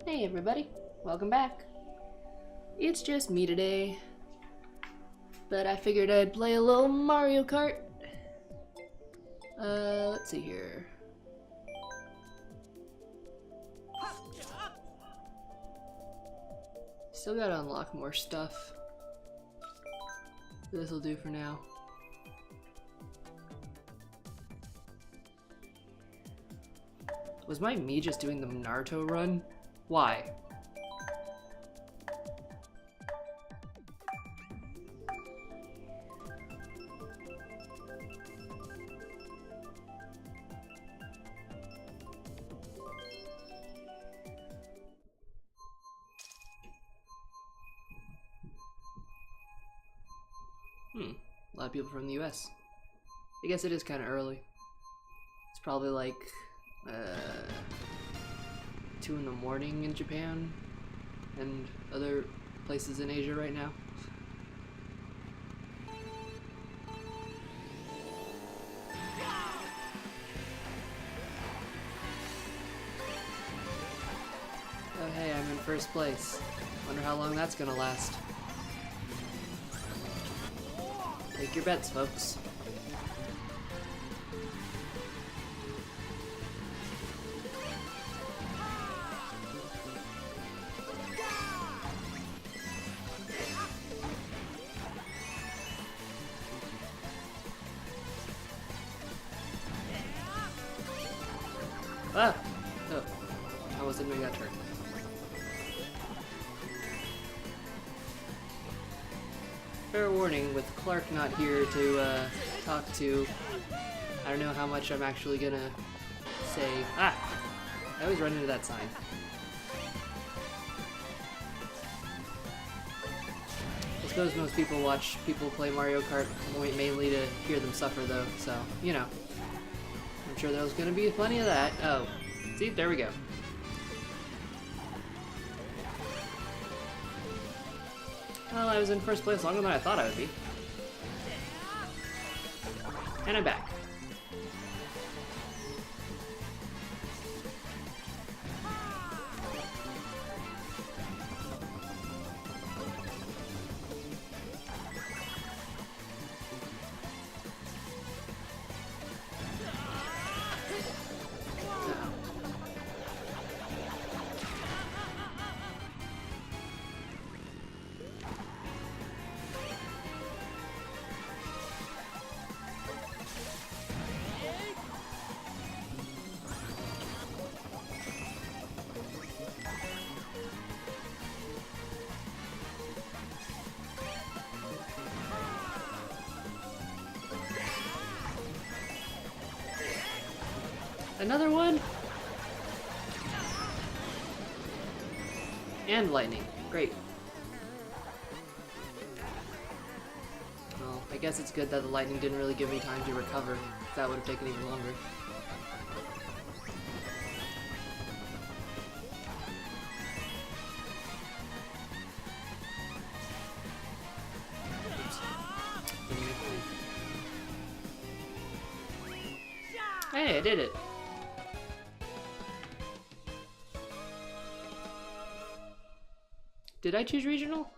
Hey everybody, welcome back. It's just me today, but I figured I'd play a little Mario Kart. Let's see here. Still gotta unlock more stuff. This'll do for now. Was my me just doing the Naruto run? Why? A lot of people from the US. I guess it is kind of early. It's probably like 2 in the morning in Japan and other places in Asia right now. Oh hey, I'm in first place. Wonder how long that's gonna last. Take your bets, folks. Ah! Oh, I wasn't doing that turn. Fair warning, with Clark not here to talk to, I don't know how much I'm actually gonna say. Ah! I always run into that sign. I suppose most people watch people play Mario Kart mainly to hear them suffer though, so, you know. I'm sure there's gonna be plenty of that. Oh, see, there we go. Well, I was in first place longer than I thought I would be. And I'm back. Another one? And lightning. Great. Well, I guess it's good that the lightning didn't really give me time to recover. That would have taken even longer. Hey, I did it! Did I choose regional?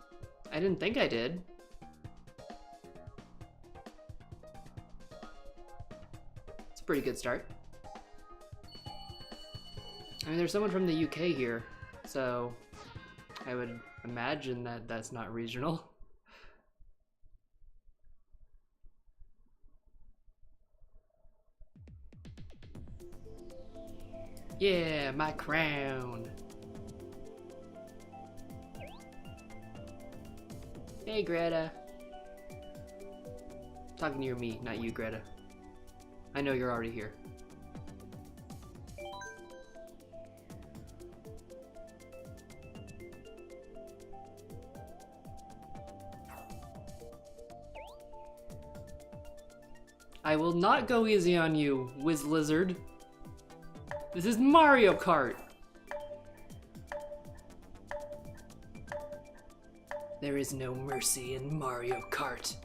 I didn't think I did. It's a pretty good start. I mean, there's someone from the UK here, so I would imagine that that's not regional. Yeah, my crown! Hey, Greta. Talking to your me, not you, Greta. I know you're already here. I will not go easy on you, Wiz Lizard. This is Mario Kart! There is no mercy in Mario Kart.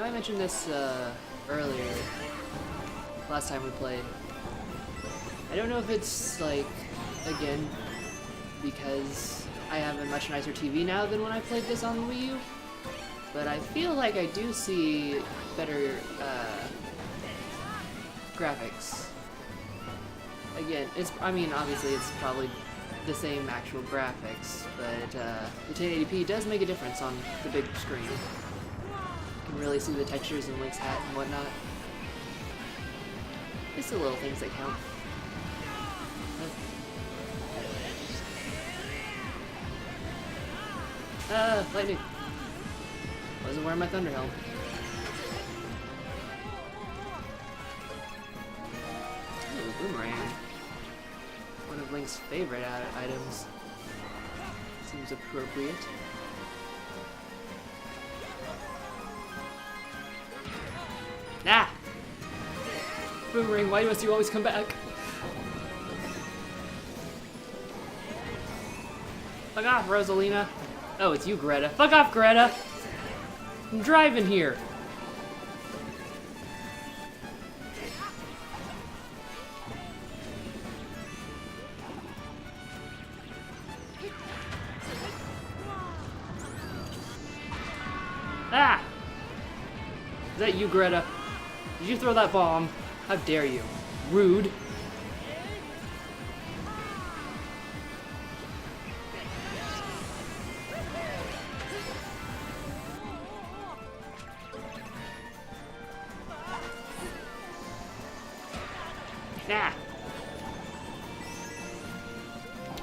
know I mentioned this earlier, last time we played. I don't know if it's like, again, because I have a much nicer TV now than when I played this on the Wii U, but I feel like I do see better graphics. Again, I mean, obviously it's probably the same actual graphics, but the 1080p does make a difference on the big screen. You can really see the textures in Link's hat and whatnot. It's the little things that count. Lightning! Wasn't wearing my Thunder Helm. Ooh, Boomerang. One of Link's favorite items. Seems appropriate. Ah! Boomerang, why must you always come back? Fuck off, Rosalina. Oh, it's you, Greta. Fuck off, Greta! I'm driving here. Ah! Is that you, Greta? Did you throw that bomb? How dare you? Rude. Ah!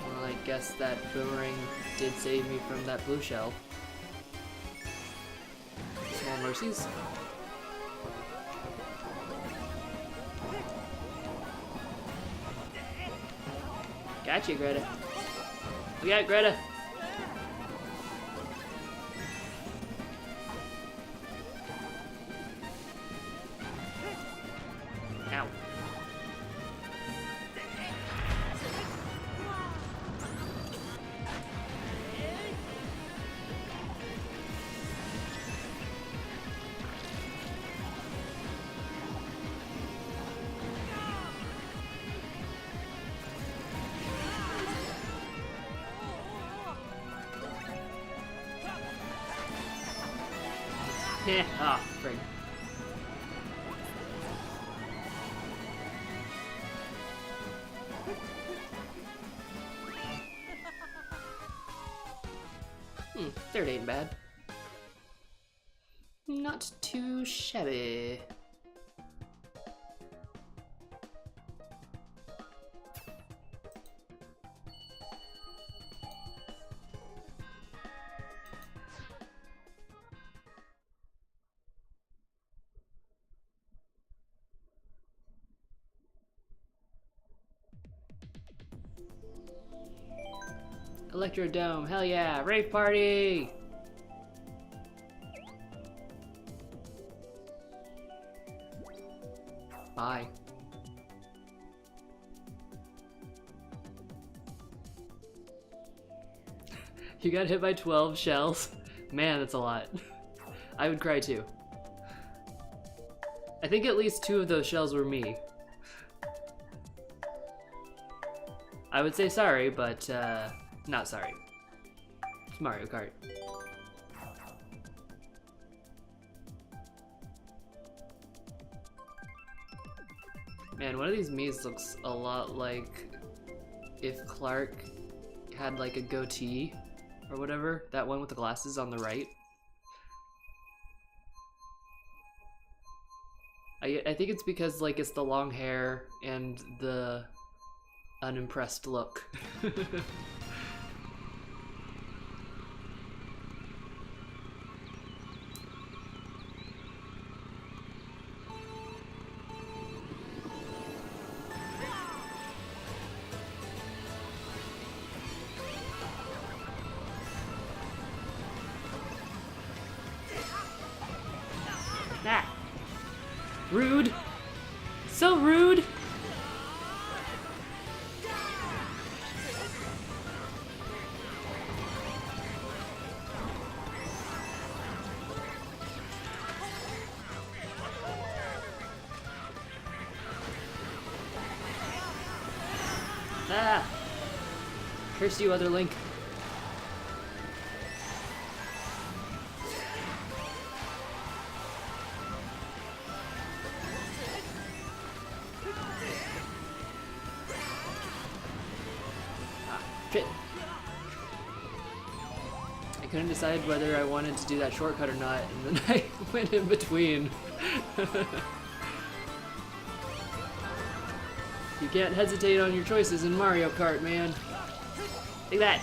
Well, I guess that Boomerang did save me from that blue shell. Small mercies. Gotcha, Greta. We got Greta. Ow. Ah, frig. Third ain't bad. Not too shabby. Electrodome, hell yeah, rave party! Bye. You got hit by 12 shells? Man, that's a lot. I would cry too. I think at least 2 of those shells were me. I would say sorry, but not sorry. It's Mario Kart. Man, one of these Miis looks a lot like if Clark had like a goatee or whatever. That one with the glasses on the right. I think it's because like it's the long hair and the unimpressed look. Ah! Rude! So rude! Ah! Curse you, other Link. Ah, shit. I couldn't decide whether I wanted to do that shortcut or not, and then I went in between. You can't hesitate on your choices in Mario Kart, man. Take that.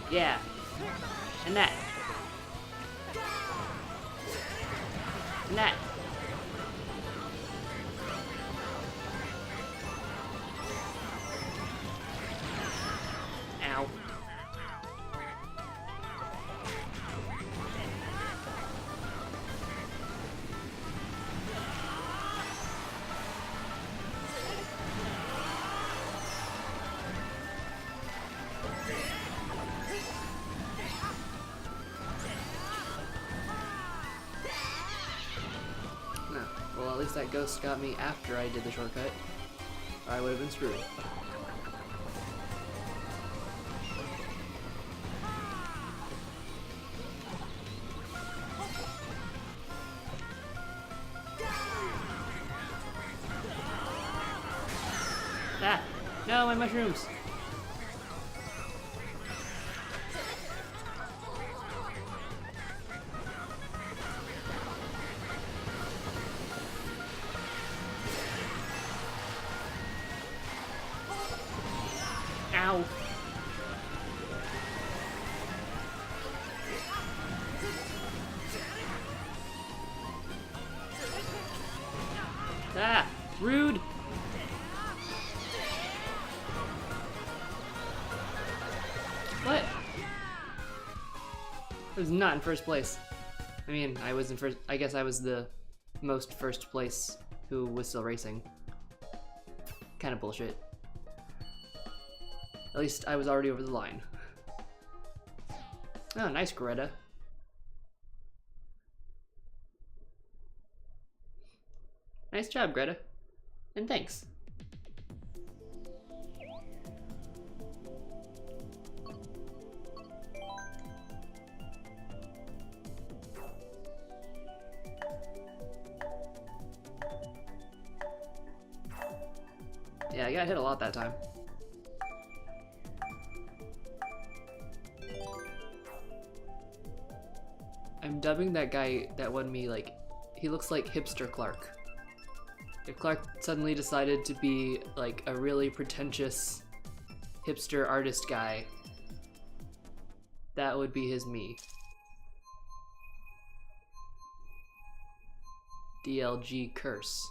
Yeah. And that. And that. Ow. Well, at least that ghost got me after I did the shortcut. Or I would have been screwed. Ah! No, my mushrooms! Ow! Ah! Rude! What? I was not in first place. I mean, I was in first. I guess I was the most first place who was still racing. Kind of bullshit. At least I was already over the line. Oh, nice, Greta. Nice job, Greta. And thanks. Yeah, I got hit a lot that time. I'm dubbing that guy that won me, like, he looks like hipster Clark. If Clark suddenly decided to be like a really pretentious hipster artist guy, that would be his me. DLG curse.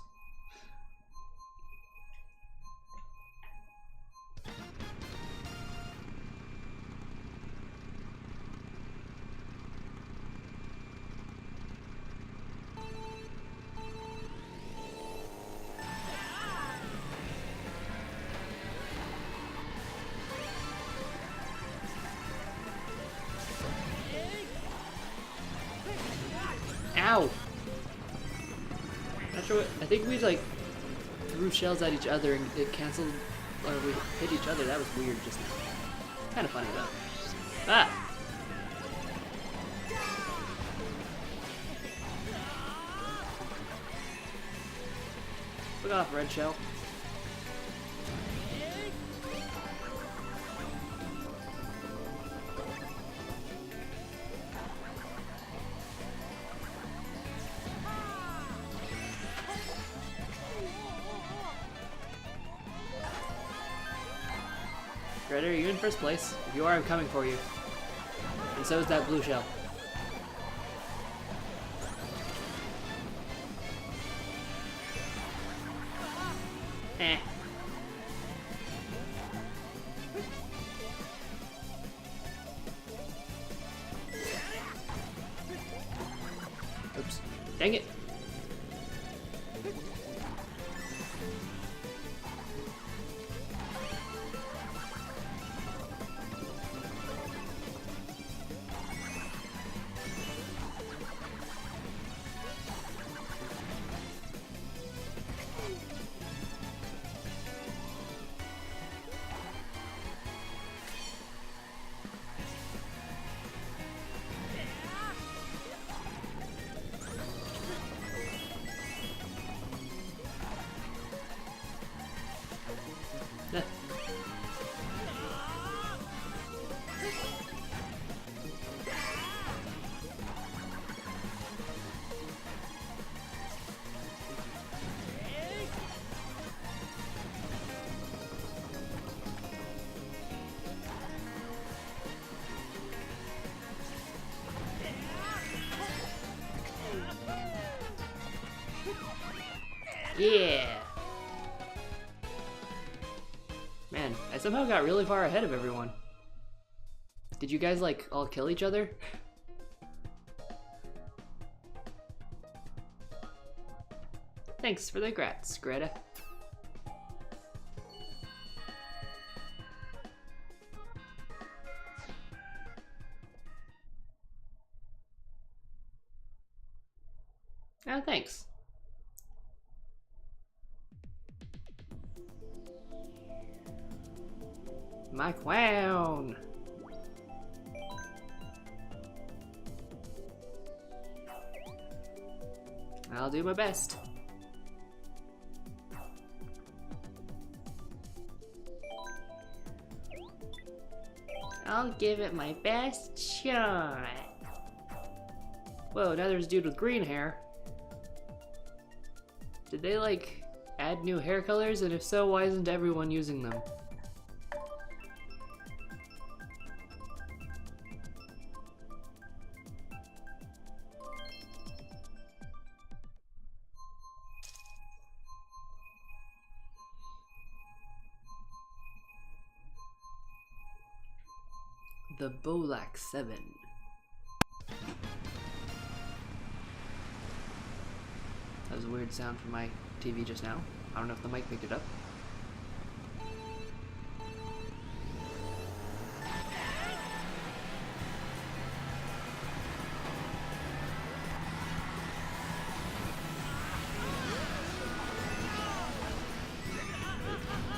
Ow! Not sure what, I think we like threw shells at each other and it canceled, or we hit each other. That was weird, just kind of funny though. Ah! Look off, red shell. Shredder, are you in first place? If you are, I'm coming for you. And so is that blue shell. Eh. Oops. Dang it. Yeah! Man, I somehow got really far ahead of everyone. Did you guys, like, all kill each other? Thanks for the grats, Greta. Oh, thanks. My crown! I'll do my best. I'll give it my best shot. Whoa, now there's a dude with green hair. Did they, like, add new hair colors? And if so, why isn't everyone using them? The Deluxe 7. That was a weird sound from my TV just now. I don't know if the mic picked it up.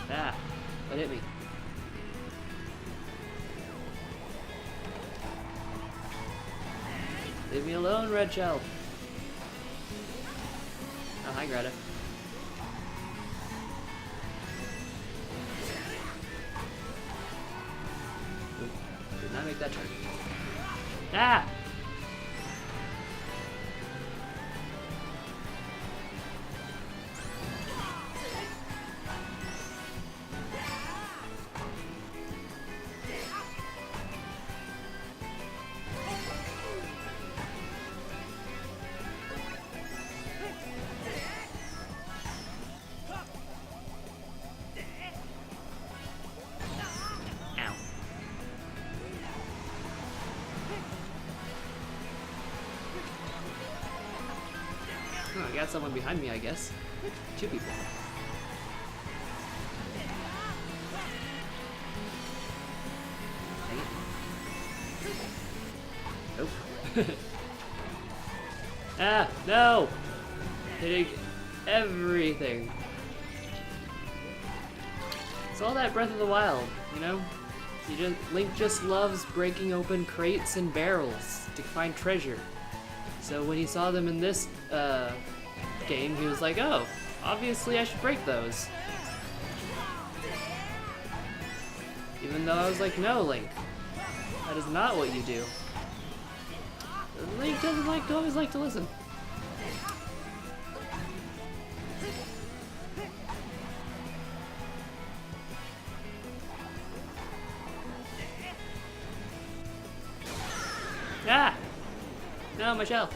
Ah, what hit me? Leave me alone, Red Chel. Oh, hi, Greta. Oop, did not make that turn. Ah! Oh, I got someone behind me, I guess. 2 people. Dang it. Nope. Ah, no! Hitting everything. It's all that Breath of the Wild, you know? Link just loves breaking open crates and barrels to find treasure. So when he saw them in this game, he was like, oh, obviously I should break those. Even though I was like, no, Link, that is not what you do. Link doesn't always like to listen. Ah! No, my shell.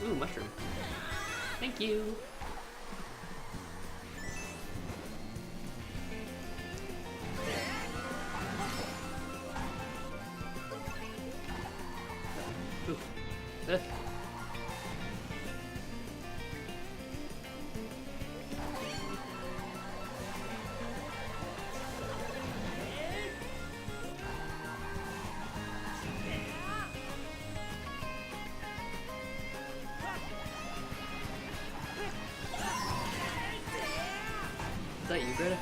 Ooh, mushroom. Thank you. Ooh. Is that you, Greta?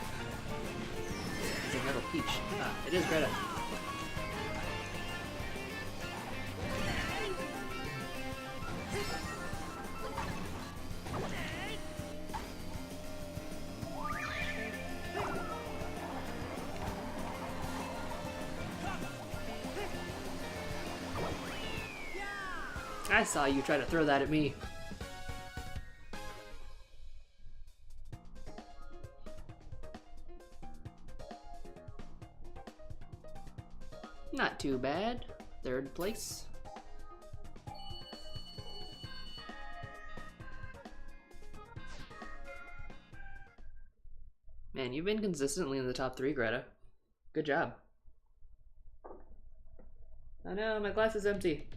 It's a metal peach. Ah, it is Greta. I saw you try to throw that at me. Not too bad. 3rd place. You've been consistently in the top 3, Greta. Good job. Oh no, my glass is empty.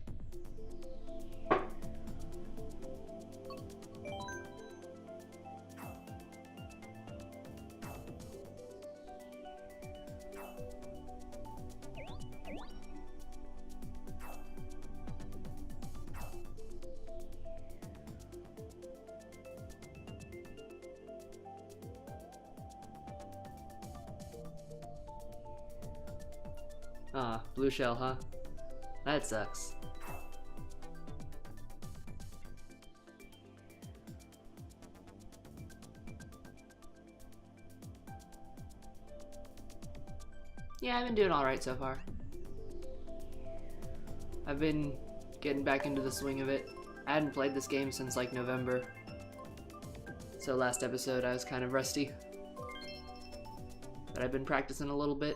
Ah, blue shell, huh? That sucks. Yeah, I've been doing alright so far. I've been getting back into the swing of it. I hadn't played this game since like November. So last episode I was kind of rusty. But I've been practicing a little bit.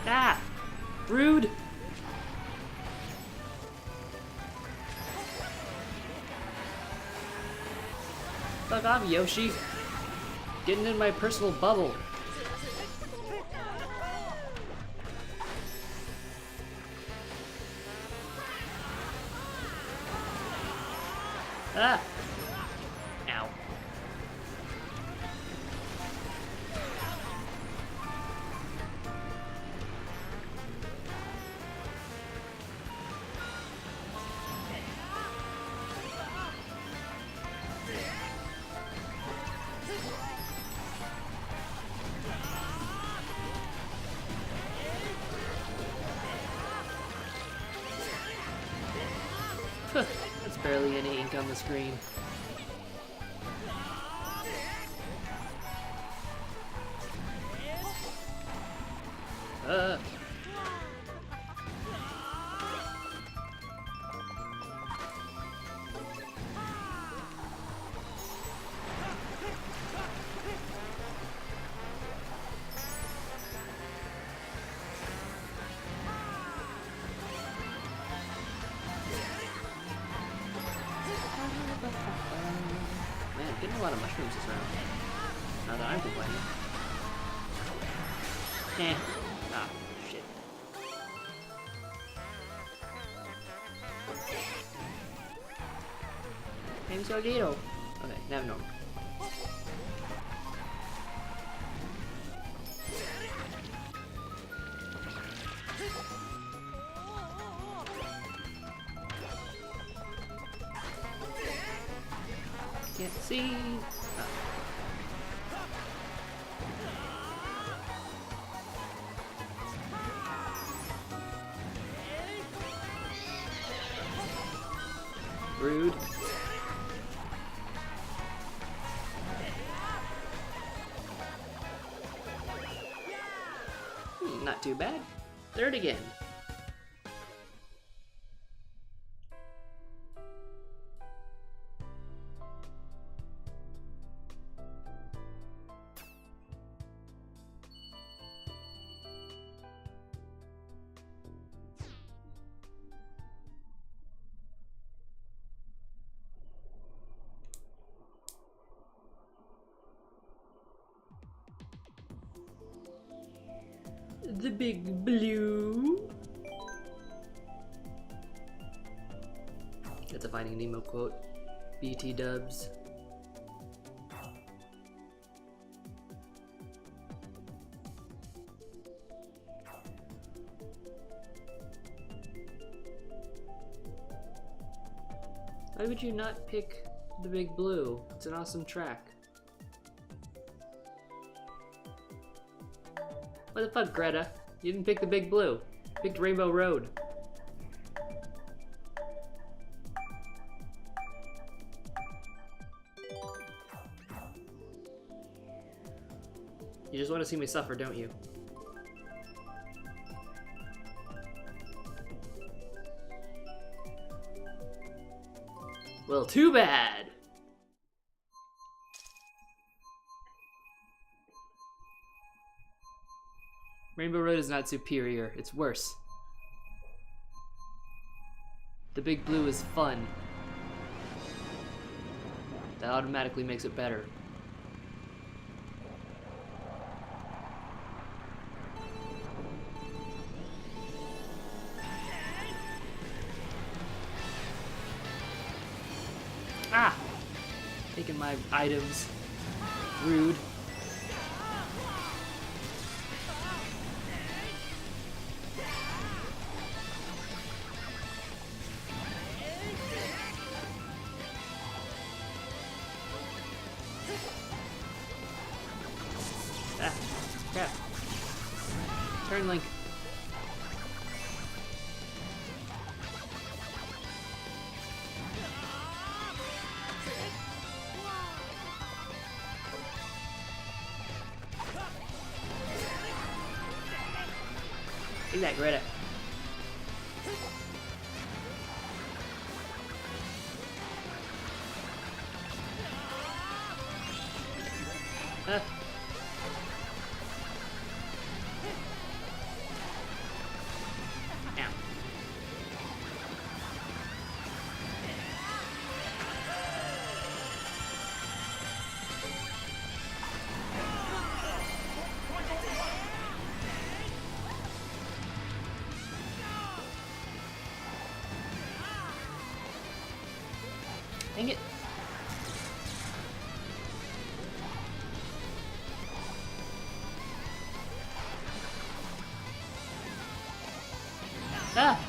Ah! Rude! Fuck off, Yoshi! Getting in my personal bubble. Ah! Ow. That's barely any ink on the screen. Man, getting a lot of mushrooms this round. Not that I'm complaining. Eh. Ah, shit. I'm Solito. Okay, now normal. Can't see. Ah. Rude. Not too bad. Third again. The big blue. That's a Finding Nemo quote. BT dubs. Why would you not pick the big blue? It's an awesome track. What the fuck, Greta? You didn't pick the big blue. You picked Rainbow Road. You just want to see me suffer, don't you? Well, too bad! Rainbow Road is not superior, it's worse. The Big Blue is fun. That automatically makes it better. Ah! Taking my items. Rude. Ah, crap. Turn Link. Take that, Greta. Huh. Ow. Dang it. Ah!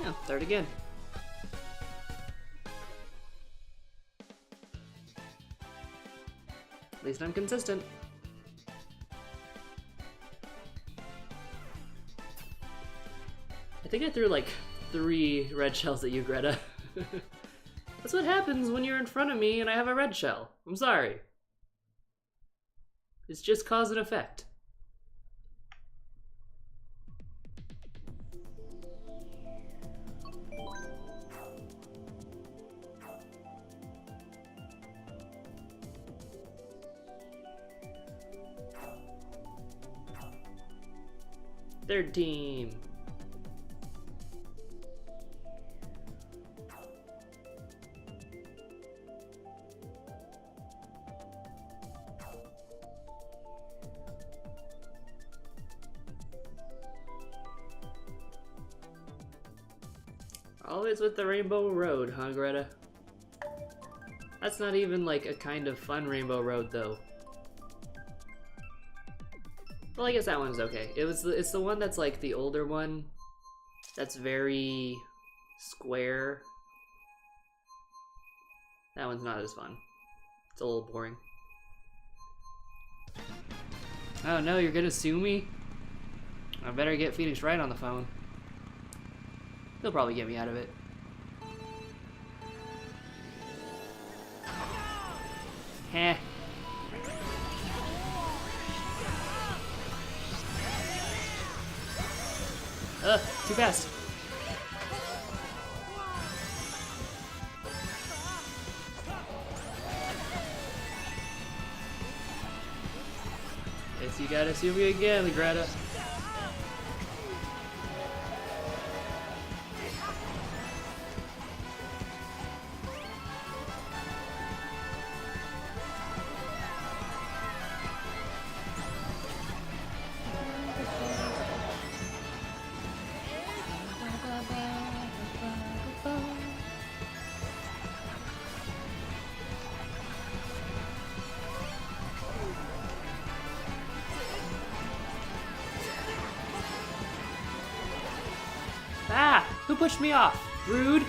Yeah, start again. At least I'm consistent. I think I threw like 3 red shells at you, Greta. That's what happens when you're in front of me and I have a red shell. I'm sorry. It's just cause and effect. Third team. Always with the Rainbow Road, huh, Greta? That's not even like a kind of fun Rainbow Road, though. Well, I guess that one's okay. It's the one that's like the older one. That's very square. That one's not as fun. It's a little boring. Oh no, you're gonna sue me? I better get Phoenix Wright on the phone. He'll probably get me out of it. Heh. Too fast. Guess you gotta sue me again, Greta. Ah! Who pushed me off? Rude!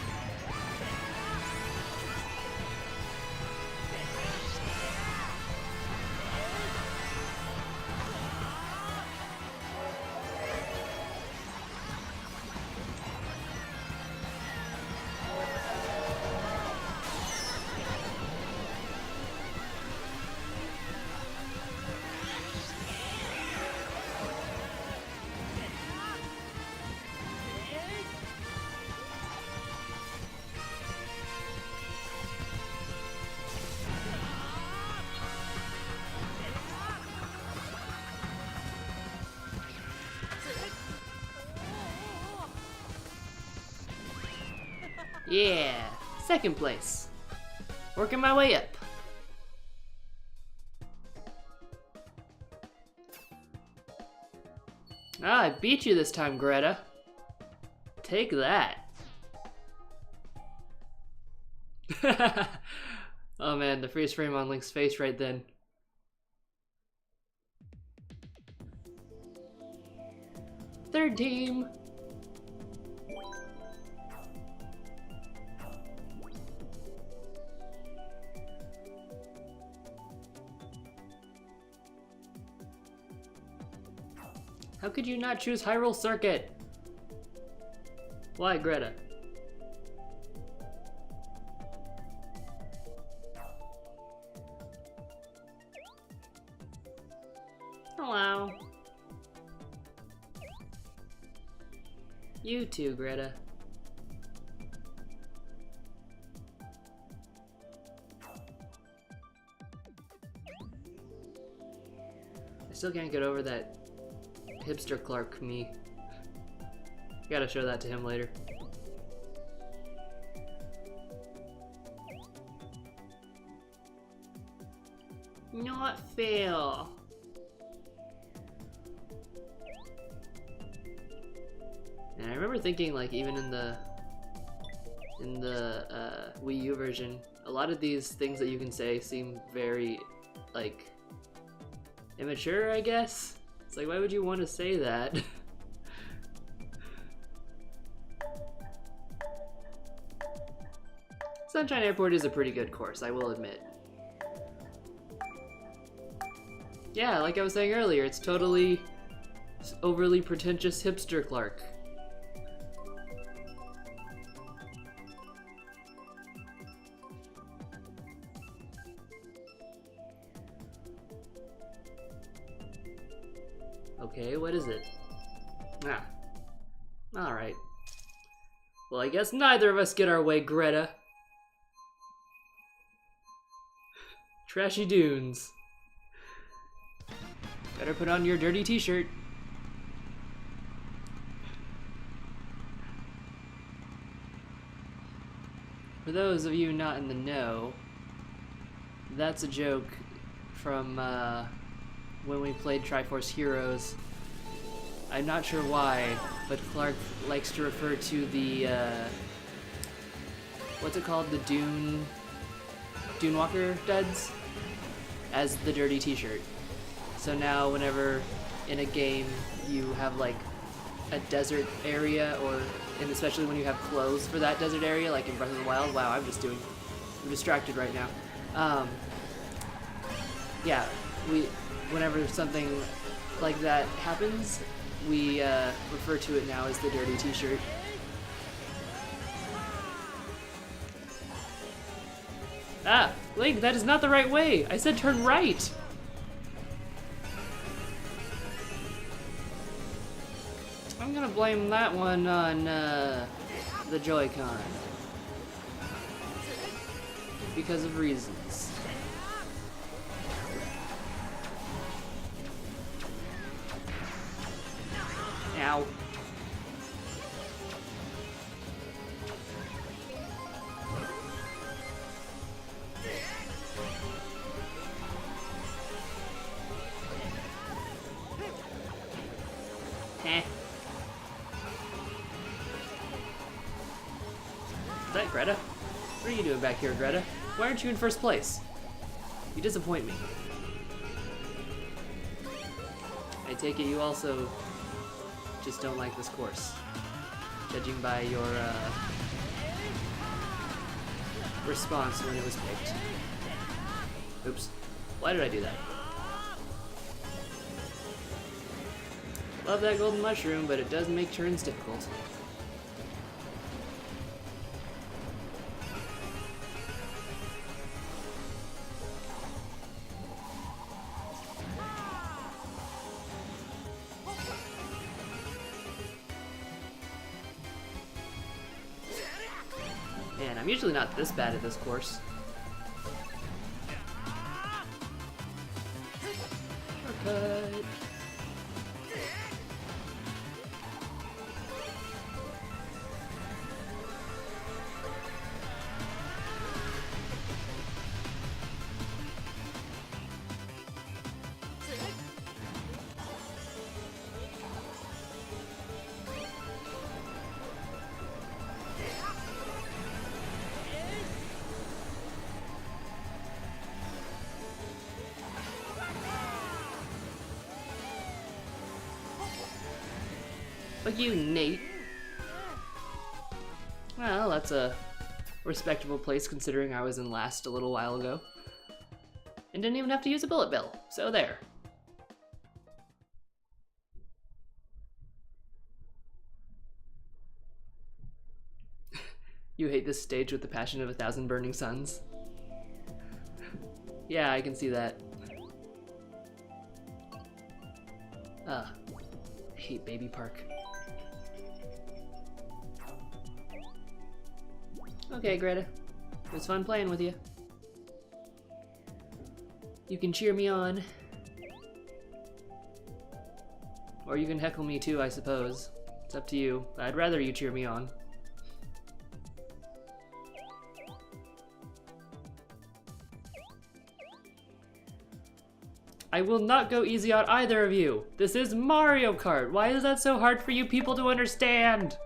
Yeah, second place. Working my way up. Ah, I beat you this time, Greta. Take that. Oh man, the freeze frame on Link's face right then. Third team. How could you not choose Hyrule Circuit? Why, Greta? Hello. You too, Greta. I still can't get over that hipster Clark me. Gotta show that to him later. Not fair. And I remember thinking, like, even in the Wii U version, a lot of these things that you can say seem very, like, immature, I guess? It's like, why would you want to say that? Sunshine Airport is a pretty good course, I will admit. Yeah, like I was saying earlier, it's totally overly pretentious hipster Clark. Okay, what is it? Ah. Alright. Well, I guess neither of us get our way, Greta. Trashy dunes. Better put on your dirty t-shirt. For those of you not in the know, that's a joke from when we played Triforce Heroes. I'm not sure why, but Clark likes to refer to the, what's it called? The Dune Walker duds as the dirty t-shirt. So now whenever in a game you have like a desert area, and especially when you have clothes for that desert area, like in Breath of the Wild, wow, I'm distracted right now. Yeah, whenever something like that happens, we refer to it now as the dirty t-shirt. Ah, Link, that is not the right way! I said turn right! I'm gonna blame that one on the Joy-Con. Because of reasons. Ow. Heh. Is that Greta? What are you doing back here, Greta? Why aren't you in first place? You disappoint me. I take it you also just don't like this course, judging by your response when it was picked. Oops. Why did I do that? Love that golden mushroom, but it does make turns difficult. Man, I'm usually not this bad at this course. Shortcut. Fuck you, Nate. Well, that's a respectable place considering I was in last a little while ago. And didn't even have to use a bullet bill, so there. You hate this stage with the passion of 1,000 burning suns. Yeah, I can see that. I hate Baby Park. Okay, Greta. It was fun playing with you. You can cheer me on. Or you can heckle me too, I suppose. It's up to you. I'd rather you cheer me on. I will not go easy on either of you. This is Mario Kart. Why is that so hard for you people to understand?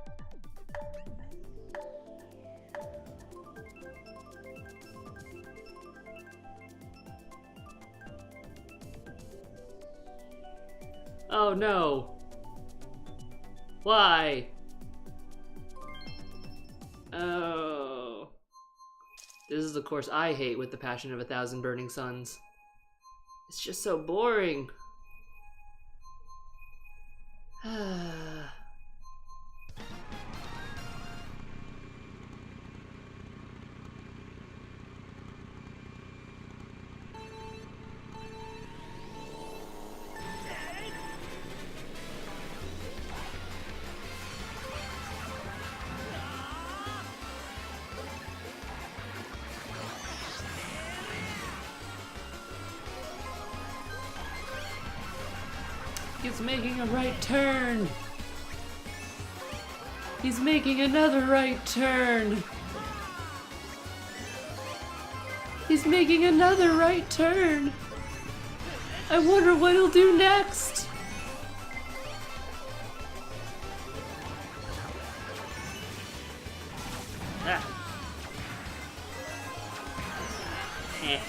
Oh no. Why? Oh. This is the course I hate with the passion of 1,000 burning suns. It's just so boring. He's making a right turn. He's making another right turn. He's making another right turn. I wonder what he'll do next. Ah. Eh.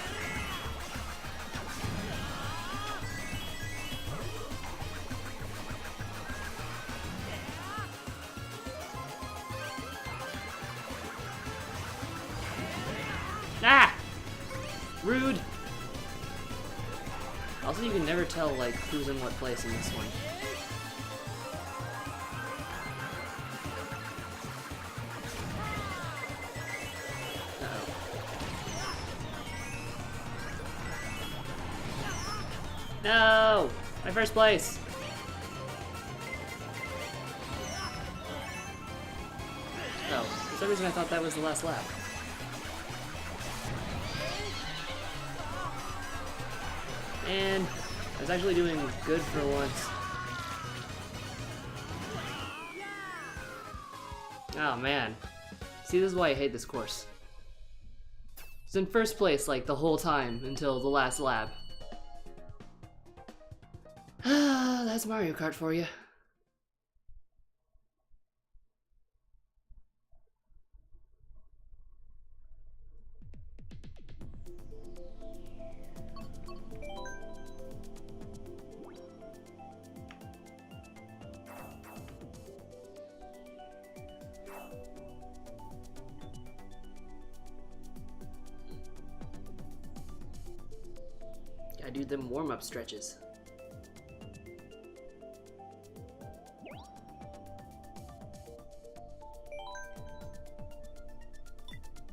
Ah! Rude! Also, you can never tell, like, who's in what place in this one. Uh-oh. No! My first place! Oh, for some reason I thought that was the last lap. And I was actually doing good for once. Oh man. See, this is why I hate this course. It's in first place like the whole time until the last lap. Ah, that's Mario Kart for you. Gotta do them warm-up stretches.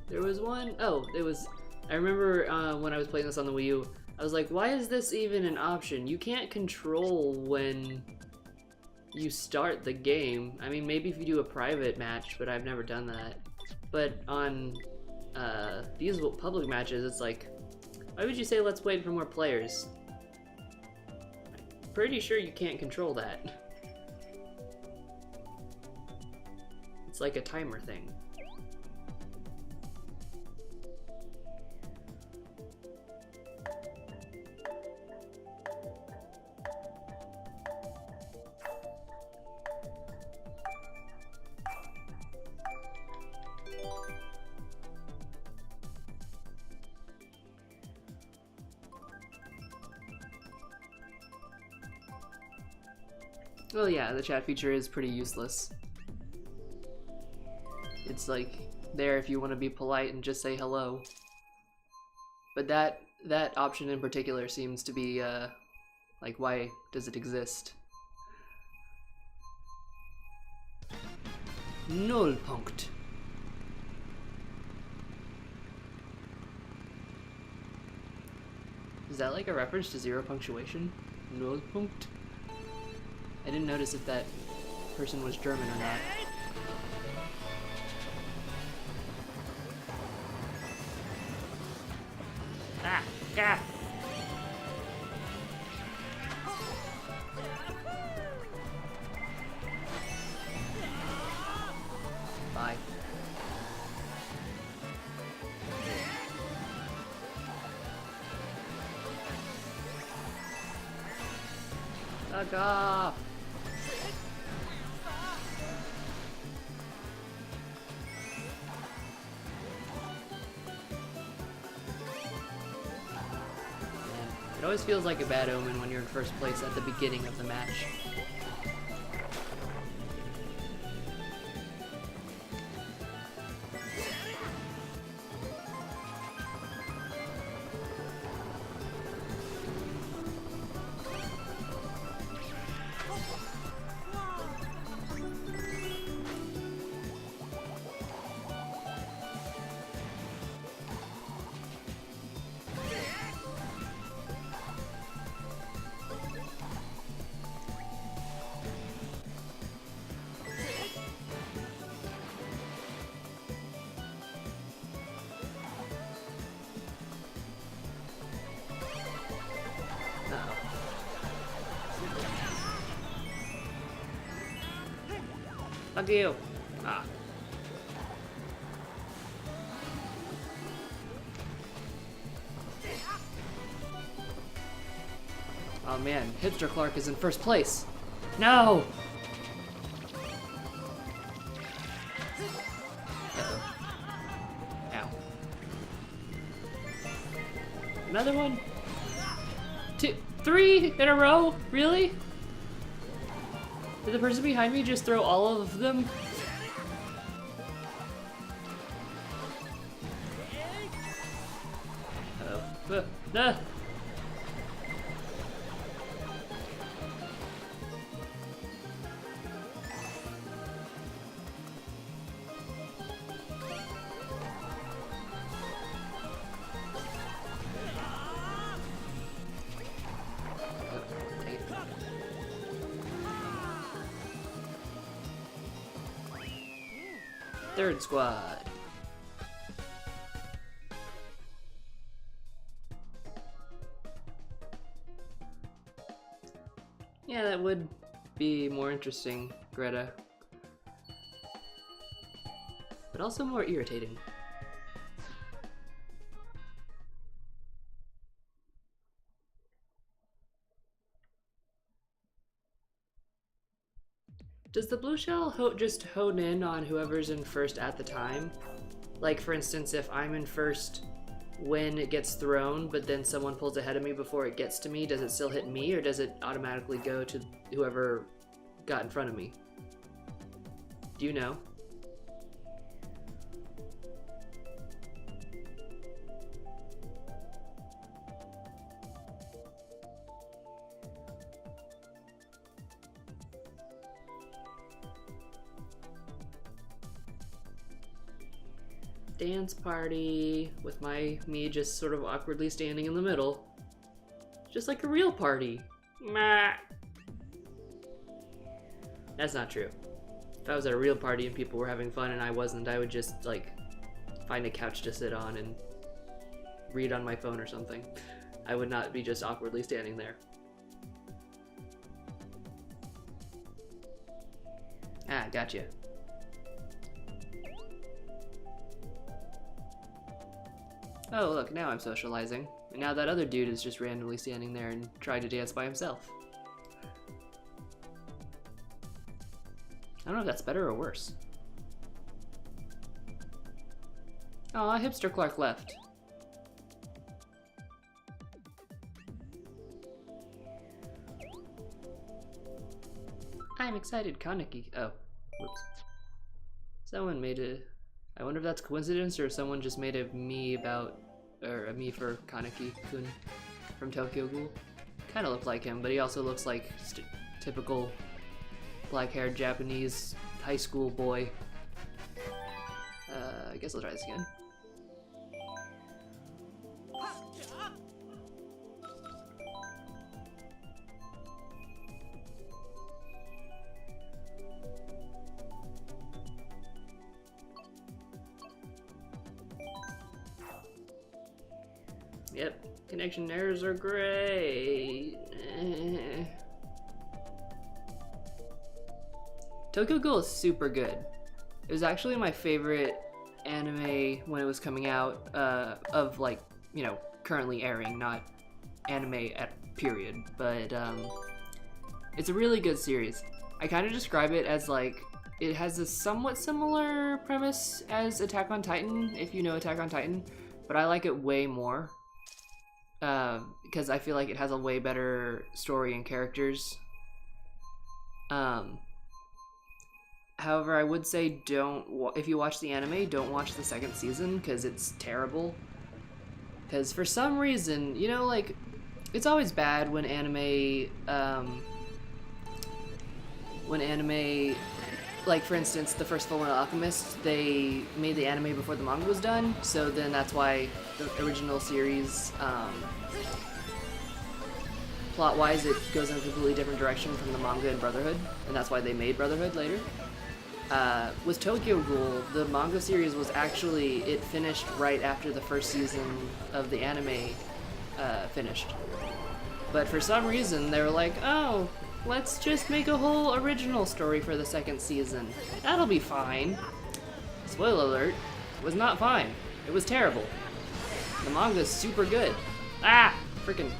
There was one, oh, it was, I remember when I was playing this on the Wii U, I was like, why is this even an option? You can't control when you start the game. I mean, maybe if you do a private match, but I've never done that. But on these public matches, it's like, why would you say let's wait for more players? I'm pretty sure you can't control that. It's like a timer thing. Well, yeah, the chat feature is pretty useless. It's like there if you want to be polite and just say hello. But that option in particular seems to be like, why does it exist? Nullpunkt. Is that like a reference to zero punctuation? Nullpunkt? I didn't notice if that person was German or not. Ah! Gah! Bye. Fuck off! It always feels like a bad omen when you're in first place at the beginning of the match. Fuck you! Ah. Oh man, Hipster Clark is in first place! No! Uh-oh. Ow. Another one? 2, 3 in a row? Really? Did the person behind me just throw all of them? Uh-oh. No! Third squad. Yeah, that would be more interesting, Greta. But also more irritating. Does the blue shell just hone in on whoever's in first at the time? Like, for instance, if I'm in first when it gets thrown, but then someone pulls ahead of me before it gets to me, does it still hit me, or does it automatically go to whoever got in front of me? Do you know? Dance party with me just sort of awkwardly standing in the middle. Just like a real party. Meh. That's not true. If I was at a real party and people were having fun and I wasn't, I would just like find a couch to sit on and read on my phone or something. I would not be just awkwardly standing there. Ah, gotcha. Oh, look, now I'm socializing. And now that other dude is just randomly standing there and trying to dance by himself. I don't know if that's better or worse. Aw, Hipster Clark left. I'm excited, Kaneki. Oh, whoops. Someone made a... I wonder if that's coincidence or someone just made a me about... Or a me for Kaneki-kun from Tokyo Ghoul. Kind of looked like him, but he also looks like typical black-haired Japanese high school boy. I guess I'll try this again. Yep, connection errors are great. Tokyo Ghoul is super good. It was actually my favorite anime when it was coming out, of like, you know, currently airing, not anime at period, but it's a really good series. I kind of describe it as like, it has a somewhat similar premise as Attack on Titan, if you know Attack on Titan, but I like it way more. Because I feel like it has a way better story and characters. However, I would say if you watch the anime, don't watch the second season, because it's terrible. Because for some reason, you know, like, it's always bad when anime, like, for instance, the first Fullmetal Alchemist, they made the anime before the manga was done, so then that's why the original series, plot-wise, it goes in a completely different direction from the manga and Brotherhood, and that's why they made Brotherhood later. With Tokyo Ghoul, the manga series was actually, it finished right after the first season of the anime finished. But for some reason, they were like, oh, let's just make a whole original story for the second season. That'll be fine. Spoiler alert, it was not fine. It was terrible. The manga's super good. Ah! Freaking.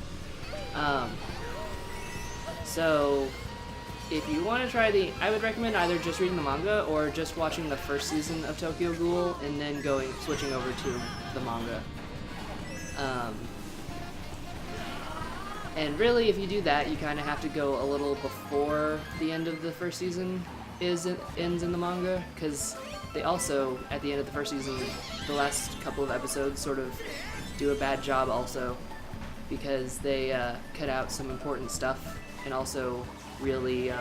So, if you want to try I would recommend either just reading the manga or just watching the first season of Tokyo Ghoul and then switching over to the manga. And really, if you do that, you kind of have to go a little before the end of the first season ends in the manga, because they also, at the end of the first season, the last couple of episodes sort of do a bad job also, because they cut out some important stuff and also really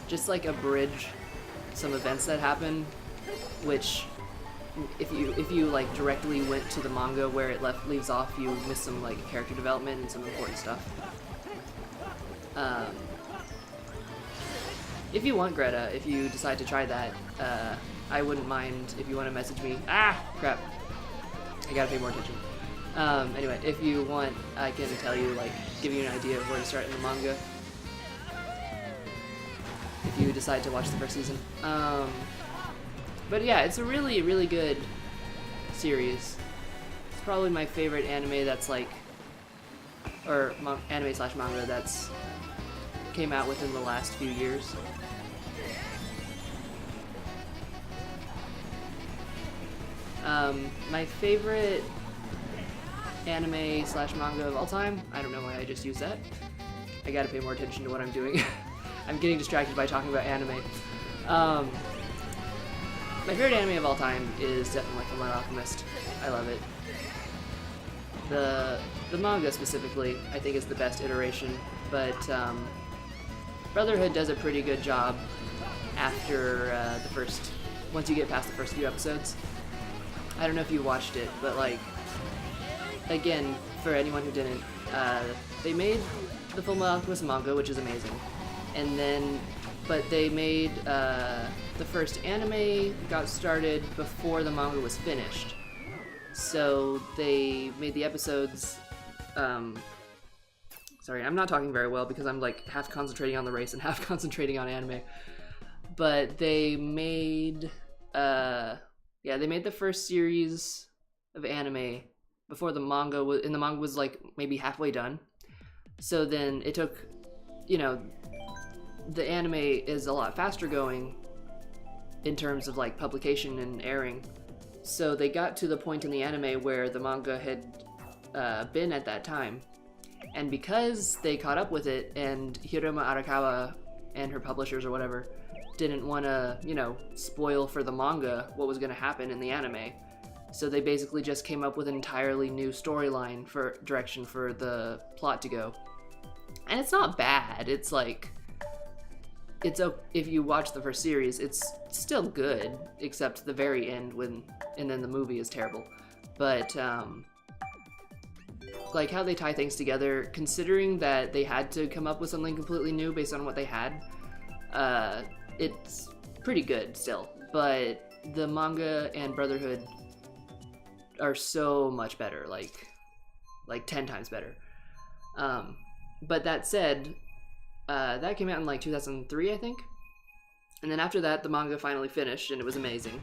just like abridge some events that happen, which if you like directly went to the manga where it leaves off, you miss some like character development and some important stuff. If you want, Greta, if you decide to try that, I wouldn't mind if you want to message me. Ah, crap. I gotta pay more attention. Anyway, if you want, I can tell you, like, give you an idea of where to start in the manga. If you decide to watch the first season. But yeah, it's a really, really good series. It's probably my favorite anime that's like, or anime slash manga that's came out within the last few years. My favorite anime slash manga of all time, I don't know why I just used that. I gotta pay more attention to what I'm doing. I'm getting distracted by talking about anime. My favorite anime of all time is definitely Fullmetal Alchemist. I love it. The manga specifically, I think, is the best iteration, but Brotherhood does a pretty good job after once you get past the first few episodes. I don't know if you watched it, but like, again, for anyone who didn't, they made the Fullmetal Alchemist manga, which is amazing, and then, but they made the first anime got started before the manga was finished, so they made the episodes. Sorry, I'm not talking very well because I'm like half concentrating on the race and half concentrating on anime. But they made, they made the first series of anime before the manga was, and the manga was like maybe halfway done. So then it took, the anime is a lot faster going in terms of like publication and airing. So they got to the point in the anime where the manga had been at that time. And because they caught up with it, and Hiroma Arakawa and her publishers or whatever didn't want to, you know, spoil for the manga what was going to happen in the anime, so they basically just came up with an entirely new storyline for direction for the plot to go. And it's not bad. It's like, if you watch the first series, it's still good, except the very end and then the movie is terrible. But like how they tie things together, considering that they had to come up with something completely new based on what they had, it's pretty good still. But the manga and Brotherhood are so much better, like 10 times better. But that said, that came out in like 2003, I think. And then after that, the manga finally finished, and it was amazing.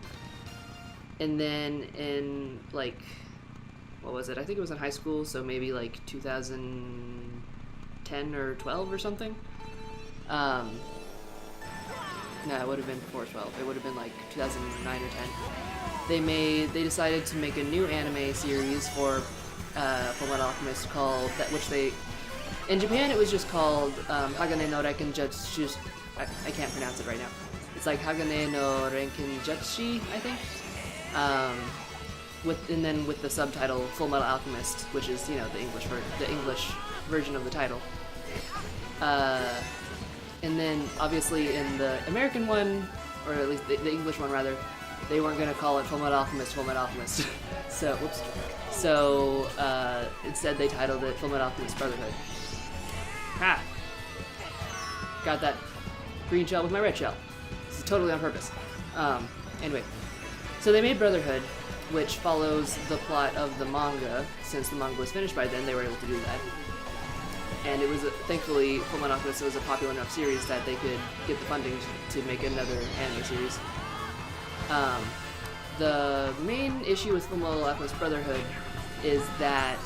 And then in like, what was it? I think it was in high school, so maybe like 2010 or 12 or something. No, it would have been before 12. It would have been like 2009 or 10. They decided to make a new anime series for Fullmetal Alchemist called in Japan it was just called Hagane no Renkenjutsu. I can't pronounce it right now. It's like Hagane no Renkenjutsu, I think. And then with the subtitle Fullmetal Alchemist, which is, you know, the English version of the title. And then obviously in the American one, or at least the English one rather, they weren't going to call it Fullmetal Alchemist. So, whoops. So instead they titled it Fullmetal Alchemist Brotherhood. Ha! Got that green shell with my red shell. This is totally on purpose. Anyway, so they made Brotherhood, which follows the plot of the manga. Since the manga was finished by then, they were able to do that. And it was, thankfully, Fullmetal Alchemist was a popular enough series that they could get the funding to make another anime series. The main issue with Fullmetal Alchemist Brotherhood is that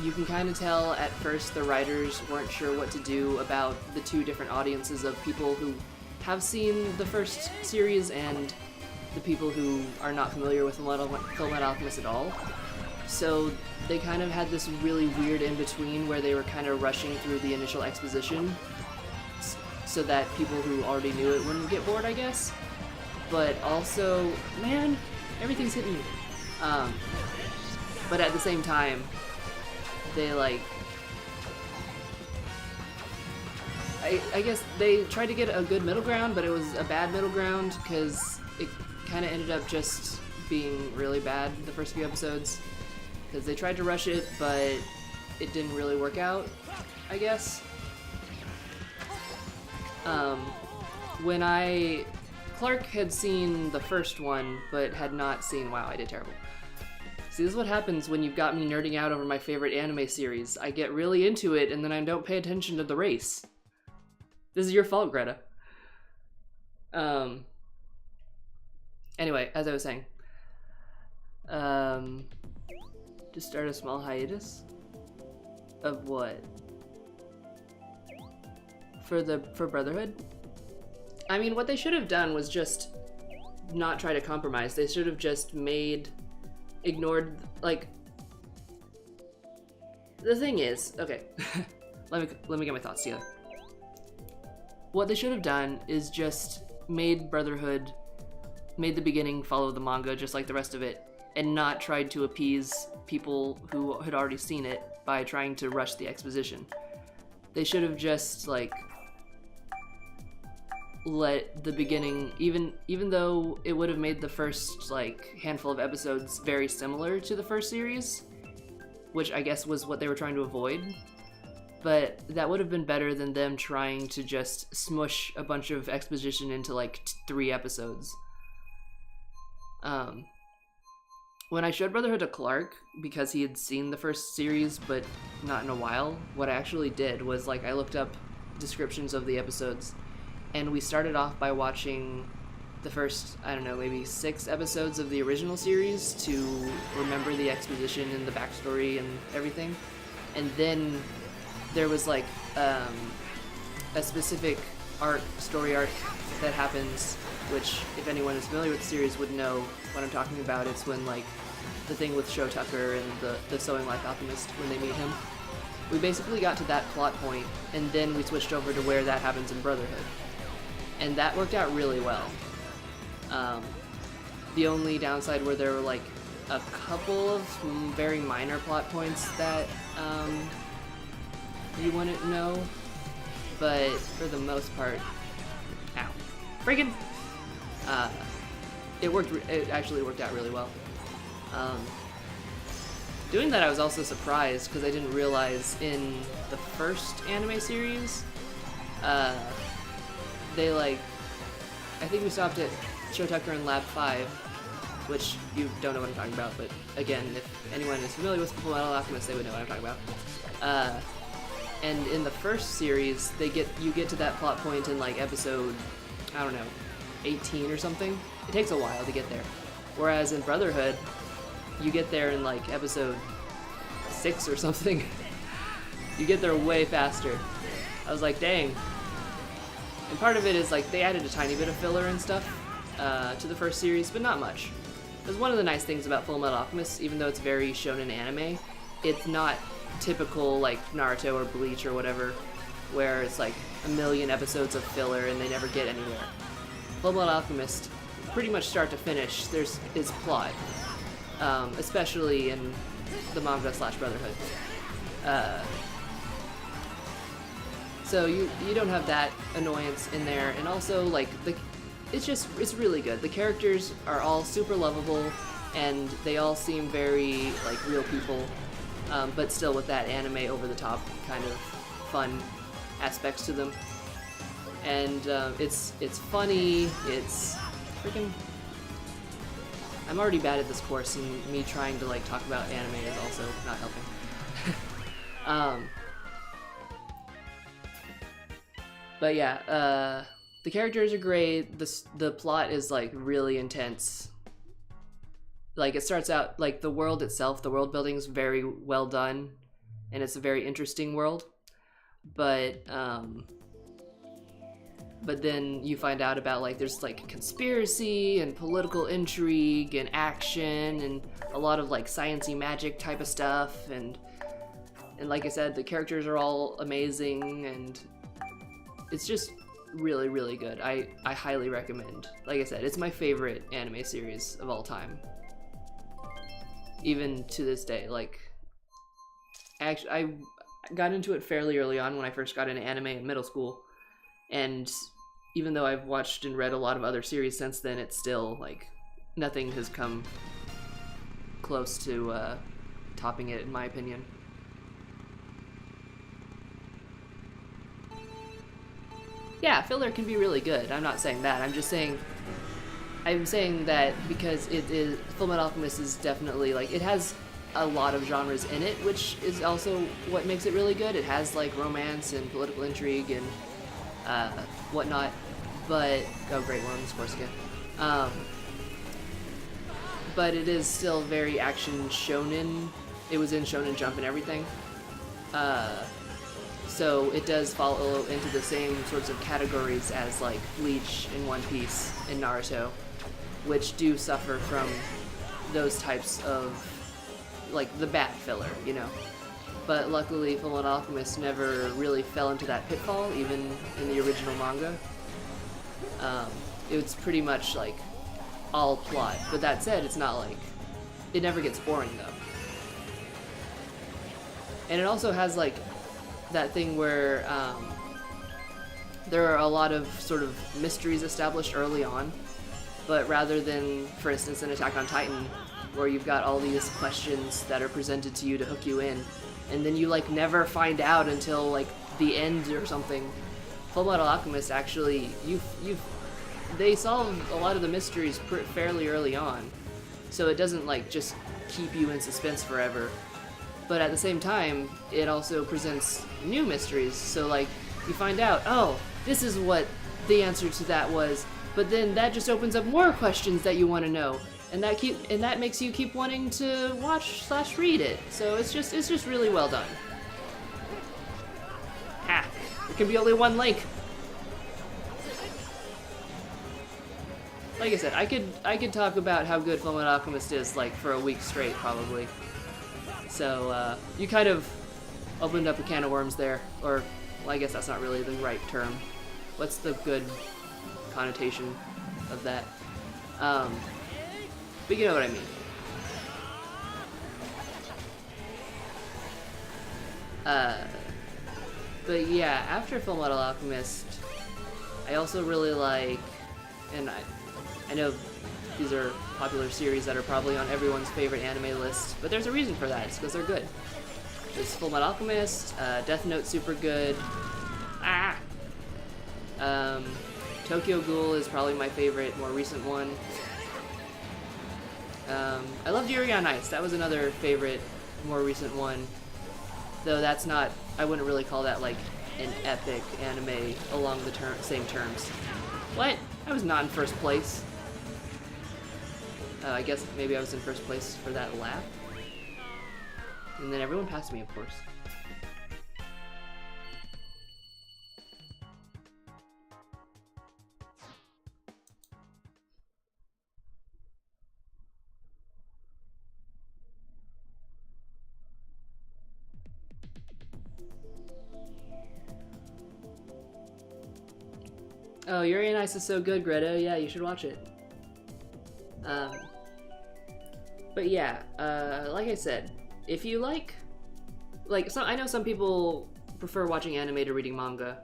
you can kind of tell at first the writers weren't sure what to do about the two different audiences of people who have seen the first series and the people who are not familiar with Fullmetal Alchemist at all. So they kind of had this really weird in-between where they were kind of rushing through the initial exposition so that people who already knew it wouldn't get bored, I guess. But also, man, everything's hitting me. But at the same time, they I guess they tried to get a good middle ground, but it was a bad middle ground because it kind of ended up just being really bad the first few episodes. Because they tried to rush it, but it didn't really work out, I guess. Clark had seen the first one, but had not seen, wow, I did terrible. See, this is what happens when you've got me nerding out over my favorite anime series. I get really into it, and then I don't pay attention to the race. This is your fault, Greta. Anyway, as I was saying, to start a small hiatus of what? For Brotherhood? I mean, what they should have done was just not try to compromise. They should have just ignored, like, the thing is, okay, let me get my thoughts together. What they should have done is just made the beginning follow the manga just like the rest of it, and not tried to appease people who had already seen it by trying to rush the exposition. They should have just, like, let the beginning, even though it would have made the first, like, handful of episodes very similar to the first series, which I guess was what they were trying to avoid, but that would have been better than them trying to just smush a bunch of exposition into, like, 3 episodes. When I showed Brotherhood to Clark, because he had seen the first series, but not in a while, what I actually did was, like, I looked up descriptions of the episodes, and we started off by watching the first, I don't know, maybe 6 episodes of the original series to remember the exposition and the backstory and everything. And then there was, like, a specific story arc that happens, which, if anyone is familiar with the series, would know what I'm talking about. It's when, like, the thing with Sho Tucker and the Sewing Life Alchemist, when they meet him. We basically got to that plot point, and then we switched over to where that happens in Brotherhood. And that worked out really well. The only downside were there were like a couple of very minor plot points that you wouldn't know, but for the most part, ow, friggin', it actually worked out really well. Doing that, I was also surprised because I didn't realize in the first anime series, they like, I think we stopped at Shotucker in Lab 5, which you don't know what I'm talking about, but again, if anyone is familiar with Full Metal Alchemist, they would know what I'm talking about. And in the first series, you get to that plot point in like episode, I don't know, 18 or something. It takes a while to get there. Whereas in Brotherhood, you get there in like episode 6 or something. You get there way faster. I was like, dang. And part of it is like they added a tiny bit of filler and stuff to the first series, but not much. Because one of the nice things about Full Metal Alchemist, even though it's very shonen anime, it's not typical like Naruto or Bleach or whatever, where it's like a million episodes of filler and they never get anywhere. Full Metal Alchemist, pretty much start to finish, is plot, especially in the manga / Brotherhood. So you don't have that annoyance in there, and also like it's really good. The characters are all super lovable, and they all seem very like real people, but still with that anime over the top kind of fun aspects to them. And it's funny. It's freaking. I'm already bad at this course, and me trying to like talk about anime is also not helping. But yeah, the characters are great. The plot is like really intense. Like it starts out like the world itself, the world building is very well done, and it's a very interesting world. But then you find out about like there's like conspiracy and political intrigue and action and a lot of like sciencey magic type of stuff, and like I said, the characters are all amazing, and it's just really, really good. I highly recommend. Like I said, it's my favorite anime series of all time. Even to this day, like, actually, I got into it fairly early on when I first got into anime in middle school, and even though I've watched and read a lot of other series since then, it's still, like, nothing has come close to topping it, in my opinion. Yeah, filler can be really good. I'm not saying that. I'm saying that because it is Full Metal Alchemist is definitely like it has a lot of genres in it, which is also what makes it really good. It has like romance and political intrigue and whatnot. But oh, great, we're on this course again. But it is still very action shonen. It was in Shonen Jump and everything. So it does follow into the same sorts of categories as like Bleach and One Piece and Naruto, which do suffer from those types of like the bad filler, you know. But luckily Fullmetal Alchemist never really fell into that pitfall, even in the original manga. It's pretty much like all plot, but that said, it's not like it never gets boring though. And it also has like that thing where there are a lot of sort of mysteries established early on, but rather than, for instance, in Attack on Titan, where you've got all these questions that are presented to you to hook you in, and then you like never find out until like the end or something. Fullmetal Alchemist actually, they solve a lot of the mysteries fairly early on, so it doesn't like just keep you in suspense forever. But at the same time, it also presents new mysteries. So like, you find out, oh, this is what the answer to that was. But then that just opens up more questions that you want to know, and that makes you keep wanting to watch/read it. So it's just really well done. Ha! There can be only one link. Like I said, I could talk about how good Fullmetal Alchemist is like for a week straight probably. So you kind of opened up a can of worms there. Or, well, I guess that's not really the right term. What's the good connotation of that? But you know what I mean. But yeah, after Full Metal Alchemist, I also really like, and I know these are popular series that are probably on everyone's favorite anime list, but there's a reason for that. It's because they're good. There's Full Metal Alchemist, Death Note's super good. Tokyo Ghoul is probably my favorite, more recent one. I loved Yuri on Ice. That was another favorite, more recent one. Though that's not, I wouldn't really call that like an epic anime along the same terms. What? I was not in first place. I guess maybe I was in first place for that lap. And then everyone passed me, of course. Oh, Yuri on Ice is so good, Greta. Yeah, you should watch it. But yeah, like I said, if you like, I know some people prefer watching anime to reading manga.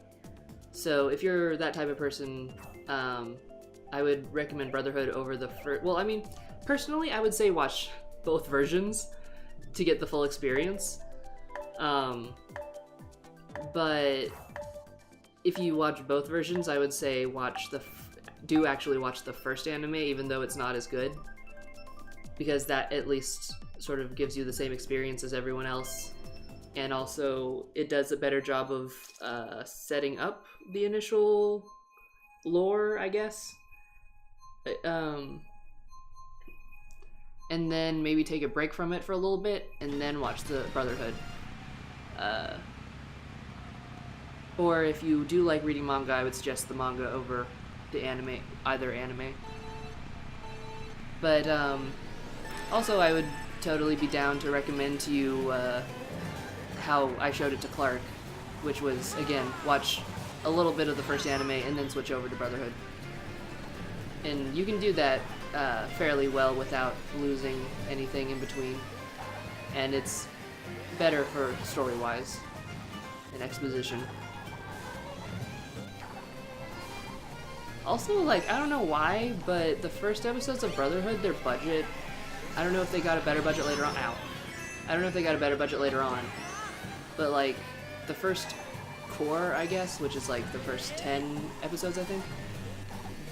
So if you're that type of person, I would recommend Brotherhood over the first. Well, I mean, personally, I would say watch both versions to get the full experience. But if you watch both versions, I would say do actually watch the first anime, even though it's not as good, because that at least sort of gives you the same experience as everyone else, and also it does a better job of setting up the initial lore, I guess. And then maybe take a break from it for a little bit, and then watch the Brotherhood. Or if you do like reading manga, I would suggest the manga over the anime, either anime. But also I would totally be down to recommend to you how I showed it to Clark, which was, again, watch a little bit of the first anime and then switch over to Brotherhood. And you can do that fairly well without losing anything in between. And it's better for story-wise and exposition. Also, like, I don't know why, but the first episodes of Brotherhood, their budget, I don't know if they got a better budget later on. Ow. I don't know if they got a better budget later on. But, like, the first core, I guess, which is, like, the first 10 episodes, I think,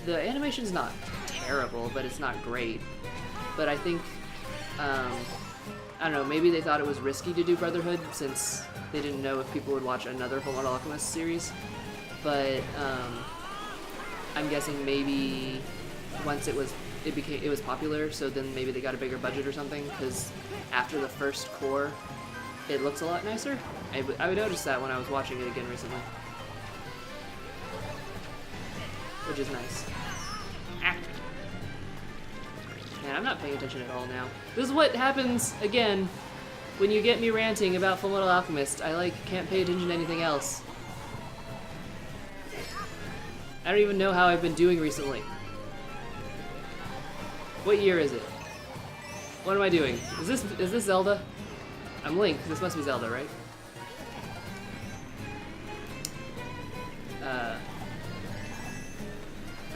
the animation's not terrible, but it's not great. But I think, I don't know, maybe they thought it was risky to do Brotherhood, since they didn't know if people would watch another Fullmetal Alchemist series. But, I'm guessing maybe once it was popular, so then maybe they got a bigger budget or something, because after the first core, it looks a lot nicer. I would notice that when I was watching it again recently. Which is nice. Man, I'm not paying attention at all now. This is what happens, again, when you get me ranting about Fullmetal Alchemist. I, can't pay attention to anything else. I don't even know how I've been doing recently. What year is it? What am I doing? Is this Zelda? I'm Link. This must be Zelda, right?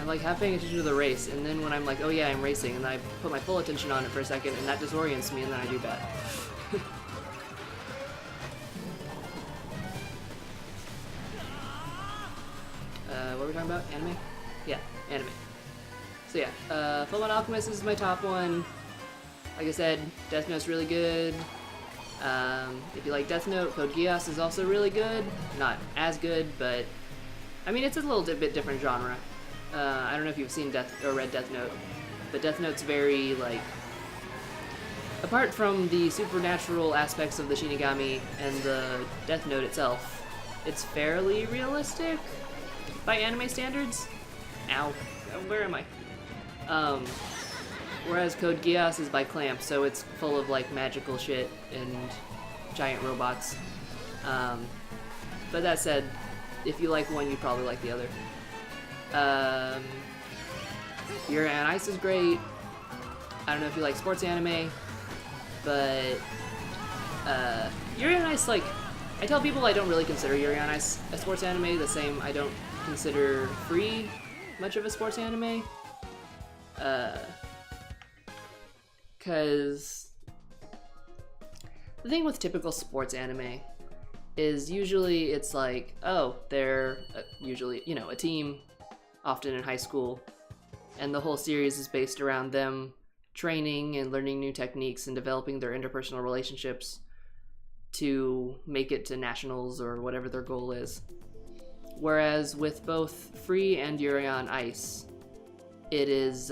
I'm half paying attention to the race, and then when I'm like, oh yeah, I'm racing, and I put my full attention on it for a second, and that disorients me, and then I do bad. What were we talking about? Anime? Yeah, anime. So yeah, Fullmetal Alchemist is my top one. Like I said, Death Note's really good. If you like Death Note, Code Geass is also really good. Not as good, but I mean, it's a little bit different genre. I don't know if you've seen read Death Note, but Death Note's very, apart from the supernatural aspects of the Shinigami and the Death Note itself, it's fairly realistic by anime standards. Ow. Where am I? Whereas Code Geass is by Clamp, so it's full of, magical shit and giant robots. But that said, if you like one, you probably like the other. Yuri on Ice is great. I don't know if you like sports anime, but Yuri on Ice, like, I tell people I don't really consider Yuri on Ice a sports anime, the same I don't consider Free much of a sports anime. Because the thing with typical sports anime is usually it's like, oh, they're usually, you know, a team, often in high school, and the whole series is based around them training and learning new techniques and developing their interpersonal relationships to make it to nationals or whatever their goal is. Whereas with both Free and Yuri on Ice, it is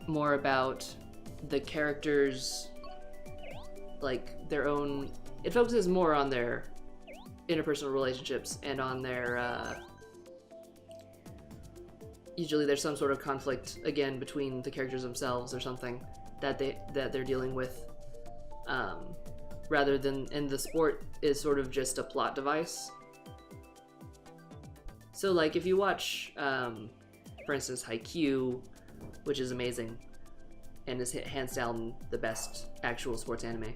more about the characters, like their own, it focuses more on their interpersonal relationships and on their usually there's some sort of conflict again between the characters themselves or something that they're dealing with, rather than, and the sport is sort of just a plot device. So like if you watch for instance Haikyuu, which is amazing and is hands down the best actual sports anime,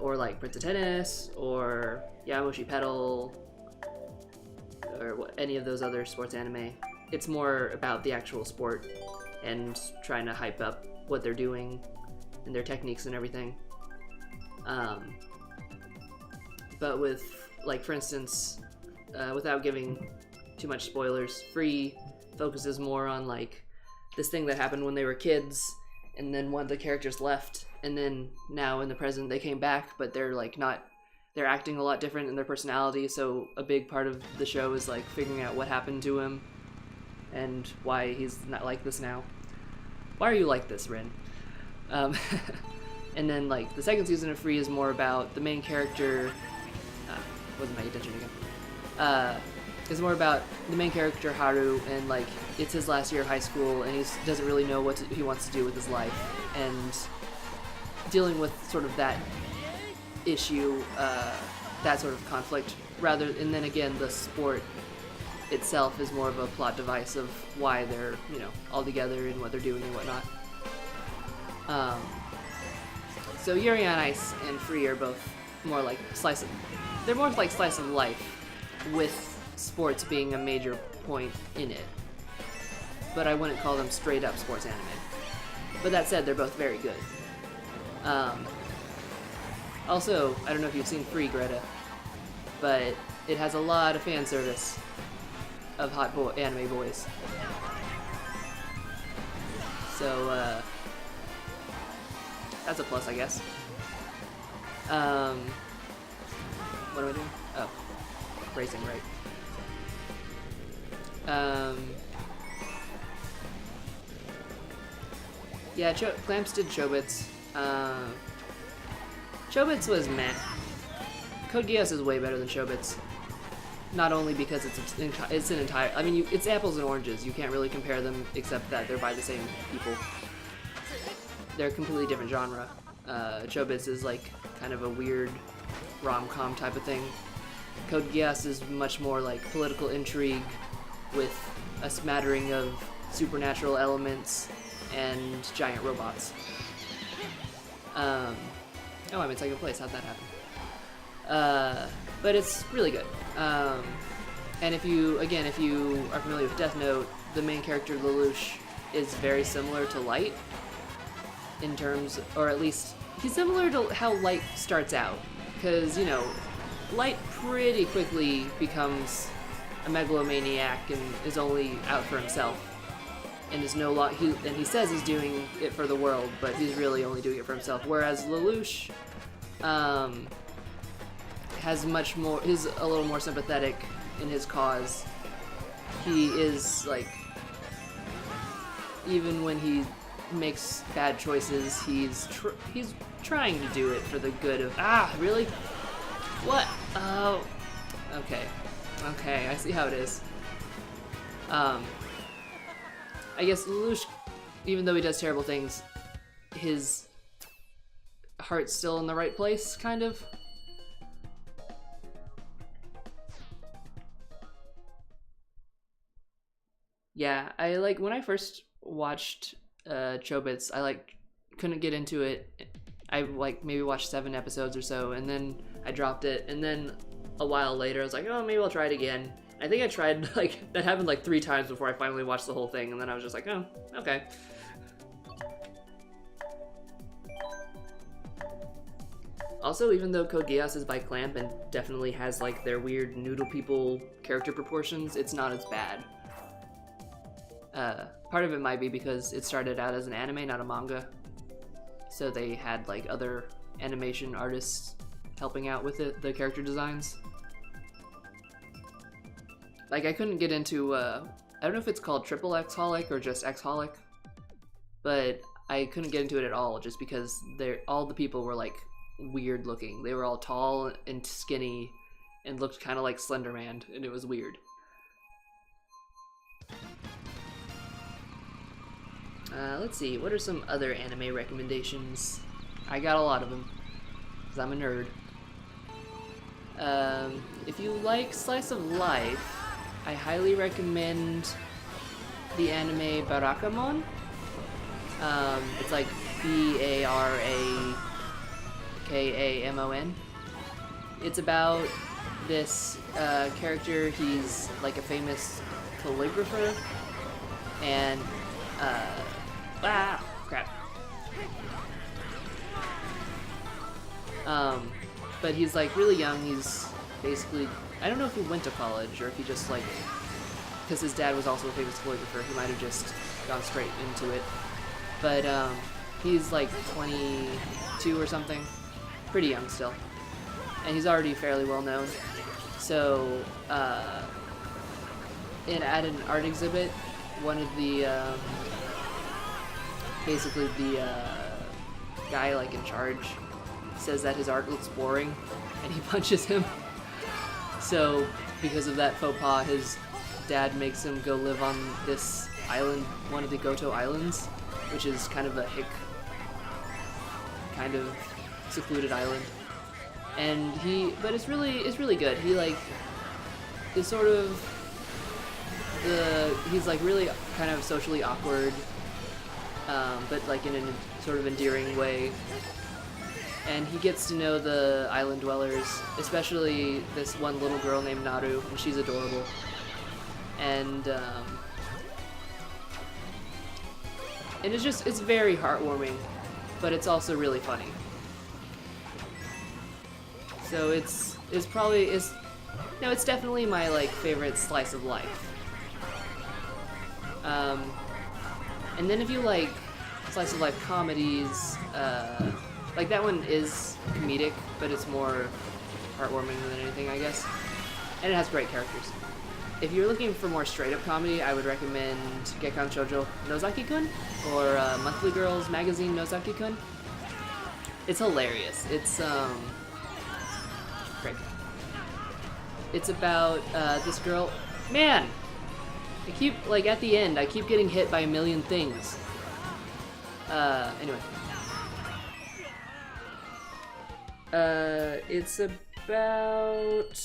or like Prince of Tennis or Yamushi Pedal or any of those other sports anime, it's more about the actual sport and trying to hype up what they're doing and their techniques and everything. But with, like, for instance, without giving too much spoilers, Free focuses more on like this thing that happened when they were kids, and then one of the characters left, and then now in the present they came back, but they're like not, they're acting a lot different in their personality, so a big part of the show is like figuring out what happened to him and why he's not like this now. Why are you like this, Rin? And then like the second season of Free is more about the main character, wasn't paying attention again, is more about the main character Haru, and like it's his last year of high school and he doesn't really know what he wants to do with his life, and dealing with sort of that issue, that sort of conflict, rather, and then again the sport itself is more of a plot device of why they're, you know, all together and what they're doing and whatnot. So Yuri on Ice and Free are both more like they're more like slice of life, with sports being a major point in it. But I wouldn't call them straight up sports anime. But that said, they're both very good. Also, I don't know if you've seen Free, Greta, but it has a lot of fan service of hot anime boys. So, that's a plus, I guess. What am I doing? Oh, racing, right. Yeah, Clamps did Chobits. Chobits was meh. Code Geass is way better than Chobits. Not only because it's an entire, I mean, it's apples and oranges. You can't really compare them, except that they're by the same people. They're a completely different genre. Chobits is like kind of a weird rom-com type of thing. Code Geass is much more like political intrigue with a smattering of supernatural elements and giant robots. Oh, I'm in second place. How'd that happen? But it's really good. And if you are familiar with Death Note, the main character Lelouch is very similar to Light in terms, or at least he's similar to how Light starts out, because, you know, Light pretty quickly becomes a megalomaniac and is only out for himself, and is no longer, and he says he's doing it for the world, but he's really only doing it for himself. Whereas Lelouch has much more, he's a little more sympathetic in his cause. He is like, even when he makes bad choices, he's trying to do it for the good of, really? What? Oh, okay, I see how it is. I guess Lelouch, even though he does terrible things, his heart's still in the right place, kind of. Yeah, I like when I first watched Chobits, I like couldn't get into it. I like maybe watched 7 episodes or so, and then I dropped it. And then a while later, I was like, oh, maybe I'll try it again. I think I tried like that happened like 3 times before I finally watched the whole thing, and then I was just like, oh, okay. Also, even though Code Geass is by Clamp and definitely has like their weird noodle people character proportions, it's not as bad. Part of it might be because it started out as an anime, not a manga. So they had like other animation artists helping out with it, the character designs. Like I couldn't get into, I don't know if it's called Triple X-holic or just X-holic, but I couldn't get into it at all just because all the people were like weird looking. They were all tall and skinny and looked kind of like Slender Man, and it was weird. Let's see, what are some other anime recommendations? I got a lot of them, because I'm a nerd. If you like slice of life, I highly recommend the anime Barakamon. It's like Barakamon. It's about this character. He's like a famous calligrapher, and crap. But he's like really young. He's basically, I don't know if he went to college or if he just like, because his dad was also a famous calligrapher, he might have just gone straight into it. But he's like 22 or something, pretty young still, and he's already fairly well known. So at an art exhibit, one of the basically the guy like in charge says that his art looks boring, and he punches him. So because of that faux pas, his dad makes him go live on this island, one of the Goto Islands, which is kind of a hick, kind of secluded island. And but it's really good. He like is sort of he's like really kind of socially awkward, but like in a sort of endearing way. And he gets to know the island dwellers, especially this one little girl named Naru, and she's adorable. And it's very heartwarming, but it's also really funny. So it's definitely my like favorite slice of life. And then if you like slice of life comedies, like that one is comedic, but it's more heartwarming than anything, I guess. And it has great characters. If you're looking for more straight-up comedy, I would recommend Gekkan Shoujo Nozaki-kun or Monthly Girls Magazine Nozaki-kun. It's hilarious. It's great. It's about this girl. Man, I keep like at the end, I keep getting hit by a million things. Anyway. It's about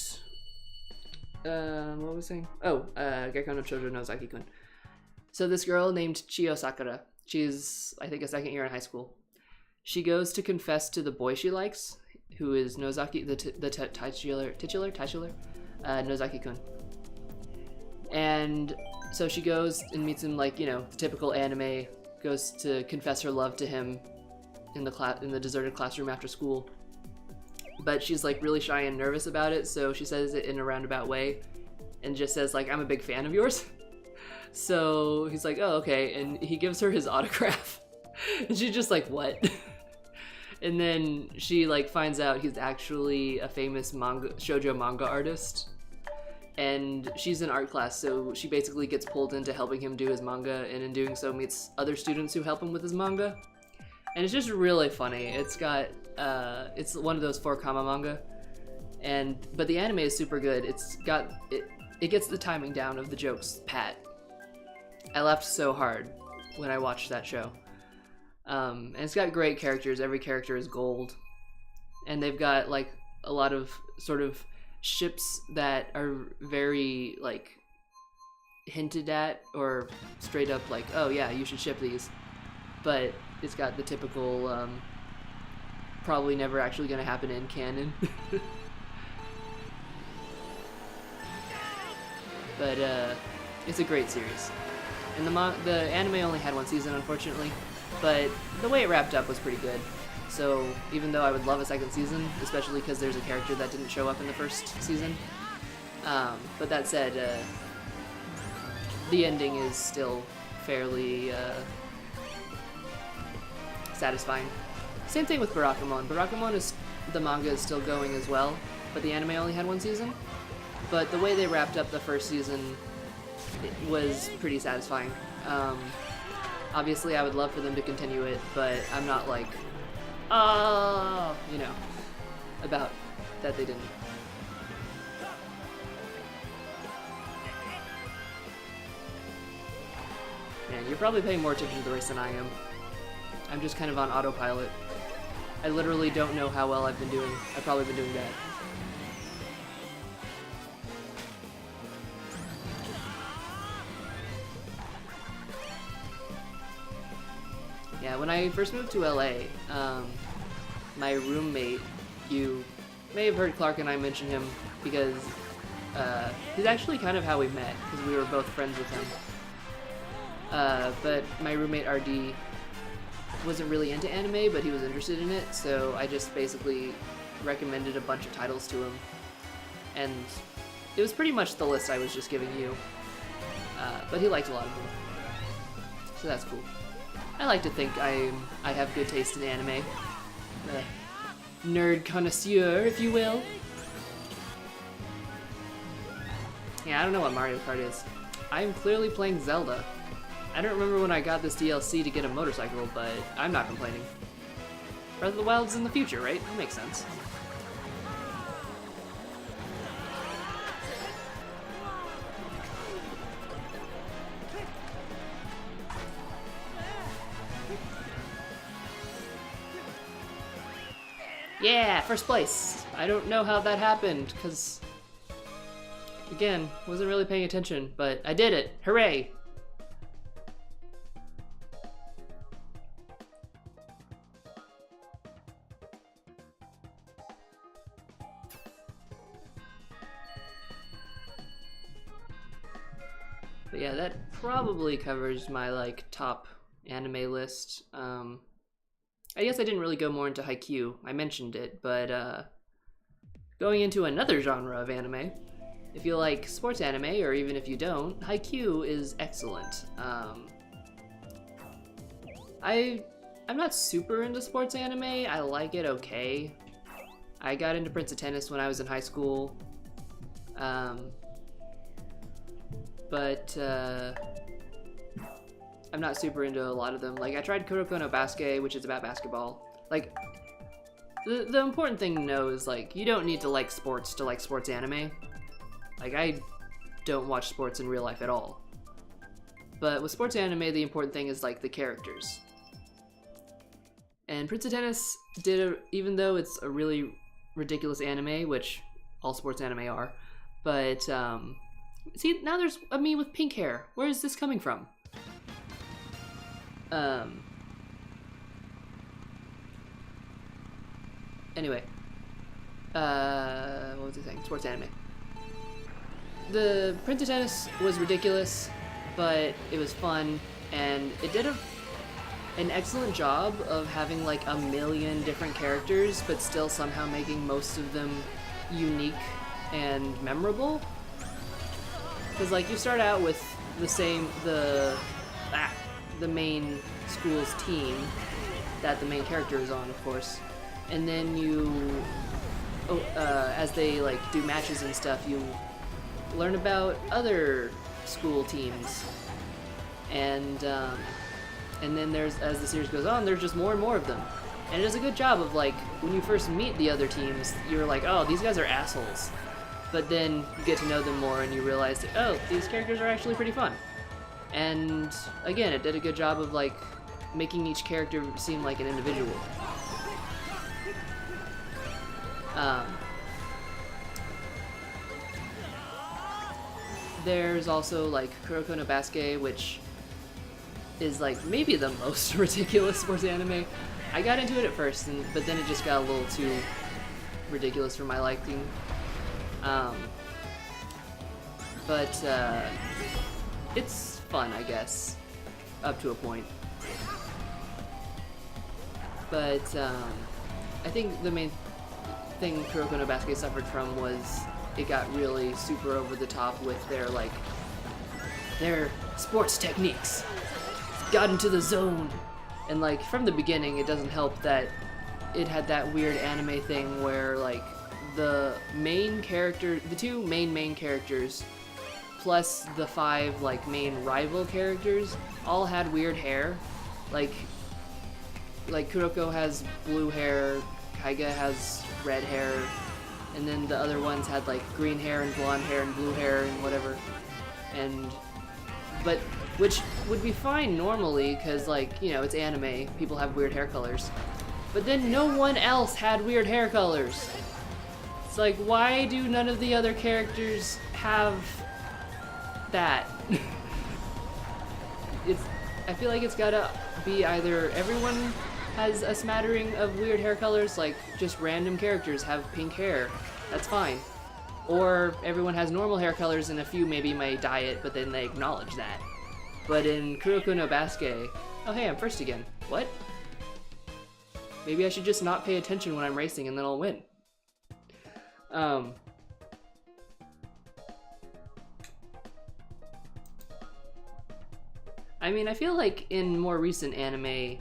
what was I saying? Oh, Gekkan no Shoujo Nozaki-kun. So this girl named Chiyo Sakura, she's I think a second year in high school. She goes to confess to the boy she likes, who is Nozaki, the titular Nozaki-kun. And so she goes and meets him like, you know, the typical anime, goes to confess her love to him in the deserted classroom after school. But she's like really shy and nervous about it, so she says it in a roundabout way and just says like, I'm a big fan of yours. So he's like, oh, okay, and he gives her his autograph. And she's just like, what? And then she like finds out he's actually a famous shoujo manga artist. And she's in art class, so she basically gets pulled into helping him do his manga, and in doing so meets other students who help him with his manga. And it's just really funny. It's got it's one of those 4-kama manga, but the anime is super good. It gets the timing down of the jokes pat. I laughed so hard when I watched that show. And it's got great characters. Every character is gold, and they've got like a lot of sort of ships that are very like hinted at or straight up like, oh yeah, you should ship these, but it's got the typical probably never actually gonna happen in canon. But it's a great series, and the anime only had one season, unfortunately, but the way it wrapped up was pretty good. So even though I would love a second season, especially because there's a character that didn't show up in the first season, but that said, the ending is still fairly satisfying. Same thing with Barakamon. The manga is still going as well, but the anime only had one season. But the way they wrapped up the first season was pretty satisfying. Obviously, I would love for them to continue it, but I'm not like, you know, about that they didn't. Man, you're probably paying more attention to the race than I am. I'm just kind of on autopilot. I literally don't know how well I've been doing. I've probably been doing bad. Yeah, when I first moved to LA, my roommate, you may have heard Clark and I mention him because he's actually kind of how we met, because we were both friends with him. But my roommate RD wasn't really into anime, but he was interested in it, so I just basically recommended a bunch of titles to him. And it was pretty much the list I was just giving you. But he liked a lot of them. So that's cool. I like to think I have good taste in anime. Nerd connoisseur, if you will. Yeah, I don't know what Mario Kart is. I'm clearly playing Zelda. I don't remember when I got this DLC to get a motorcycle, but I'm not complaining. Breath of the Wild's in the future, right? That makes sense. Yeah, first place! I don't know how that happened, because, again, wasn't really paying attention, but I did it! Hooray! But yeah, that probably covers my, like, top anime list. I guess I didn't really go more into Haikyuu. I mentioned it, but going into another genre of anime, if you like sports anime, or even if you don't, Haikyuu is excellent. I'm not super into sports anime. I like it okay. I got into Prince of Tennis when I was in high school. But I'm not super into a lot of them. Like, I tried Kuroko no Basket, which is about basketball. Like, the important thing to know is, like, you don't need to like sports anime. Like, I don't watch sports in real life at all. But with sports anime, the important thing is, like, the characters. And Prince of Tennis even though it's a really ridiculous anime, which all sports anime are, but, see, now there's a me with pink hair. Where is this coming from? Anyway. What was I saying? Sports anime. The Prince of Tennis was ridiculous, but it was fun, and it did an excellent job of having like a million different characters, but still somehow making most of them unique and memorable. Because like you start out with the main school's team that the main character is on, of course, and then as they like do matches and stuff, you learn about other school teams, and then as the series goes on, there's just more and more of them, and it does a good job of like when you first meet the other teams, you're like, oh, these guys are assholes. But then you get to know them more and you realize that, oh, these characters are actually pretty fun. And again, it did a good job of like making each character seem like an individual. there's also like Kuroko no Basuke, which is like maybe the most ridiculous sports anime. I got into it at first, but then it just got a little too ridiculous for my liking. But it's fun, I guess, up to a point. But I think the main thing Kuroko no Basuke suffered from was it got really super over the top with their sports techniques. Got into the zone. And like from the beginning, it doesn't help that it had that weird anime thing where like the two main characters plus the 5 like main rival characters all had weird hair. Like Kuroko has blue hair, Kaiga has red hair, and then the other ones had like green hair and blonde hair and blue hair and whatever. But which would be fine normally, because like, you know, it's anime, people have weird hair colors. But then no one else had weird hair colors. It's like, why do none of the other characters have that? I feel like it's gotta be either everyone has a smattering of weird hair colors, like just random characters have pink hair, that's fine. Or everyone has normal hair colors and a few maybe may dye it, but then they acknowledge that. But in Kuroko no Basuke, oh hey, I'm first again. What? Maybe I should just not pay attention when I'm racing and then I'll win. I mean, I feel like in more recent anime,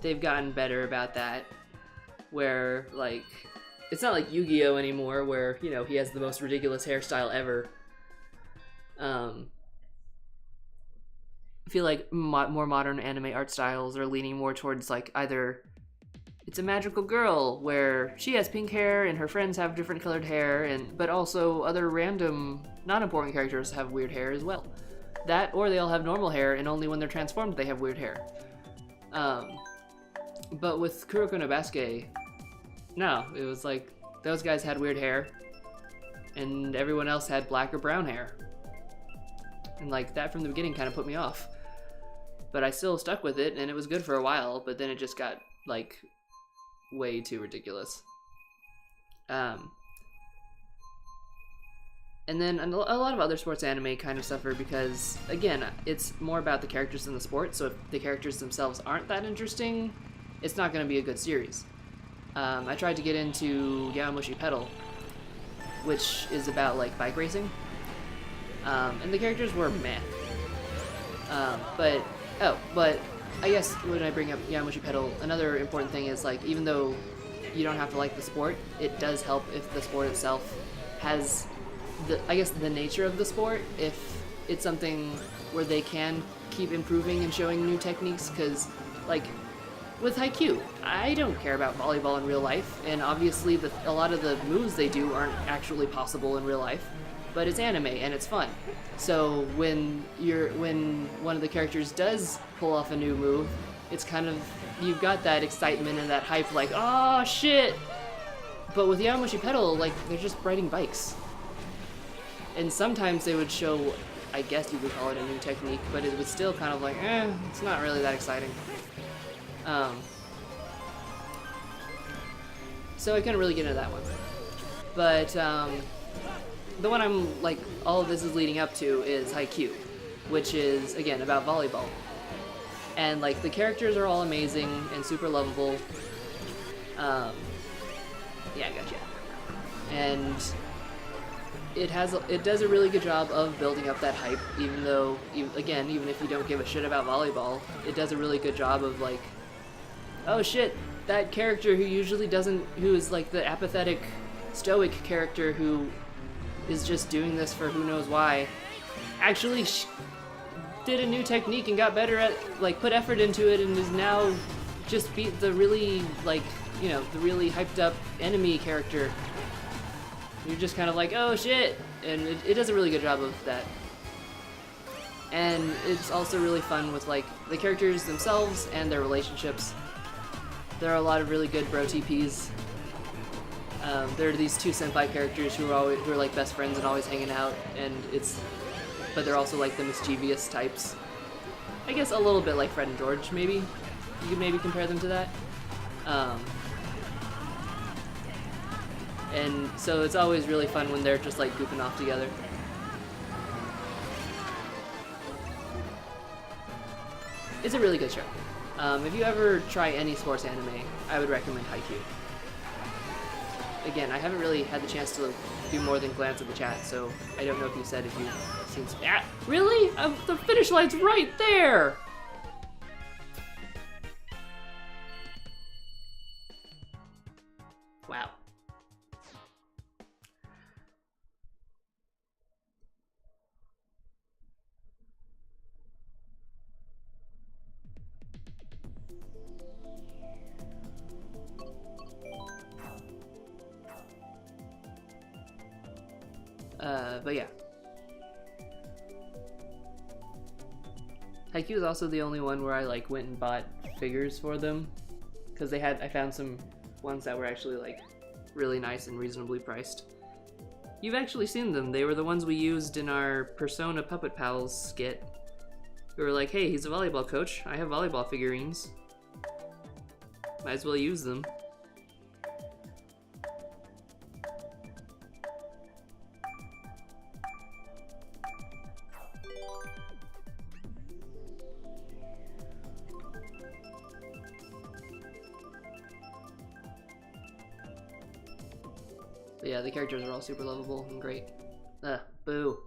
they've gotten better about that. Where, like, it's not like Yu-Gi-Oh! Anymore, where, you know, he has the most ridiculous hairstyle ever. I feel like more modern anime art styles are leaning more towards, like, either it's a magical girl, where she has pink hair and her friends have different colored hair, but also other random, non-important characters have weird hair as well. That, or they all have normal hair, and only when they're transformed they have weird hair. But with Kuroko no Basuke, no, it was like, those guys had weird hair, and everyone else had black or brown hair. And like, that from the beginning kind of put me off. But I still stuck with it, and it was good for a while, but then it just got, like, way too ridiculous. And then a lot of other sports anime kind of suffer because, again, it's more about the characters than the sport, so if the characters themselves aren't that interesting, it's not going to be a good series. I tried to get into Yowamushi Pedal, which is about, like, bike racing, and the characters were meh. But I guess when I bring up Yowamushi Pedal, another important thing is, like, even though you don't have to like the sport, it does help if the sport itself has the nature of the sport, if it's something where they can keep improving and showing new techniques, because, like, with Haikyuu, I don't care about volleyball in real life, and obviously a lot of the moves they do aren't actually possible in real life, but it's anime and it's fun. So when one of the characters does pull off a new move, it's kind of, you've got that excitement and that hype, like, oh shit! But with Yowamushi Pedal, like, they're just riding bikes. And sometimes they would show, I guess you could call it a new technique, but it was still kind of like, it's not really that exciting. So I couldn't really get into that one. But the one I'm, like, all of this is leading up to is Haikyuu, which is, again, about volleyball. And, like, the characters are all amazing and super lovable. Yeah, I gotcha. And it does a really good job of building up that hype, even though, even if you don't give a shit about volleyball, it does a really good job of, like, oh shit, that character who is like the apathetic, stoic character who is just doing this for who knows why, actually did a new technique and got better at, like, put effort into it and is now just beat the really, like, you know, the really hyped up enemy character. You're just kind of like, oh shit, and it does a really good job of that. And it's also really fun with, like, the characters themselves and their relationships. There are a lot of really good bro TPs. There are these two senpai characters who are like best friends and always hanging out, and but they're also like the mischievous types. I guess a little bit like Fred and George, maybe. You could maybe compare them to that. And so it's always really fun when they're just like goofing off together. It's a really good show. If you ever try any sports anime, I would recommend Haikyuu. Again, I haven't really had the chance to do more than glance at the chat, so I don't know if you said if you've seen... Ah, really? The finish line's right there! Wow. But yeah. Haikyuu is also the only one where I like went and bought figures for them, because I found some ones that were actually like really nice and reasonably priced. You've actually seen them. They were the ones we used in our Persona Puppet Pals skit. We were like, hey, he's a volleyball coach. I have volleyball figurines. Might as well use them. But yeah, the characters are all super lovable and great. Boo.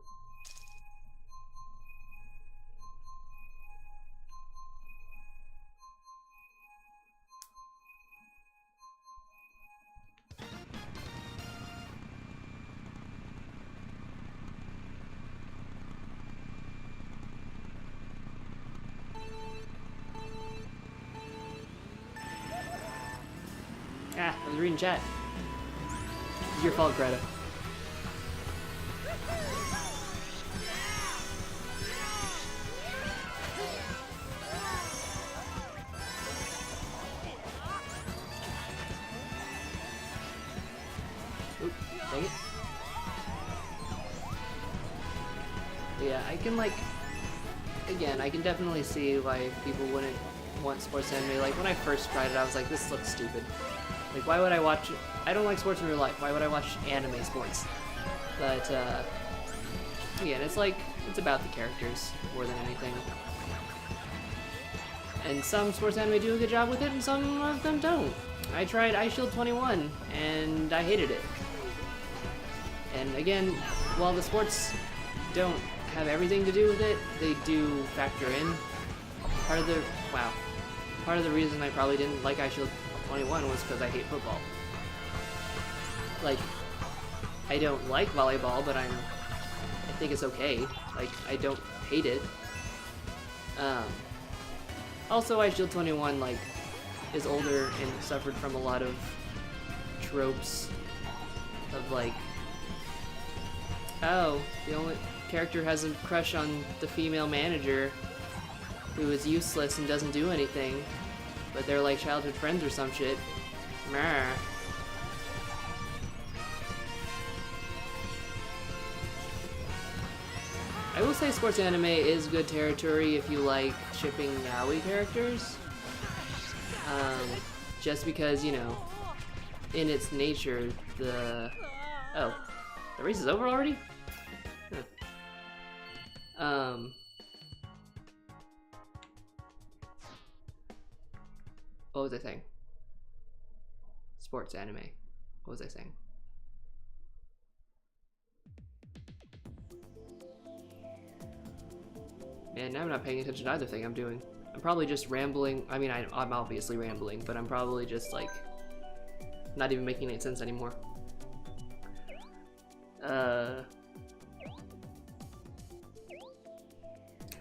Ah, I was reading chat. It's your fault, Greta. Oop, dang it. Yeah, I can like... Again, I can definitely see why people wouldn't want sports anime. Like, when I first tried it, I was like, this looks stupid. Like, why would I watch... I don't like sports in real life. Why would I watch anime sports? But, again, it's like... It's about the characters more than anything. And some sports anime do a good job with it, and some of them don't. I tried iShield 21, and I hated it. And again, while the sports don't have everything to do with it, they do factor in. Part of the reason I probably didn't like iShield 21 was because I hate football. Like, I don't like volleyball, but I think it's okay. Like, I don't hate it. Also, iShield 21, like, is older and suffered from a lot of tropes of, like, oh, the only character has a crush on the female manager who is useless and doesn't do anything, but they're like childhood friends or some shit. Meh. I will say sports anime is good territory if you like shipping yaoi characters. Just because, you know, in its nature, oh, the race is over already? Huh. What was I saying? Sports anime. What was I saying? Man, now I'm not paying attention to either thing I'm doing. I'm probably just rambling. I mean, I'm obviously rambling, but I'm probably just like not even making any sense anymore.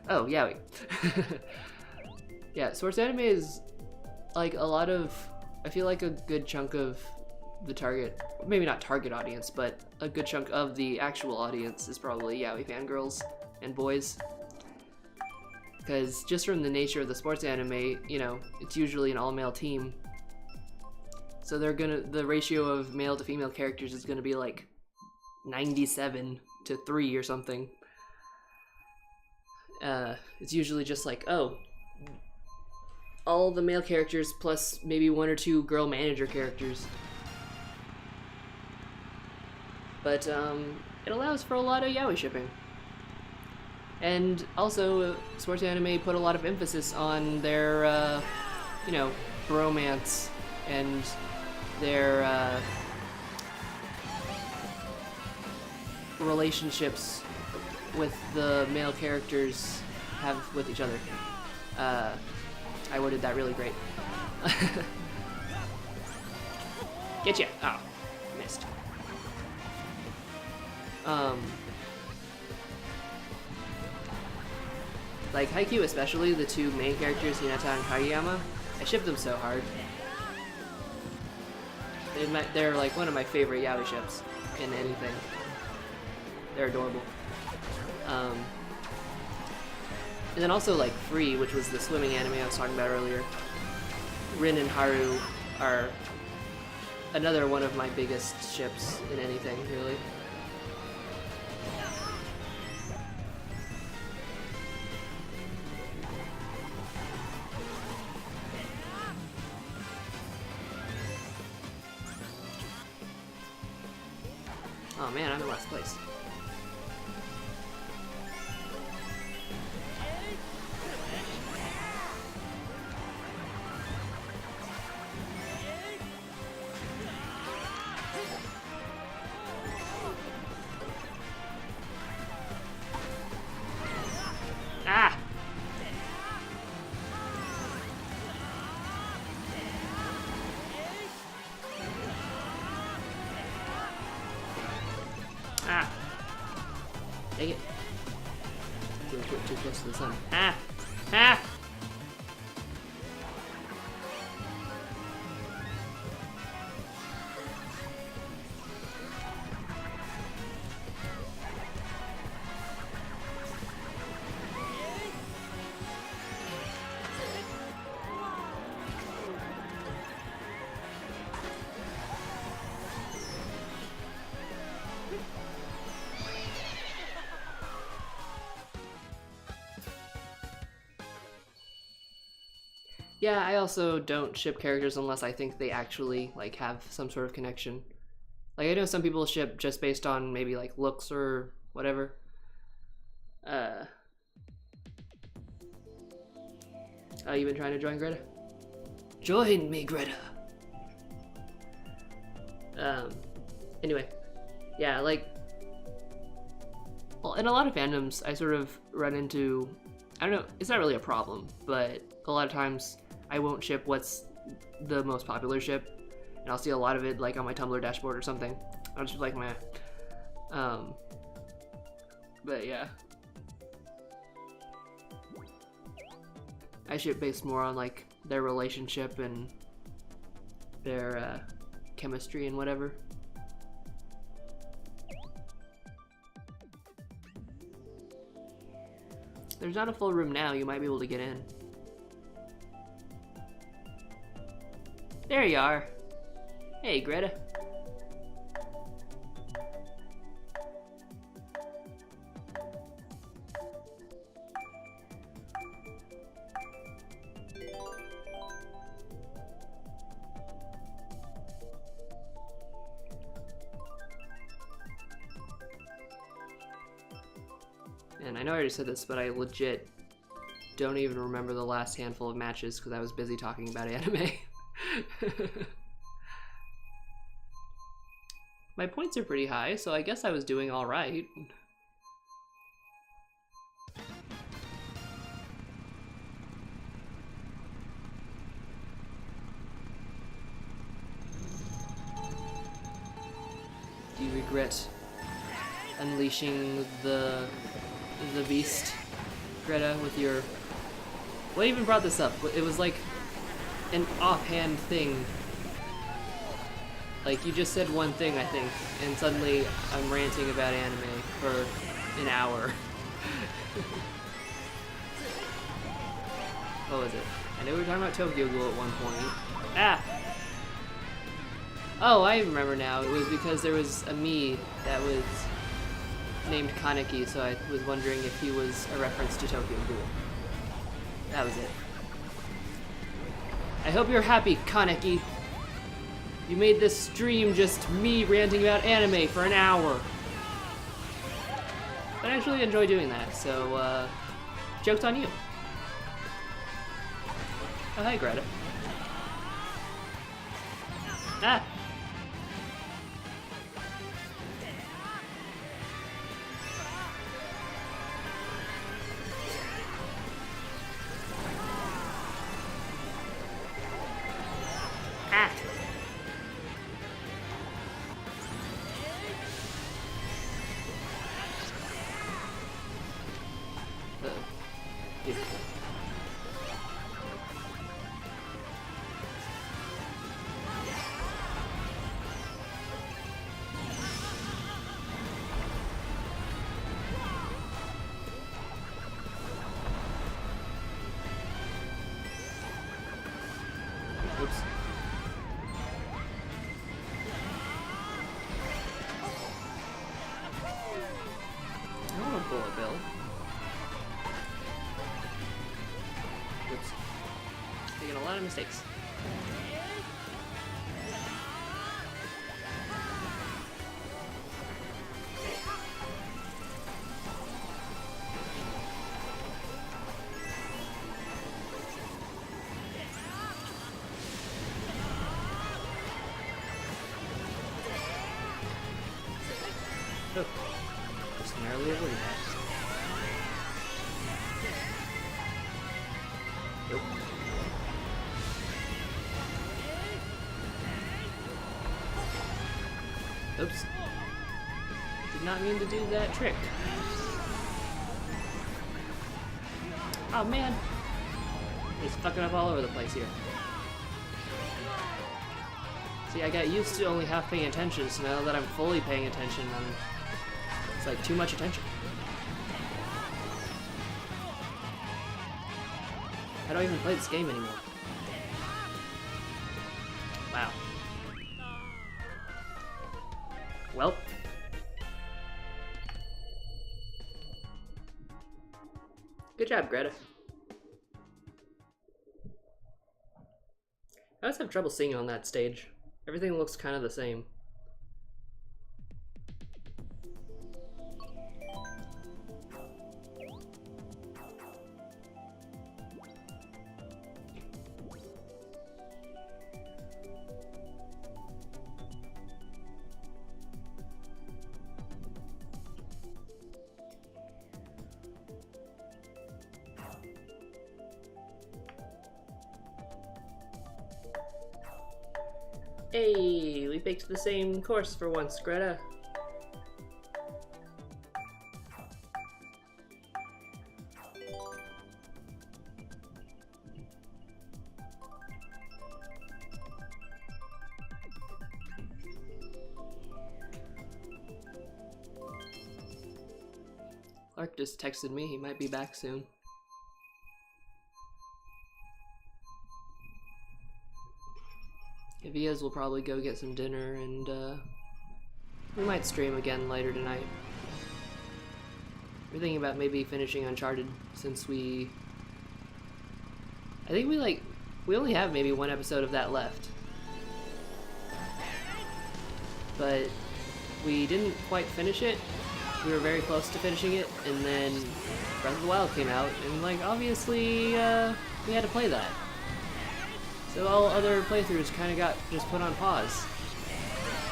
Oh, yeah, wait. Yeah, sports anime is like a lot of, I feel like a good chunk of the target, maybe not target audience, but a good chunk of the actual audience is probably yaoi fangirls and boys. Because just from the nature of the sports anime, you know, it's usually an all-male team. So the ratio of male to female characters is gonna be like 97 to 3 or something. it's usually just like, oh, all the male characters plus maybe one or two girl manager characters. But it allows for a lot of yaoi shipping. And also, sports anime put a lot of emphasis on their, you know, bromance and their relationships with the male characters have with each other. I worded that really great. Getcha! Oh, missed. Like Haikyuu especially, the two main characters, Hinata and Kageyama, I ship them so hard. They're like one of my favorite yaoi ships in anything. They're adorable. And then also like Free, which was the swimming anime I was talking about earlier. Rin and Haru are another one of my biggest ships in anything, really. Oh man, I'm in last place. Ah! Ah! Dang it. Too close to the sun. Ah! Ah! Yeah, I also don't ship characters unless I think they actually like have some sort of connection. Like I know some people ship just based on maybe like looks or whatever. Oh, you been trying to join Greta? Join me, Greta. Anyway, yeah, like, well, in a lot of fandoms, I sort of run into, I don't know, it's not really a problem, but a lot of times I won't ship what's the most popular ship, and I'll see a lot of it like on my Tumblr dashboard or something. I'll just be like, meh. But yeah. I ship based more on like their relationship and their chemistry and whatever. There's not a full room now, you might be able to get in. There you are. Hey, Greta. And I know I already said this, but I legit don't even remember the last handful of matches because I was busy talking about anime. My points are pretty high, so I guess I was doing all right. Do you regret unleashing the beast, Greta, with your... What even brought this up? It was like an offhand thing. Like, you just said one thing, I think, and suddenly I'm ranting about anime for an hour. What was it? I know we were talking about Tokyo Ghoul at one point. Ah! Oh, I remember now. It was because there was a me that was named Kaneki, so I was wondering if he was a reference to Tokyo Ghoul. That was it. I hope you're happy, Kaneki. You made this stream just me ranting about anime for an hour. I actually enjoy doing that, so, joke's on you. Oh, hi, Greta. Ah! Ah! Yeah. Oops. I don't want a bullet bill. Oops. Making a lot of mistakes. Oh, just narrowly avoided that. Nope. Oops. Did not mean to do that trick. Oh man! He's fucking up all over the place here. See, I got used to only half paying attention, so now that I'm fully paying attention, it's like too much attention. I don't even play this game anymore. Wow. Well. Good job, Greta. I always have trouble seeing on that stage. Everything looks kind of the same. Hey, we picked the same course for once, Greta. Clark just texted me, he might be back soon. If he is, we'll probably go get some dinner and we might stream again later tonight. We're thinking about maybe finishing Uncharted since I think we only have maybe one episode of that left. But we didn't quite finish it. We were very close to finishing it, and then Breath of the Wild came out, and like obviously we had to play that. So all other playthroughs kind of got just put on pause.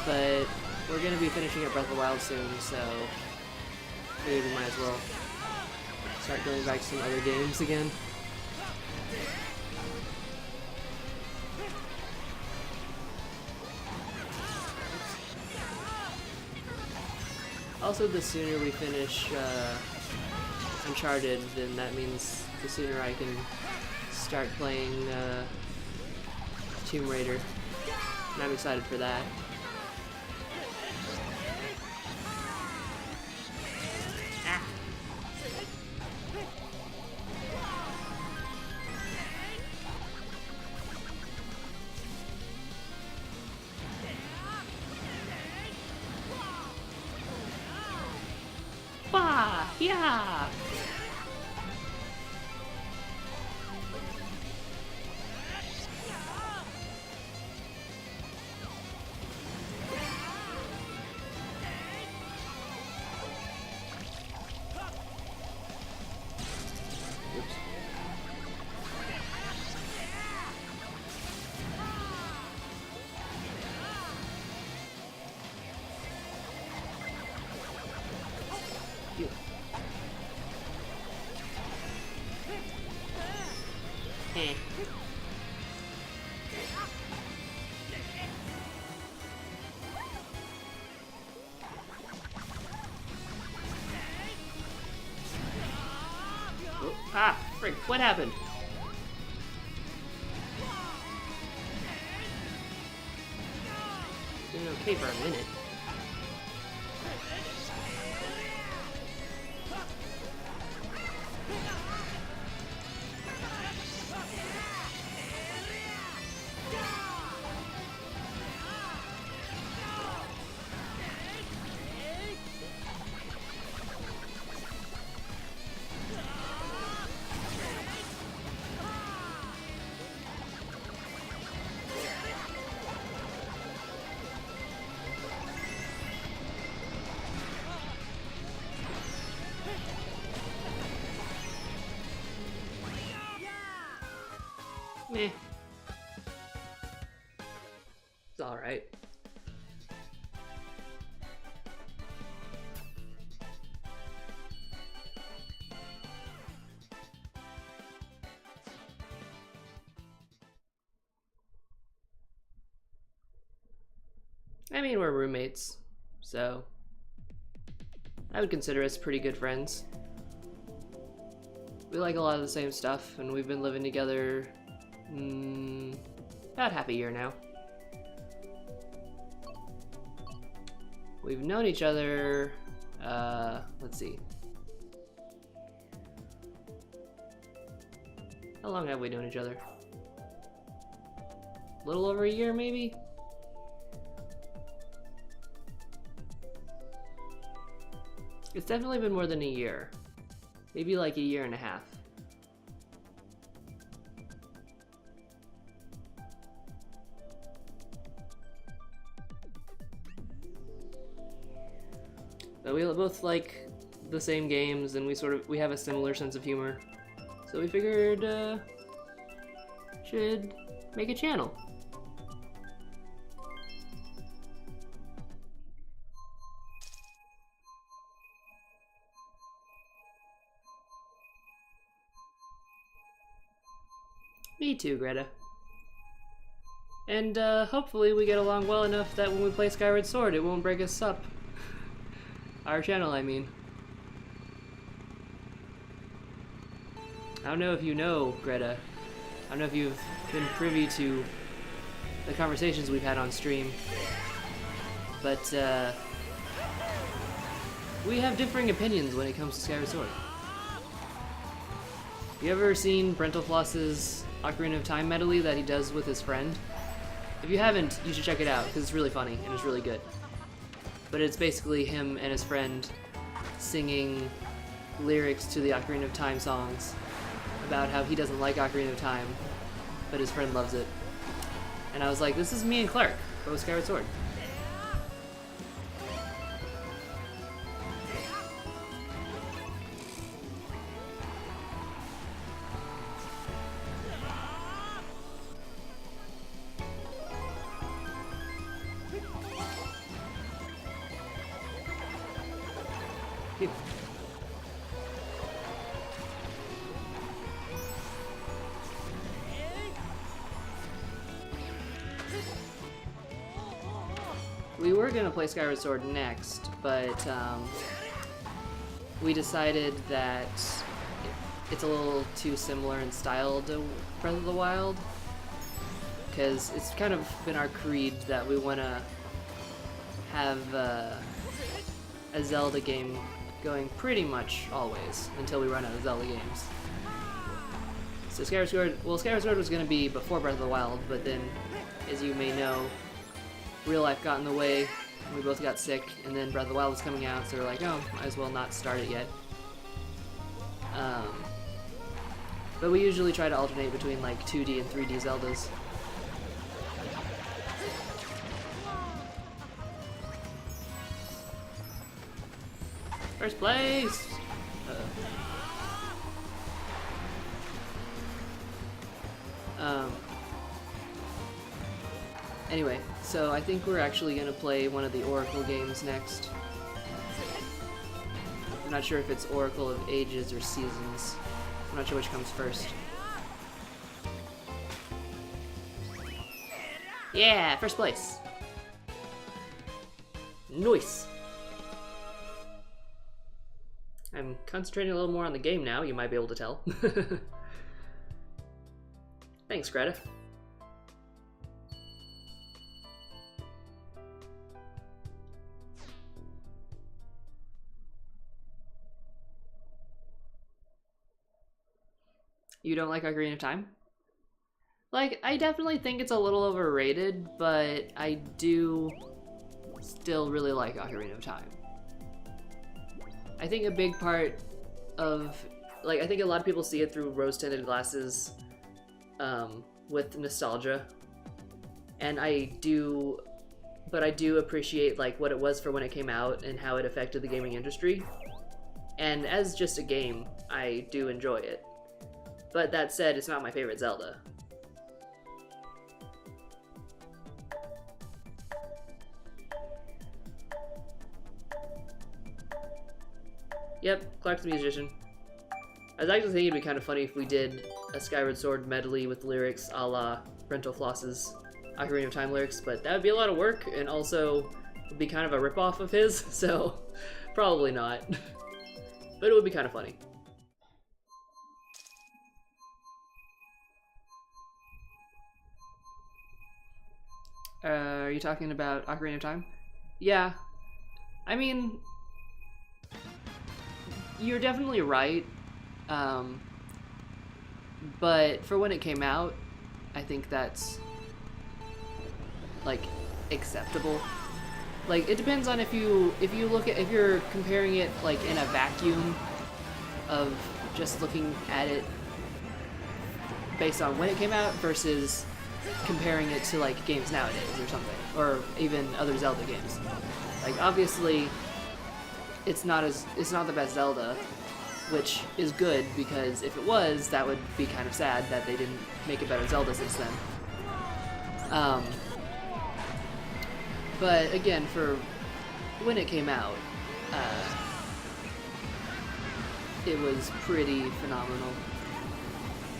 But we're going to be finishing up Breath of the Wild soon, so maybe we might as well start going back to some other games again. Also, the sooner we finish Uncharted, then that means the sooner I can start playing Tomb Raider, and I'm excited for that. Ah. Yeah! Yeah! Oops. Phew. Eh. Oh, ah, frick, what happened? Doing okay for a minute. Meh. It's alright. I mean, we're roommates, so I would consider us pretty good friends. We like a lot of the same stuff, and we've been living together about half a year now. We've known each other, let's see. How long have we known each other? A little over a year, maybe? It's definitely been more than a year. Maybe like a year and a half. But we both like the same games, and we have a similar sense of humor. So we figured, should make a channel. Me too, Greta. And hopefully we get along well enough that when we play Skyward Sword, it won't break us up. Our channel, I mean. I don't know if you know, Greta. I don't know if you've been privy to the conversations we've had on stream. But, we have differing opinions when it comes to Skyward Sword. You ever seen Brentalfloss's Ocarina of Time medley that he does with his friend? If you haven't, you should check it out, because it's really funny, and it's really good. But it's basically him and his friend singing lyrics to the Ocarina of Time songs about how he doesn't like Ocarina of Time, but his friend loves it. And I was like, this is me and Clark, but with Skyward Sword. We were gonna play Skyward Sword next, but we decided that it's a little too similar in style to Breath of the Wild, because it's kind of been our creed that we want to have a Zelda game going pretty much always until we run out of Zelda games. So Skyward Sword was going to be before Breath of the Wild, but then, as you may know, real life got in the way We both got sick, and then Breath of the Wild was coming out, so we're like, oh, might as well not start it yet. But we usually try to alternate between like 2D and 3D Zeldas. First place! Anyway, so I think we're actually gonna play one of the Oracle games next. I'm not sure if it's Oracle of Ages or Seasons. I'm not sure which comes first. Yeah, first place! Nice! I'm concentrating a little more on the game now, you might be able to tell. Thanks, Greta. You don't like Ocarina of Time? Like, I definitely think it's a little overrated, but I do still really like Ocarina of Time. I think a big part of, like, I think a lot of people see it through rose-tinted glasses with nostalgia. And I do appreciate, like, what it was for when it came out and how it affected the gaming industry. And as just a game, I do enjoy it. But that said, it's not my favorite Zelda. Yep, Clark's the musician. I was actually thinking it'd be kind of funny if we did a Skyward Sword medley with lyrics a la Rental Floss's Ocarina of Time lyrics, but that would be a lot of work, and also would be kind of a ripoff of his, so probably not. But it would be kind of funny. Are you talking about Ocarina of Time? Yeah. I mean, you're definitely right. But for when it came out, I think that's, like, acceptable. Like, it depends on if you're comparing it, like, in a vacuum of just looking at it based on when it came out versus comparing it to like games nowadays or something, or even other Zelda games. Like, obviously it's not the best Zelda, which is good, because if it was, that would be kind of sad that they didn't make a better Zelda since then. But again, for when it came out, it was pretty phenomenal.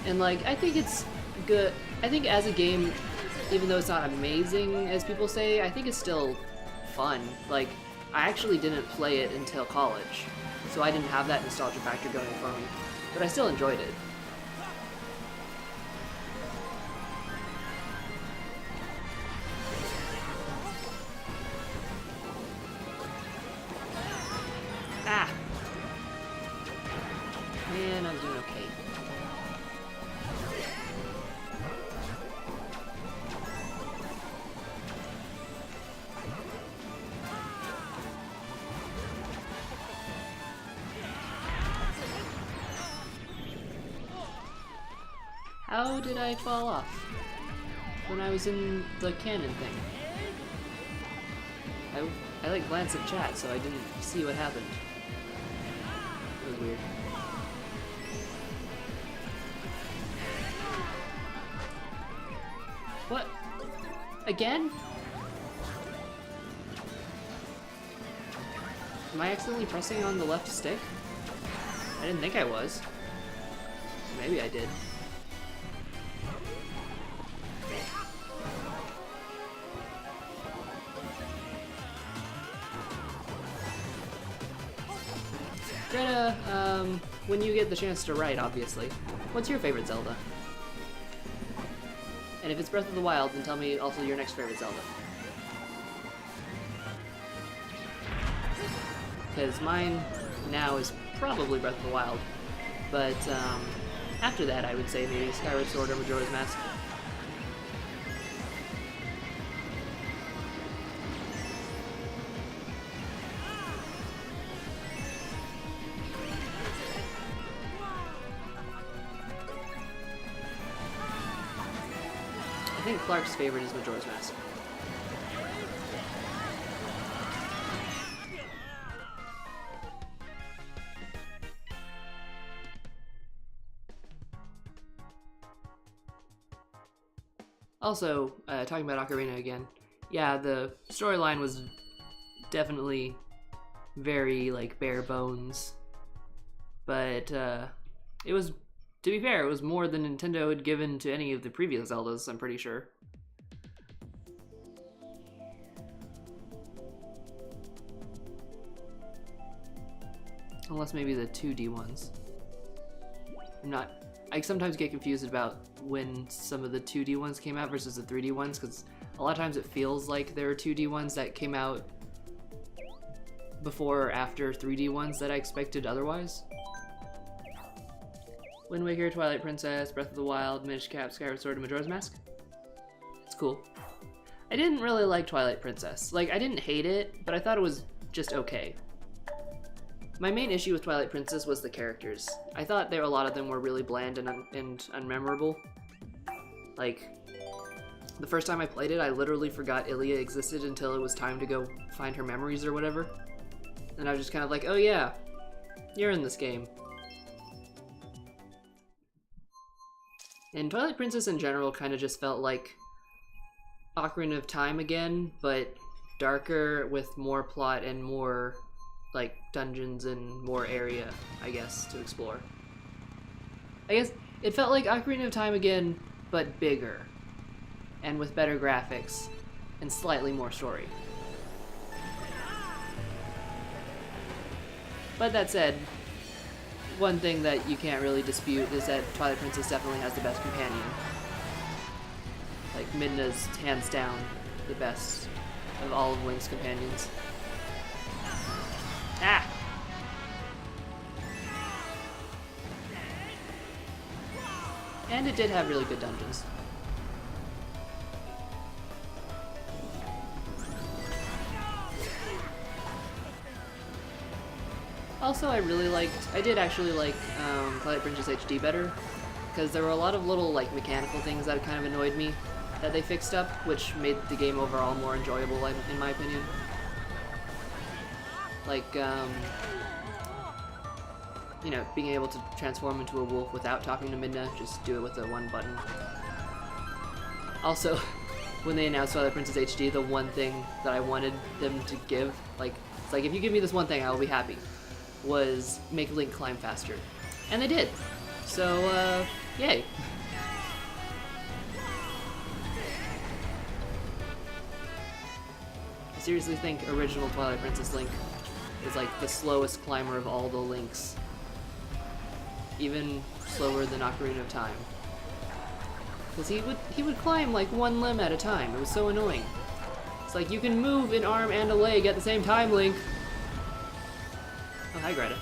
And like, I think it's good. I think as a game, even though it's not amazing as people say, I think it's still fun. Like, I actually didn't play it until college, so I didn't have that nostalgia factor going for me, but I still enjoyed it. Ah! Man, I'm doing okay. How did I fall off when I was in the cannon thing? I like glanced at chat, so I didn't see what happened. It was weird. What? Again? Am I accidentally pressing on the left stick? I didn't think I was. Maybe I did. Greta, when you get the chance to write, obviously, what's your favorite Zelda? And if it's Breath of the Wild, then tell me also your next favorite Zelda. Because mine now is probably Breath of the Wild, but after that I would say maybe Skyward Sword or Majora's Mask. think Clark's favorite is Majora's Mask. Also, talking about Ocarina again, yeah, the storyline was definitely very, like, bare bones, but it was, to be fair, it was more than Nintendo had given to any of the previous Zeldas, I'm pretty sure. Unless maybe the 2D ones. I sometimes get confused about when some of the 2D ones came out versus the 3D ones, because a lot of times it feels like there are 2D ones that came out before or after 3D ones that I expected otherwise. Wind Waker, Twilight Princess, Breath of the Wild, Minish Cap, Skyward Sword, and Majora's Mask. It's cool. I didn't really like Twilight Princess. Like, I didn't hate it, but I thought it was just okay. My main issue with Twilight Princess was the characters. I thought a lot of them were really bland and unmemorable. Like, the first time I played it, I literally forgot Ilia existed until it was time to go find her memories or whatever. And I was just kind of like, oh yeah, you're in this game. And Twilight Princess in general kind of just felt like Ocarina of Time again, but darker with more plot and more, like, dungeons and more area, I guess, to explore. I guess it felt like Ocarina of Time again, but bigger, and with better graphics, and slightly more story. But that said, one thing that you can't really dispute is that Twilight Princess definitely has the best companion. Like, Midna's hands down the best of all of Link's companions. Ah! And it did have really good dungeons. Also, I did actually like Twilight Princess HD better, because there were a lot of little, like, mechanical things that kind of annoyed me that they fixed up, which made the game overall more enjoyable, in my opinion. Like, you know, being able to transform into a wolf without talking to Midna, just do it with the one button. Also, when they announced Twilight Princess HD, the one thing that I wanted them to give, like, it's like, if you give me this one thing, I will be happy, was make Link climb faster. And they did. So, yay. I seriously think original Twilight Princess Link is like the slowest climber of all the Links. Even slower than Ocarina of Time. Because he would climb like one limb at a time. It was so annoying. It's like, you can move an arm and a leg at the same time, Link. Oh, hi, Greta.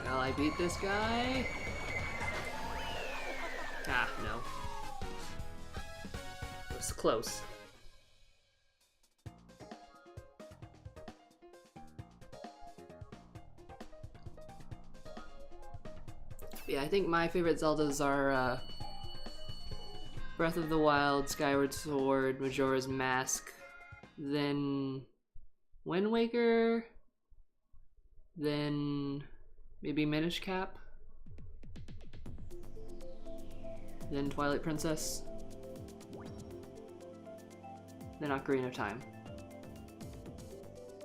Well, I beat this guy. Ah, no. It was close. Yeah, I think my favorite Zeldas are Breath of the Wild, Skyward Sword, Majora's Mask, then Wind Waker, then maybe Minish Cap, then Twilight Princess. than Ocarina of Time.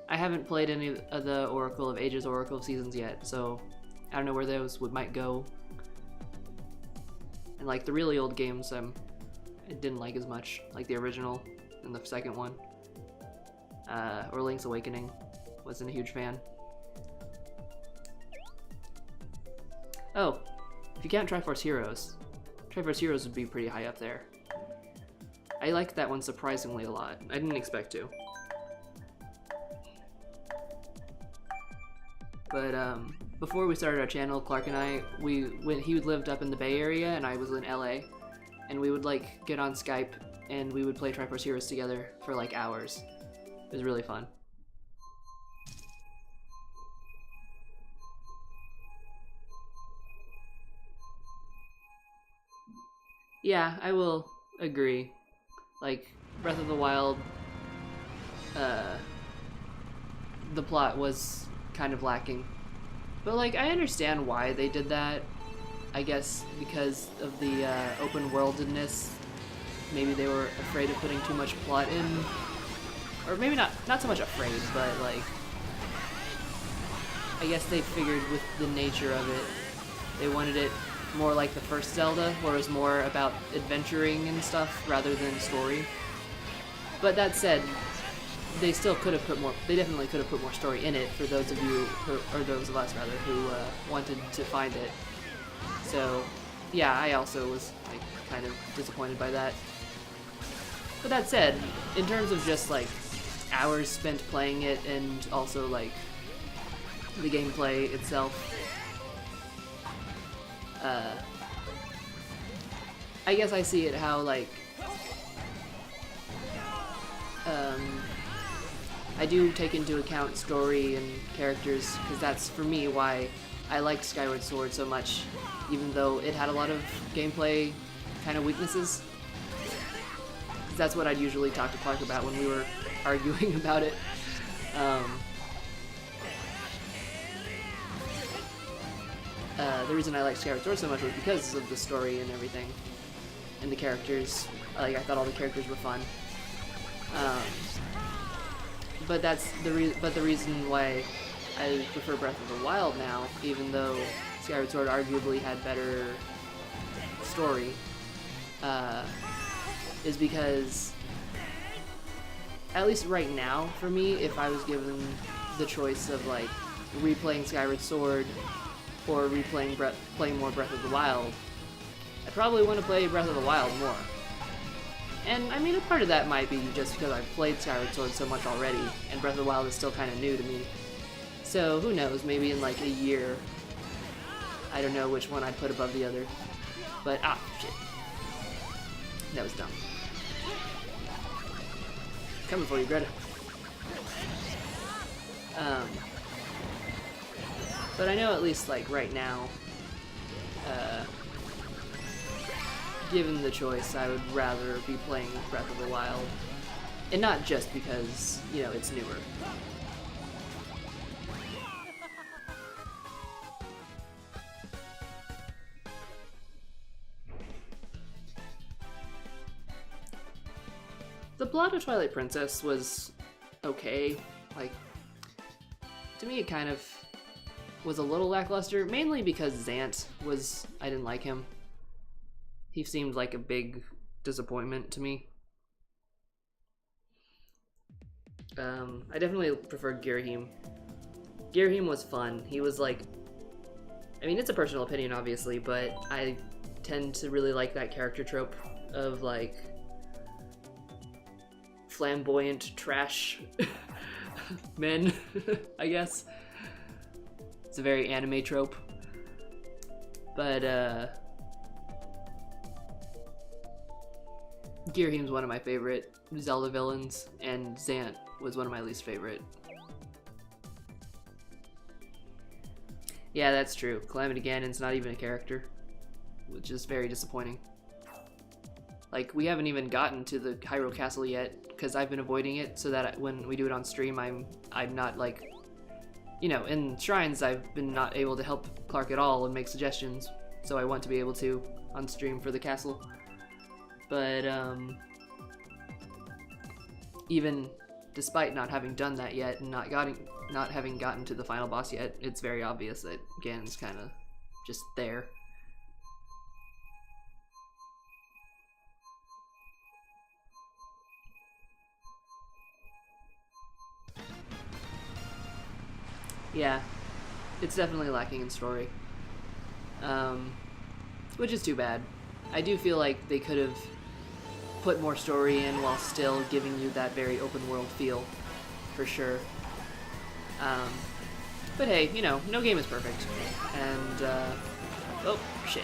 I haven't played any of the Oracle of Ages, Oracle of Seasons yet, so I don't know where those might go. And like the really old games, I didn't like as much, like the original and the second one. Or Link's Awakening, wasn't a huge fan. Oh, if you count Triforce Heroes, Triforce Heroes would be pretty high up there. I liked that one surprisingly a lot. I didn't expect to. But before we started our channel, Clark and I, he lived up in the Bay Area and I was in LA, and we would like get on Skype and we would play Triforce Heroes together for like hours. It was really fun. Yeah, I will agree. Like, Breath of the Wild, the plot was kind of lacking. But like, I understand why they did that. I guess because of the open worldedness. Maybe they were afraid of putting too much plot in. Or maybe not so much afraid, but like, I guess they figured with the nature of it, they wanted it more like the first Zelda, where it was more about adventuring and stuff rather than story. But that said, they still could have put more, they definitely could have put more story in it for those of you, or those of us rather, who wanted to find it. So yeah, I also was like kind of disappointed by that. But that said, in terms of just like hours spent playing it and also like the gameplay itself, I guess I see it how like I do take into account story and characters, because that's for me why I liked Skyward Sword so much, even though it had a lot of gameplay kind of weaknesses. That's what I'd usually talk to Clark about when we were arguing about it. The reason I liked Skyward Sword so much was because of the story and everything, and the characters. Like, I thought all the characters were fun. But that's the reason why I prefer Breath of the Wild now, even though Skyward Sword arguably had better story, is because, at least right now, for me, if I was given the choice of like replaying Skyward Sword or playing more Breath of the Wild, I probably want to play Breath of the Wild more. And I mean, a part of that might be just because I've played Skyward Sword so much already, and Breath of the Wild is still kind of new to me. So who knows, maybe in like a year, I don't know which one I'd put above the other. But, shit. That was dumb. Coming for you, Greta. But I know at least like right now, given the choice, I would rather be playing Breath of the Wild. And not just because, you know, it's newer. The plot of Twilight Princess was okay. Like, to me it kind of was a little lackluster, mainly because Zant was, I didn't like him. He seemed like a big disappointment to me. I definitely preferred Girahim. Girahim was fun. He was like, I mean, it's a personal opinion obviously, but I tend to really like that character trope of like flamboyant trash men, I guess. It's a very anime trope. But Girahim's one of my favorite Zelda villains, and Zant was one of my least favorite. Yeah, that's true. Calamity Ganon's not even a character, which is very disappointing. Like, we haven't even gotten to the Hyrule Castle yet, because I've been avoiding it so that when we do it on stream, I'm not like, you know, in Shrines I've been not able to help Clark at all and make suggestions, so I want to be able to on stream for the castle. But even despite not having done that yet and not having gotten to the final boss yet, it's very obvious that Ganon's kind of just there. Yeah, it's definitely lacking in story, which is too bad. I do feel like they could have put more story in while still giving you that very open world feel, for sure. But hey, you know, no game is perfect. And, oh, shit.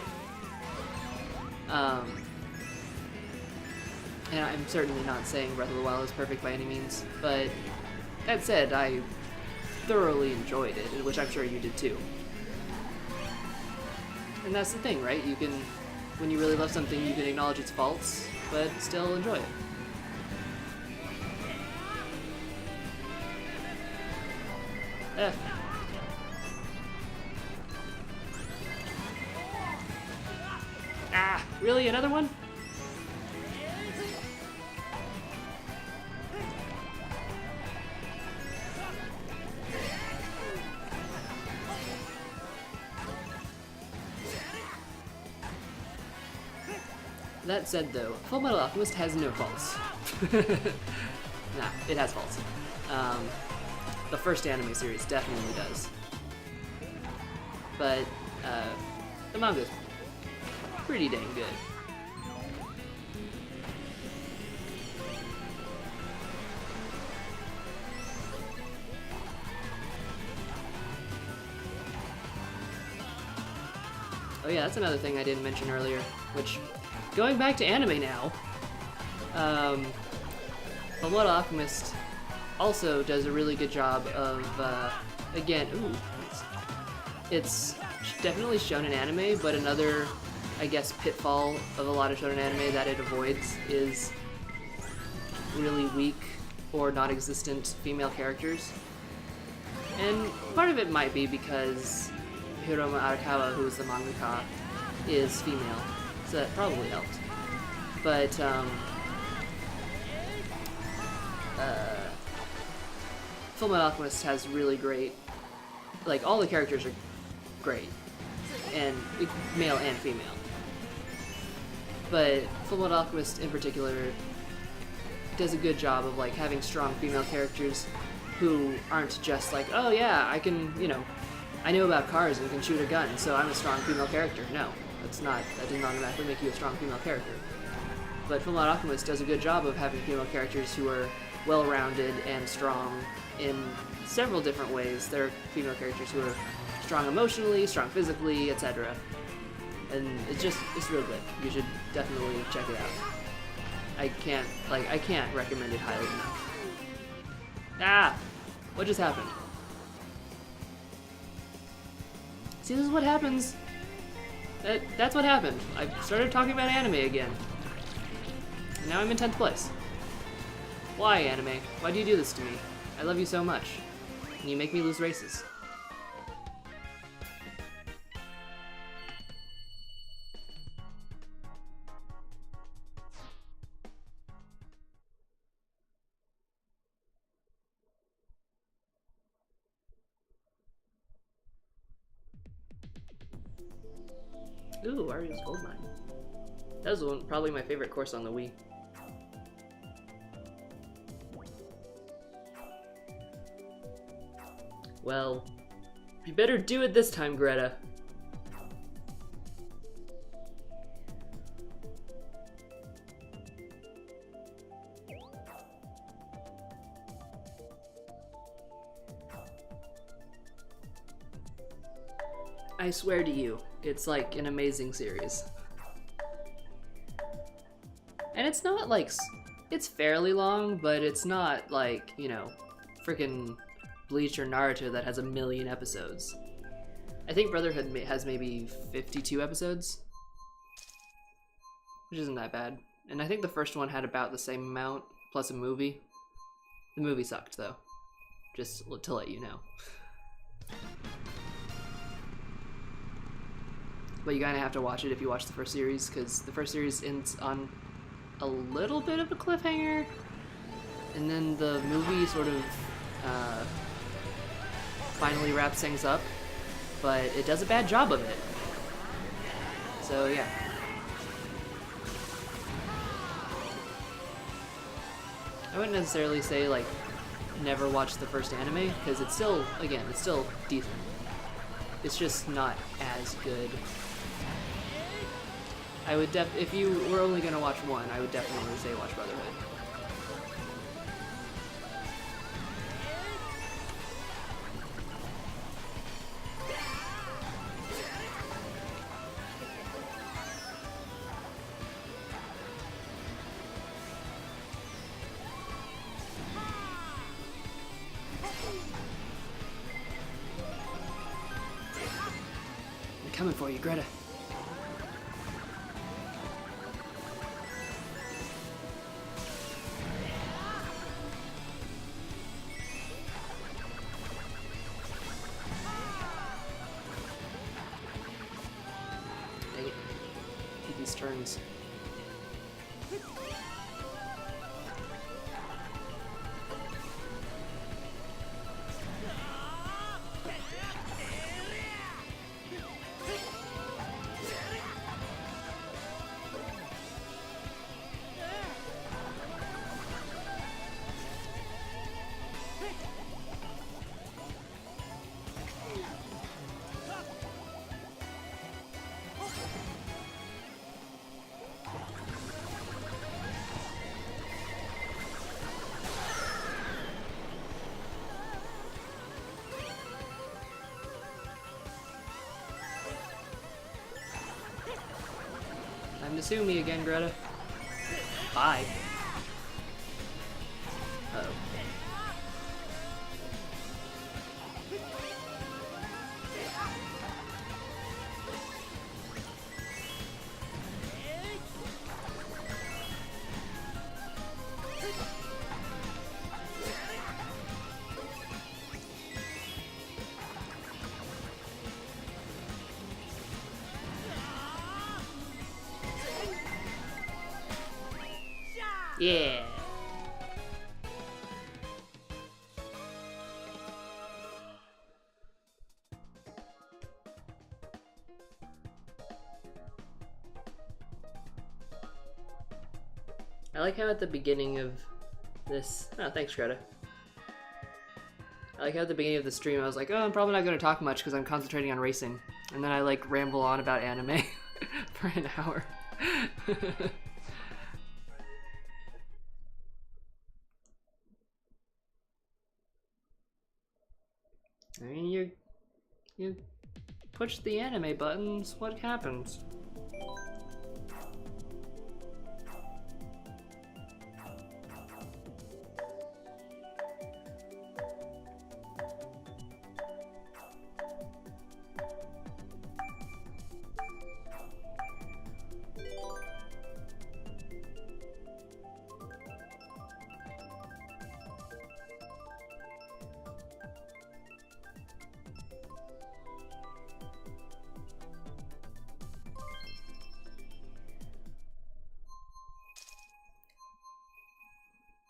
And I'm certainly not saying Breath of the Wild is perfect by any means, but that said, I thoroughly enjoyed it, which I'm sure you did too. And that's the thing, right? You can, when you really love something, you can acknowledge its faults, but still enjoy it. Ah, really? Another one? That said, though, Fullmetal Alchemist has no faults. Nah, it has faults. The first anime series definitely does. But the manga's pretty dang good. Oh yeah, that's another thing I didn't mention earlier, which, going back to anime now, Fullmetal Alchemist also does a really good job of, again, it's definitely shonen anime, but another, I guess, pitfall of a lot of shonen anime that it avoids is really weak or non-existent female characters. And part of it might be because Hiroma Arakawa, who is the mangaka, is female, so that probably helped. But, Fullmetal Alchemist has really great, like, all the characters are great, and male and female. But Fullmetal Alchemist in particular does a good job of, like, having strong female characters who aren't just like, oh yeah, I can, you know, I know about cars and can shoot a gun, so I'm a strong female character. No, that does not automatically make you a strong female character. But Fullmetal Alchemist does a good job of having female characters who are well-rounded and strong in several different ways. There are female characters who are strong emotionally, strong physically, etc. And it's real good. You should definitely check it out. I can't recommend it highly enough. Ah! What just happened? See, this is what happens. That's what happened. I started talking about anime again. And now I'm in 10th place. Why, anime? Why do you do this to me? I love you so much. And you make me lose races. Ooh, Ario's Gold Mine. That was probably my favorite course on the Wii. Well, you better do it this time, Greta. I swear to you, it's like an amazing series. And it's not like, it's fairly long, but it's not like, you know, freaking Bleach or Naruto that has 1 million episodes. I think Brotherhood has maybe 52 episodes, which isn't that bad. And I think the first one had about the same amount, plus a movie. The movie sucked, though, just to let you know. But you kind of have to watch it if you watch the first series, because the first series ends on a little bit of a cliffhanger. and then the movie sort of finally wraps things up, but it does a bad job of it. So yeah. I wouldn't necessarily say like never watch the first anime, because it's still, again, it's still decent. It's just not as good. I would if you were only gonna watch one, I would definitely say watch Brotherhood. I'm coming for you, Greta. Dang it. Hate these turns. Time to sue me again, Greta. Bye. Uh-oh. Yeah. I like how at the beginning of this... Oh, thanks, Greta. I like how at the beginning of the stream I was like, oh, I'm probably not going to talk much because I'm concentrating on racing. And then I like ramble on about anime for an hour. I mean, you push the anime buttons, what happens?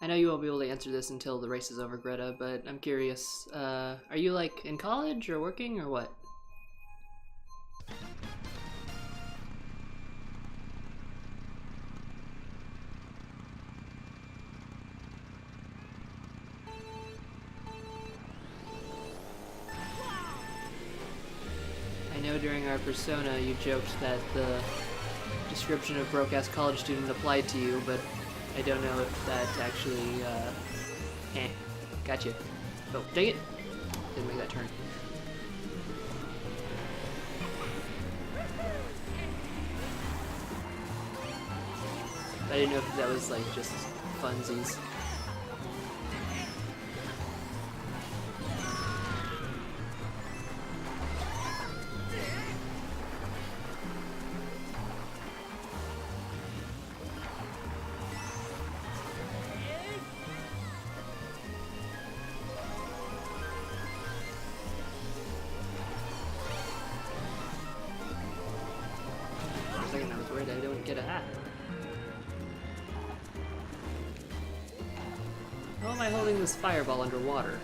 I know you won't be able to answer this until the race is over, Greta, but I'm curious. Are you like in college or working or what? I know during our persona you joked that the description of broke-ass college student applied to you, but I don't know if that actually, gotcha. Oh, dang it! Didn't make that turn. I didn't know if that was, like, just funsies. I don't get a hat. How am I holding this fireball underwater?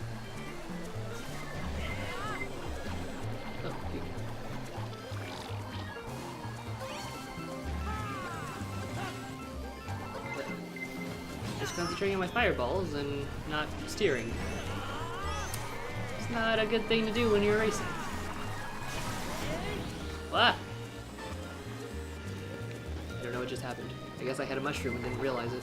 Oh, okay. Just concentrating on my fireballs and not steering. It's not a good thing to do when you're racing. What? I don't know what just happened. I guess I had a mushroom and didn't realize it.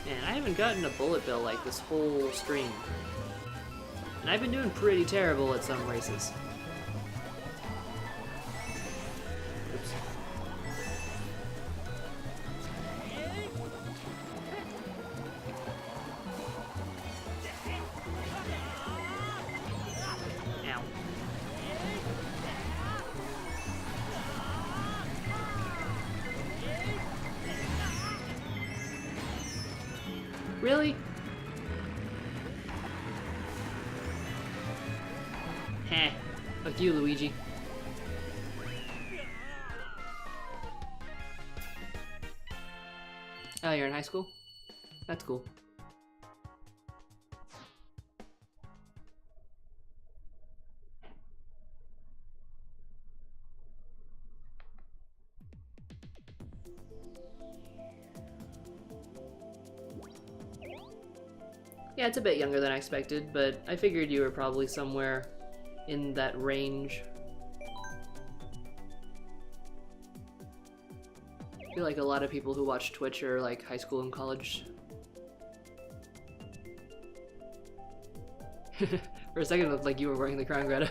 Man, I haven't gotten a bullet bill like this whole stream. And I've been doing pretty terrible at some races. Oops. Ow. Really? Heh. Fuck you, Luigi. Oh, you're in high school? That's cool. Yeah, it's a bit younger than I expected, but I figured you were probably somewhere in that range. I feel like a lot of people who watch Twitch are like high school and college. For a second it looked like you were wearing the crown, Greta.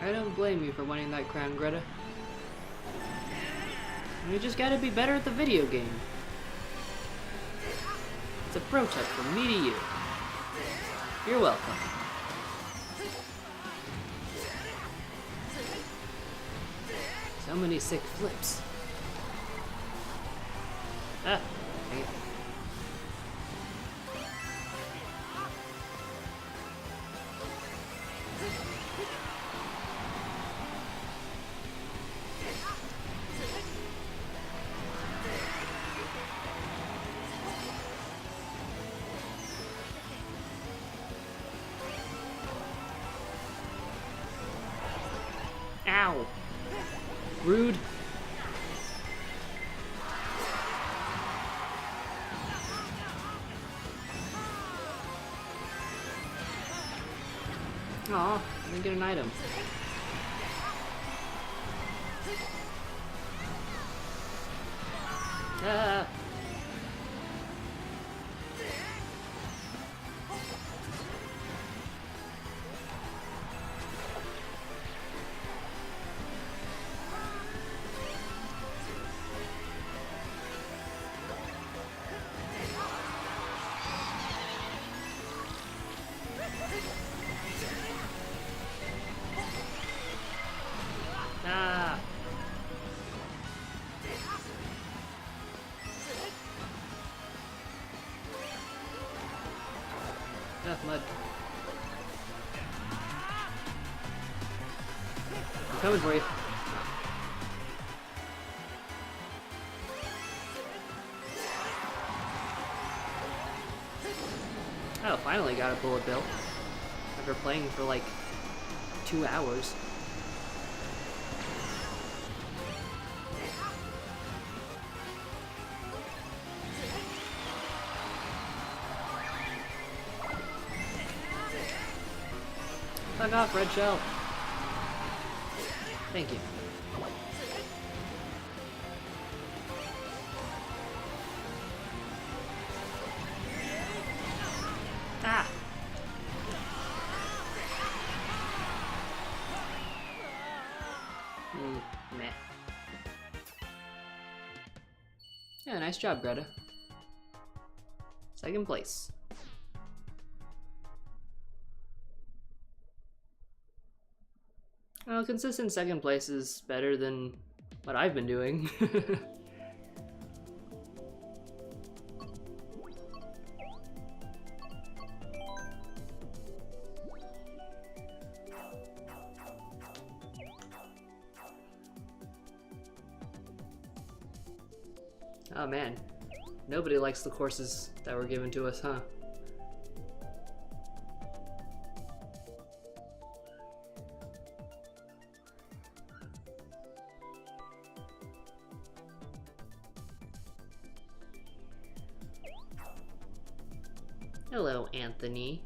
I don't blame you for wanting that crown, Greta. You just gotta be better at the video game. It's a pro tip from me to you. You're welcome. So many sick flips. Ah, dang it. Ow! Rude. Aw, I didn't get an item. Ah! Ah! Enough mud. I'm coming for you. Oh, finally got a bullet bill. After playing for like 2 hours. Fuck off, Red Chel. Thank you. Ah! Meh. Yeah, nice job, Greta. Second place. Well, consistent second place is better than what I've been doing. Oh man, nobody likes the courses that were given to us, huh? Hello, Anthony.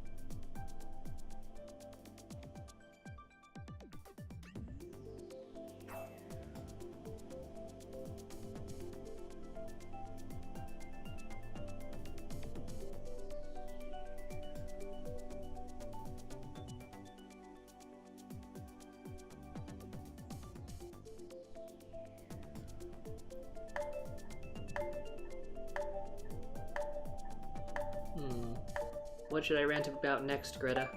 What should I rant about next, Greta?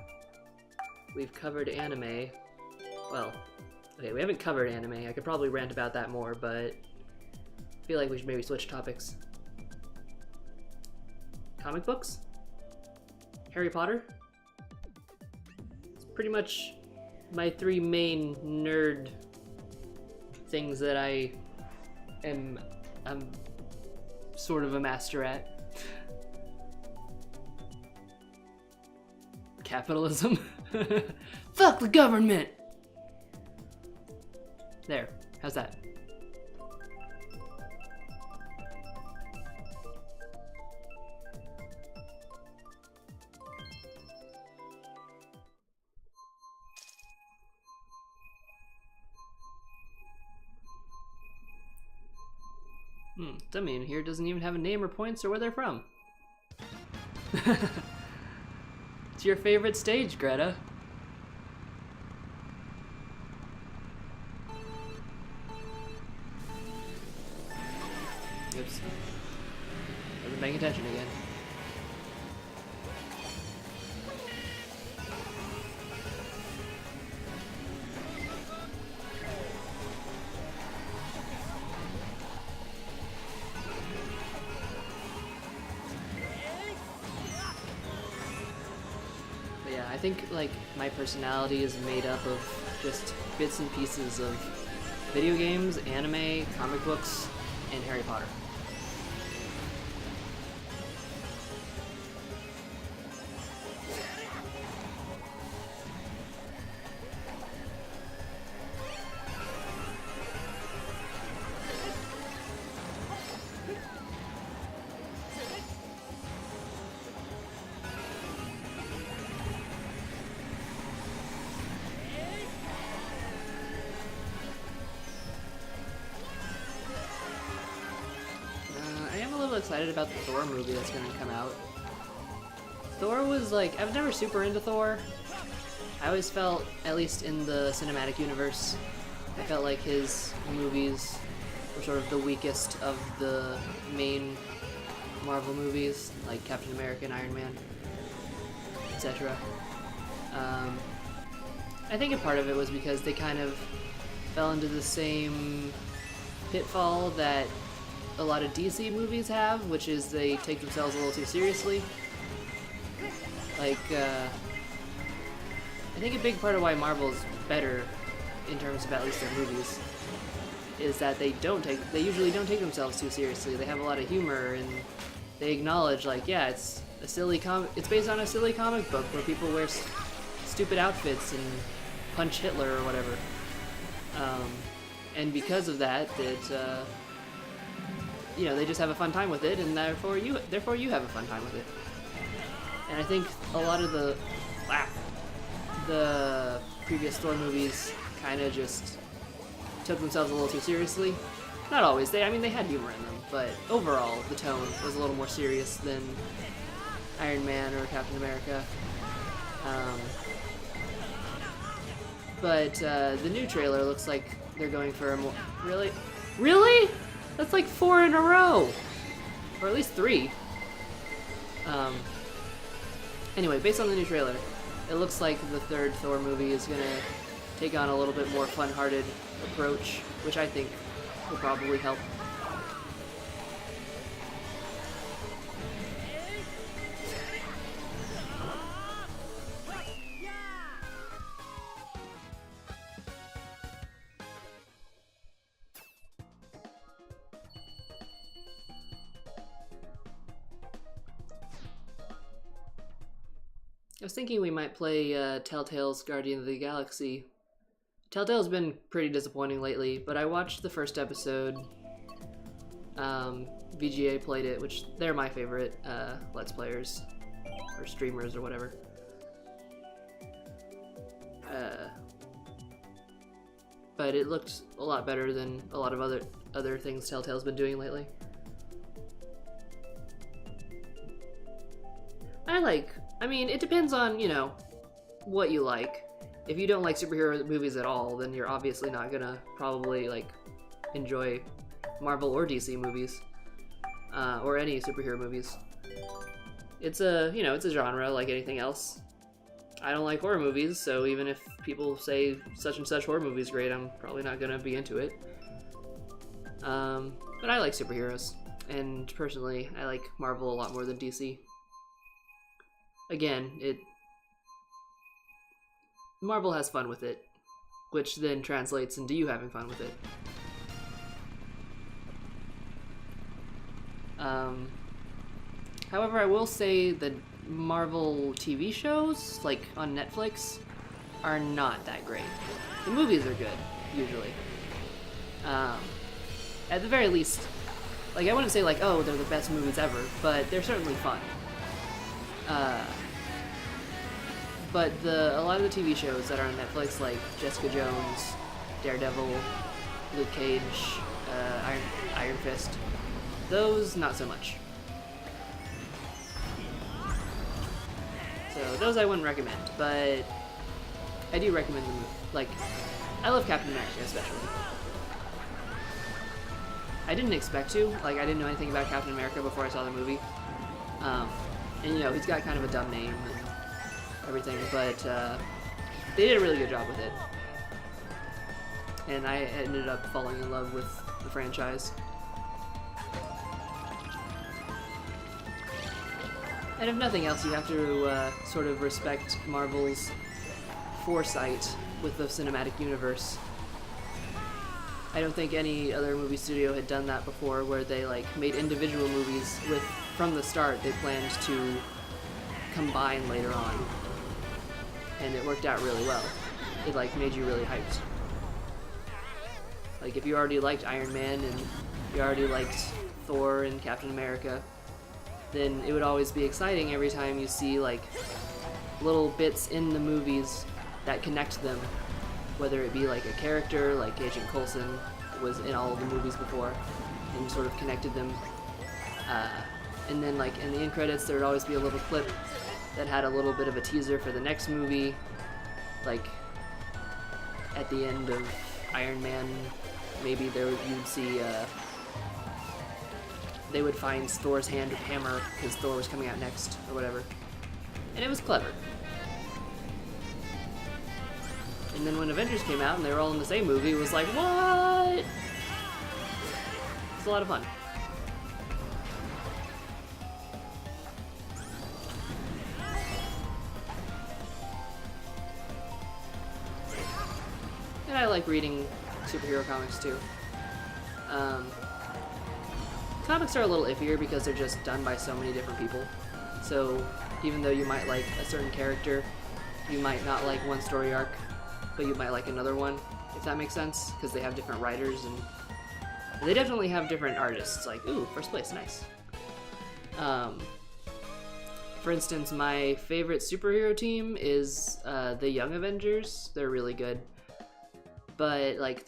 We've covered anime. Well, okay, we haven't covered anime. I could probably rant about that more, but I feel like we should maybe switch topics. Comic books? Harry Potter? It's pretty much my three main nerd things that I'm sort of a master at. Capitalism? Fuck the government! There, how's that? Somebody in here doesn't even have a name or points or where they're from. It's your favorite stage, Greta. Oops. Wasn't paying attention again. I think like my personality is made up of just bits and pieces of video games, anime, comic books, and Harry Potter. Excited about the Thor movie that's gonna come out. Thor was like, I've never super into Thor. I always felt, at least in the cinematic universe, I felt like his movies were sort of the weakest of the main Marvel movies, like Captain America and Iron Man, etc. I think a part of it was because they kind of fell into the same pitfall that a lot of DC movies have, which is they take themselves a little too seriously. Like, I think a big part of why Marvel's better in terms of at least their movies is that they usually don't take themselves too seriously. They have a lot of humor and they acknowledge, like, yeah, it's based on a silly comic book where people wear stupid outfits and punch Hitler or whatever. And because of that, you know, they just have a fun time with it, and therefore you have a fun time with it. And I think a lot of the the previous Thor movies kind of just took themselves a little too seriously. Not always. I mean, they had humor in them, but overall, the tone was a little more serious than Iron Man or Captain America. But the new trailer looks like they're going for a more... Really? Really? That's like 4 in a row! Or at least 3. Anyway, based on the new trailer, it looks like the third Thor movie is gonna take on a little bit more fun-hearted approach, which I think will probably help. I was thinking we might play Telltale's Guardian of the Galaxy. Telltale's been pretty disappointing lately, but I watched the first episode. VGA played it, which they're my favorite Let's Players, or streamers, or whatever. But it looked a lot better than a lot of other things Telltale's been doing lately. I mean, it depends on, you know, what you like. If you don't like superhero movies at all, then you're obviously not gonna probably, like, enjoy Marvel or DC movies. Or any superhero movies. It's a, you know, it's a genre like anything else. I don't like horror movies, so even if people say such and such horror movie is great, I'm probably not gonna be into it. But I like superheroes. And personally, I like Marvel a lot more than DC. Again, Marvel has fun with it, which then translates into you having fun with it. However, I will say that Marvel TV shows, like on Netflix, are not that great. The movies are good, usually. At the very least, like, I wouldn't say like, oh, they're the best movies ever, but they're certainly fun. But a lot of the TV shows that are on Netflix, like Jessica Jones, Daredevil, Luke Cage, Iron Fist, those not so much. So those I wouldn't recommend, but I do recommend them. Like, I love Captain America especially. I didn't expect to. Like, I didn't know anything about Captain America before I saw the movie. And, you know, he's got kind of a dumb name and everything, but they did a really good job with it. And I ended up falling in love with the franchise. And if nothing else, you have to sort of respect Marvel's foresight with the cinematic universe. I don't think any other movie studio had done that before, where they like made individual movies with, from the start, they planned to combine later on. And it worked out really well. It like made you really hyped. Like if you already liked Iron Man and you already liked Thor and Captain America, then it would always be exciting every time you see like little bits in the movies that connect them. Whether it be like a character, like Agent Coulson was in all of the movies before, and sort of connected them. And then like in the end credits, there would always be a little clip that had a little bit of a teaser for the next movie. Like at the end of Iron Man, maybe you'd see they would find Thor's hammer because Thor was coming out next or whatever, and it was clever. And then when Avengers came out and they were all in the same movie, it was like, what? It was a lot of fun. And I like reading superhero comics too. Comics are a little iffier because they're just done by so many different people. So even though you might like a certain character, you might not like one story arc, but you might like another one, if that makes sense, because they have different writers and they definitely have different artists. Like, ooh, first place, nice. For instance, my favorite superhero team is the Young Avengers. They're really good. But like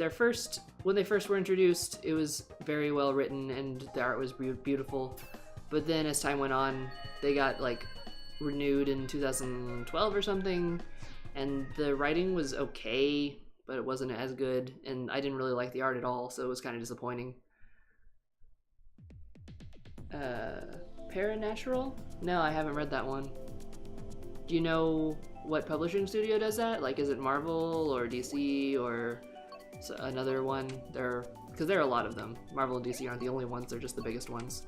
when they first were introduced, it was very well written and the art was beautiful. But then as time went on, they got like renewed in 2012 or something, and the writing was okay, but it wasn't as good, and I didn't really like the art at all, so it was kind of disappointing. Paranatural? No, I haven't read that one. Do you know what publishing studio does that? Like, is it Marvel or DC or another one? Because there are a lot of them. Marvel and DC aren't the only ones, they're just the biggest ones.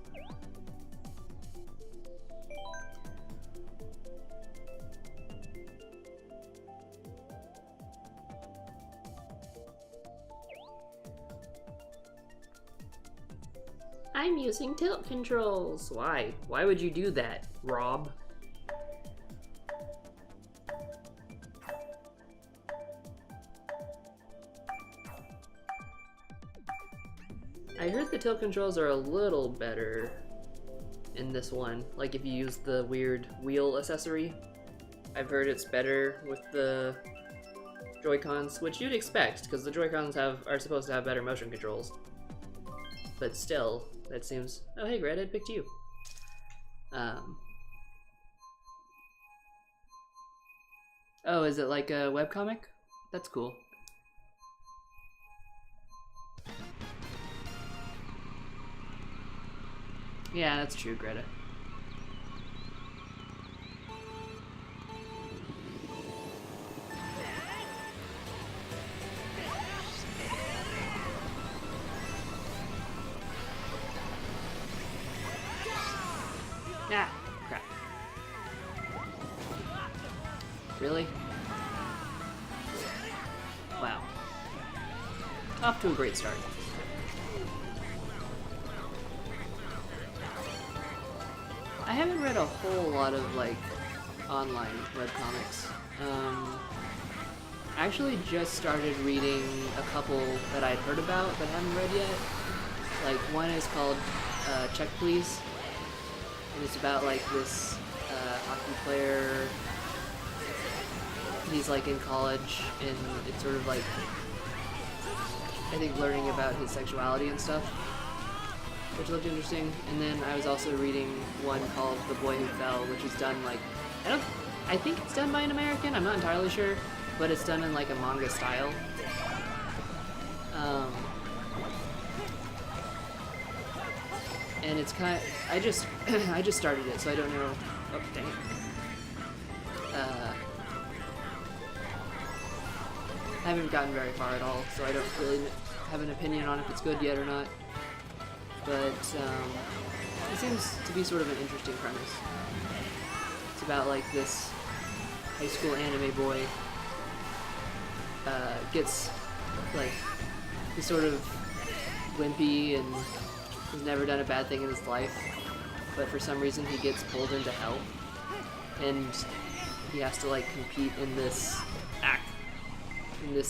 I'm using tilt controls. Why? Why would you do that, Rob? I heard the tilt controls are a little better in this one. Like if you use the weird wheel accessory. I've heard it's better with the Joy-Cons, which you'd expect, because the Joy-Cons are supposed to have better motion controls. But still, that seems... Oh, hey, Greta, I picked you. Oh, is it like a webcomic? That's cool. Yeah, that's true, Greta. Ah, crap. Really? Wow. Off to a great start. I haven't read a whole lot of, like, online webcomics. I actually just started reading a couple that I'd heard about but haven't read yet. Like, one is called Check Please. And it's about like this hockey player. He's like in college, and it's sort of like, I think, learning about his sexuality and stuff, which looked interesting. And then I was also reading one called The Boy Who Fell, which is done like, I think it's done by an American, I'm not entirely sure, but it's done in like a manga style. And it's kind of, I just started it, so I don't know. Oh, dang it. I haven't gotten very far at all, so I don't really have an opinion on if it's good yet or not. But it seems to be sort of an interesting premise. It's about like this high school anime boy gets like, he's sort of wimpy and he's never done a bad thing in his life, but for some reason he gets pulled into hell, and he has to like compete in this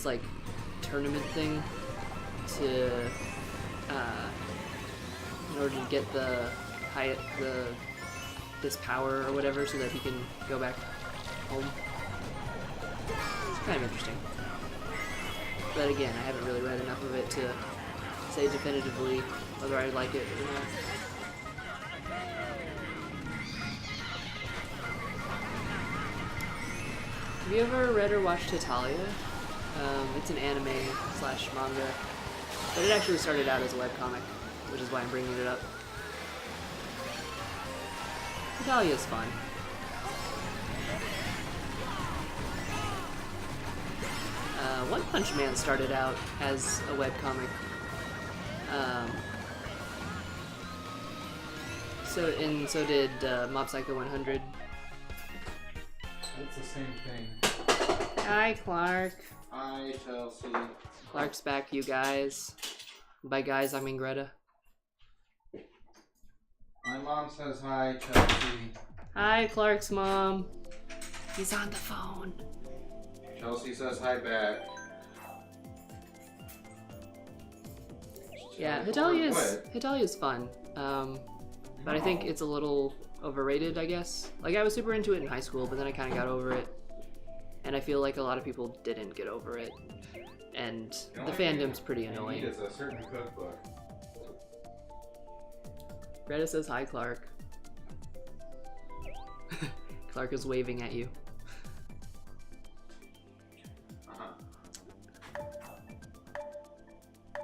like tournament thing to in order to get this power or whatever, so that he can go back home. It's kind of interesting, but again, I haven't really read enough of it to say definitively whether I like it or not. Have you ever read or watched Hitalia? It's an anime / manga, but it actually started out as a webcomic, which is why I'm bringing it up. Hitalia is fun. One Punch Man started out as a webcomic. So did Mob Psycho 100. It's the same thing. Hi, Clark. Hi, Chelsea. Clark's back, you guys. By guys, I mean Greta. My mom says hi, Chelsea. Hi, Clark's mom. He's on the phone. Chelsea says hi back. Yeah, Hitalia's fun. But I think it's a little overrated, I guess. Like, I was super into it in high school, but then I kind of got over it. And I feel like a lot of people didn't get over it. And the fandom's pretty annoying. It's a certain cookbook. Greta says hi, Clark. Clark is waving at you.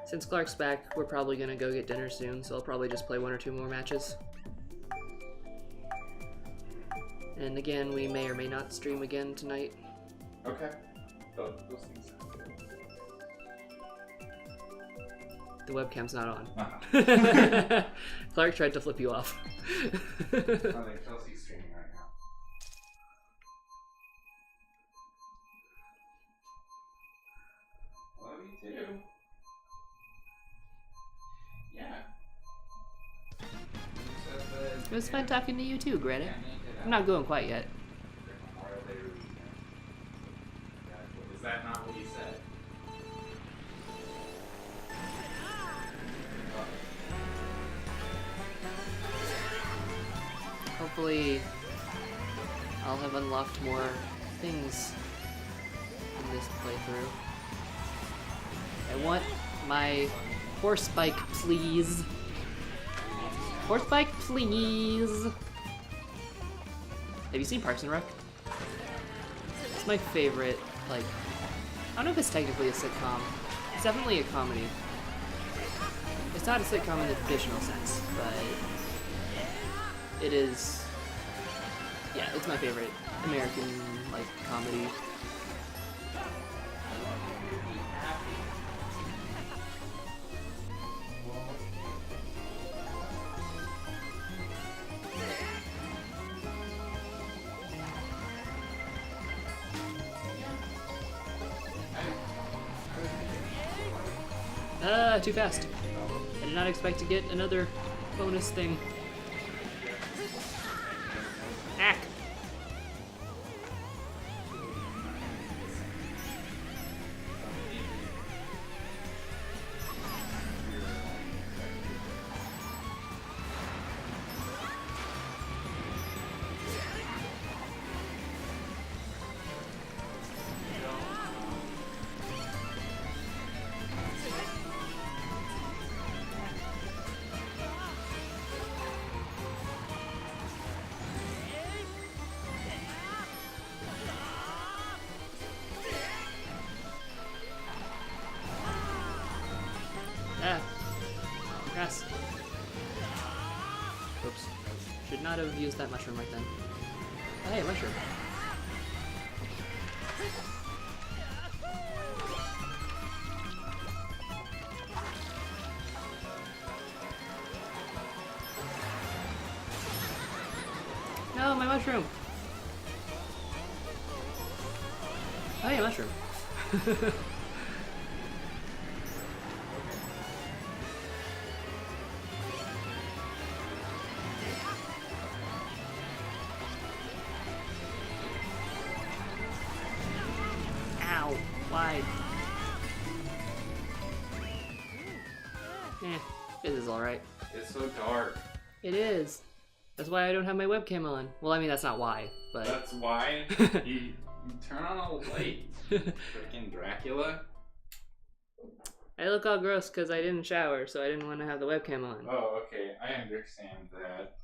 Since Clark's back, we're probably gonna go get dinner soon, so I'll probably just play 1 or 2 more matches. And again, we may or may not stream again tonight. Okay. Those things sound good. The webcam's not on. Uh-huh. Clark tried to flip you off. I think Chelsea's streaming right now. Love you too. Yeah. It was fun talking to you too, Greta. I'm not going quite yet. Is that not what you said? Hopefully, I'll have unlocked more things in this playthrough. I want my horse bike, please. Horse bike, please. Have you seen Parks and Rec? It's my favorite, like, I don't know if it's technically a sitcom. It's definitely a comedy. It's not a sitcom in the traditional sense, but it is, yeah, it's my favorite American, like, comedy. Too fast. I did not expect to get another bonus thing. Ack! Grass. Oops. Should not have used that mushroom right then. Oh, hey, mushroom. No, my mushroom! Oh, yeah, mushroom. Why? This is alright. It's so dark. It is. That's why I don't have my webcam on. Well, I mean, that's not why, but... That's why? you turn on a light. Freaking Dracula. I look all gross because I didn't shower, so I didn't want to have the webcam on. Oh, okay. I understand that.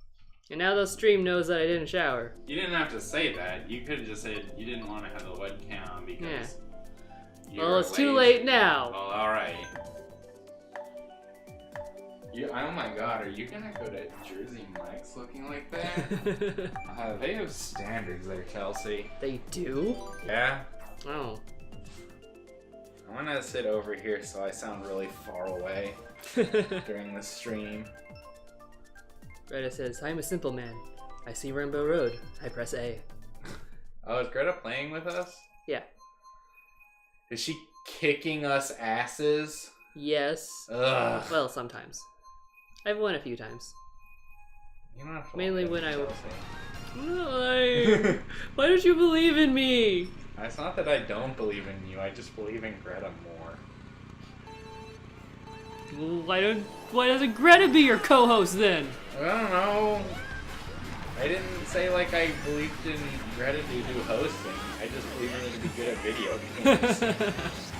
And now the stream knows that I didn't shower. You didn't have to say that. You could have just said you didn't want to have the webcam on because... Yeah. You're Well, it's too late now. Well, alright. Oh my god, are you gonna go to Jersey Mike's looking like that? They have standards there, Chelsea. They do? Yeah? Oh. I'm gonna sit over here so I sound really far away during the stream. Greta says, I'm a simple man. I see Rainbow Road. I press A. Oh, is Greta playing with us? Yeah. Is she kicking us asses? Yes. Ugh. Well, sometimes. I've won a few times. You don't have to Mainly lie, when I was... Chelsea. Why don't you believe in me? It's not that I don't believe in you, I just believe in Greta more. Why doesn't Greta be your co-host then? I don't know. I didn't say like I believed in Greta to do hosting. I just believe in her to be good at video games.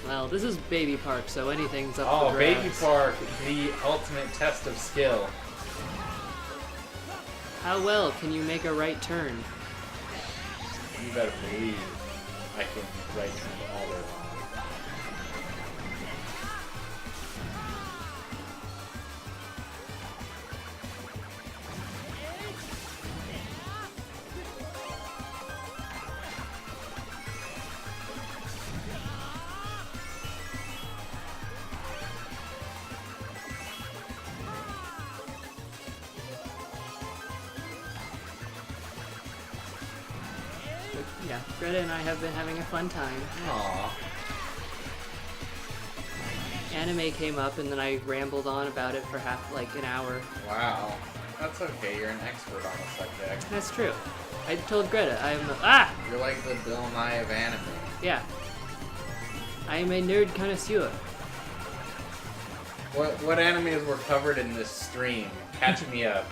Well, this is Baby Park, so anything's up for Oh, grabs. Baby Park, the ultimate test of skill. How well can you make a right turn? You better believe I can right turn all day long. Yeah, Greta and I have been having a fun time. Aww. Anime came up and then I rambled on about it for like an hour. Wow. That's okay, you're an expert on the subject. That's true. I told Greta, You're like the Bill Nye of anime. Yeah. I am a nerd connoisseur. What animes were covered in this stream? Catch me up.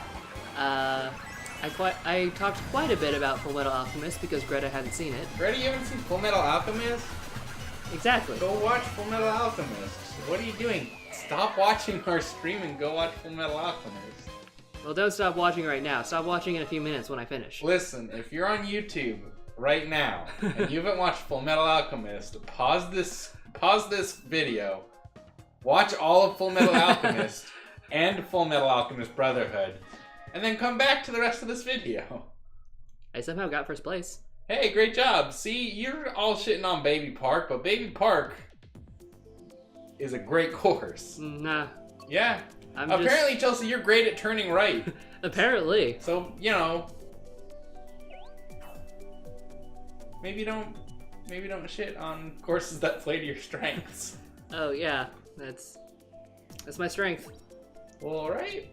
I talked quite a bit about Fullmetal Alchemist because Greta hadn't seen it. Greta, you haven't seen Fullmetal Alchemist? Exactly. Go watch Fullmetal Alchemist. What are you doing? Stop watching our stream and go watch Fullmetal Alchemist. Well, don't stop watching right now. Stop watching in a few minutes when I finish. Listen, if you're on YouTube right now and you haven't watched Fullmetal Alchemist, pause this video, watch all of Fullmetal Alchemist and Fullmetal Alchemist Brotherhood, and then come back to the rest of this video. I somehow got first place. Hey, great job. See, you're all shitting on Baby Park, but Baby Park is a great course. Nah. Yeah. Apparently, Chelsea, you're great at turning right. Apparently. So, you know, maybe don't shit on courses that play to your strengths. Oh yeah, that's my strength. Well, right.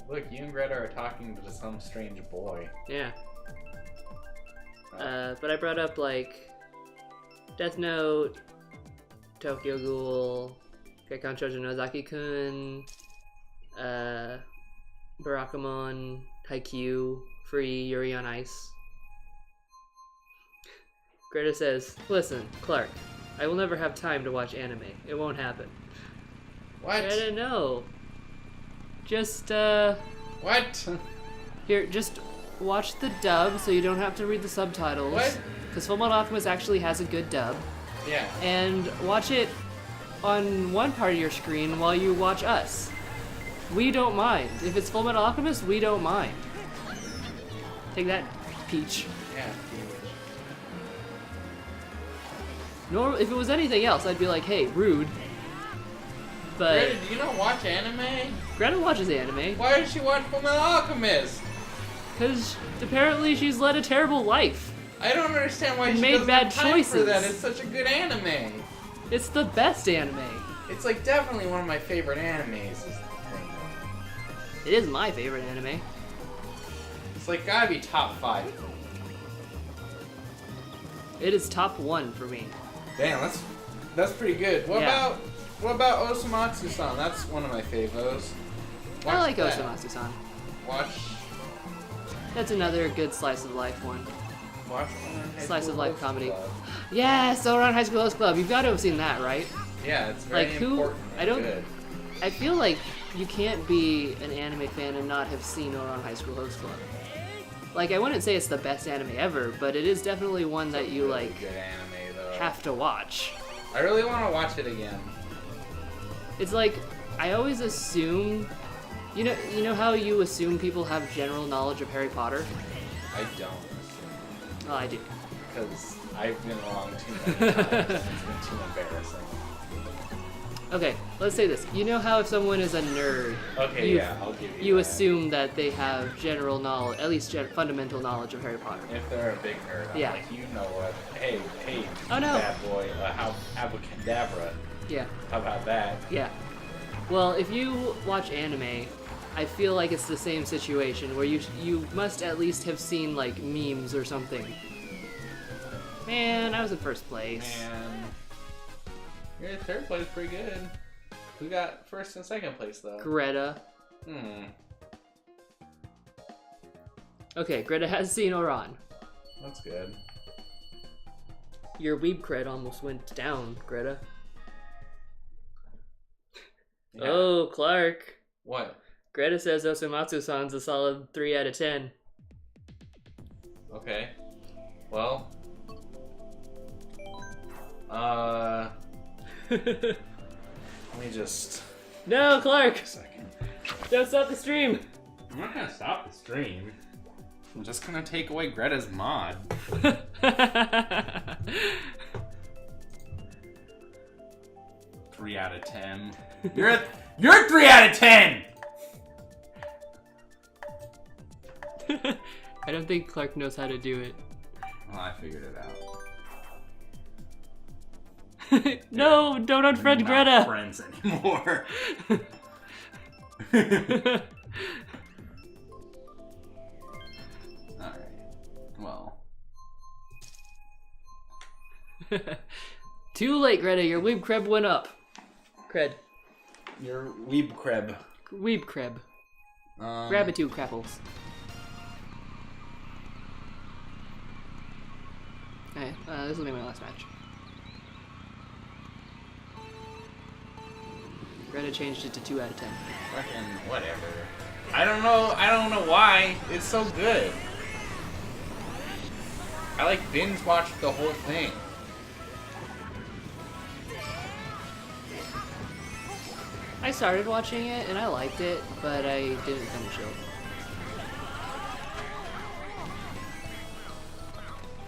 Look, you and Greta are talking to some strange boy. Yeah. Oh. But I brought up like Death Note, Tokyo Ghoul, Gekkan Shoujo Nozaki-kun, Barakamon, Haikyuu, Free, Yuri on Ice. Greta says, "Listen, Clark, I will never have time to watch anime. It won't happen." What? Greta, no. Just, What? Here, just watch the dub so you don't have to read the subtitles. What? Because Fullmetal Alchemist actually has a good dub. Yeah. And watch it on one part of your screen while you watch us. We don't mind. If it's Fullmetal Alchemist, we don't mind. Take that, Peach. Yeah. If it was anything else, I'd be like, hey, rude. But Greta, do you not watch anime? Greta watches anime. Why did she watch Fullmetal Alchemist? Because apparently she's led a terrible life. I don't understand why she Made doesn't bad have time for choices. that. It's such a good anime. It's the best anime. It's like definitely one of my favorite animes. Is the thing. It is my favorite anime. It's like gotta be top 5. It is top 1 for me. Damn, that's pretty good. What Yeah. about Osamatsu-san? That's one of my favos. I like that. Osamatsu-san. Watch That's another good slice of life one. High Slice School of life Host comedy. Club. Yeah, Around High School Host Club. You've got to have seen that, right? Yeah, it's very Like, who- important. I don't- Good. I feel like you can't be an anime fan and not have seen Around High School Host Club. Like, I wouldn't say it's the best anime ever, but it is definitely one that you, Really like, good anime though. have to watch. I really want to watch it again. It's like, I always assume... You know how you assume people have general knowledge of Harry Potter? I don't assume Well, I do. because I've been wrong too many times. And it's been too embarrassing. Okay, let's say this. You know how if someone is a nerd, Okay, yeah, I'll give you. you that. assume that they have general knowledge, at least fundamental knowledge of Harry Potter. If they're a big nerd, I'm Yeah. like, you know what? Hey, Oh, no. bad boy, how abracadabra. Yeah, How about that? yeah. Well, if you watch anime, I feel like it's the same situation where you must at least have seen like memes or something. Man, I was in first place. Man. Your third place is pretty good. Who got first and second place though? Greta. Okay, Greta has seen Oran. That's good. Your weeb cred almost went down, Greta. Yeah. Oh, Clark. What? Greta says Osamatsu-san's a solid 3 out of 10. Okay. Well. Let me just... No, Clark! A second. Don't stop the stream! I'm not gonna stop the stream. I'm just gonna take away Greta's mod. 3 out of 10. You're 3 out of 10! I don't think Clark knows how to do it. Well, I figured it out. No, don't unfriend We're not Greta! friends anymore. Alright. Well. Too late, Greta. Your weeb cred went up. Cred. Your weeb creb. Weeb creb. Rabbitoo crapples. Okay, this will be my last match. Greta changed it to 2 out of 10. Fucking whatever. I don't know why. It's so good. I like binge watched the whole thing. I started watching it and I liked it, but I didn't finish it.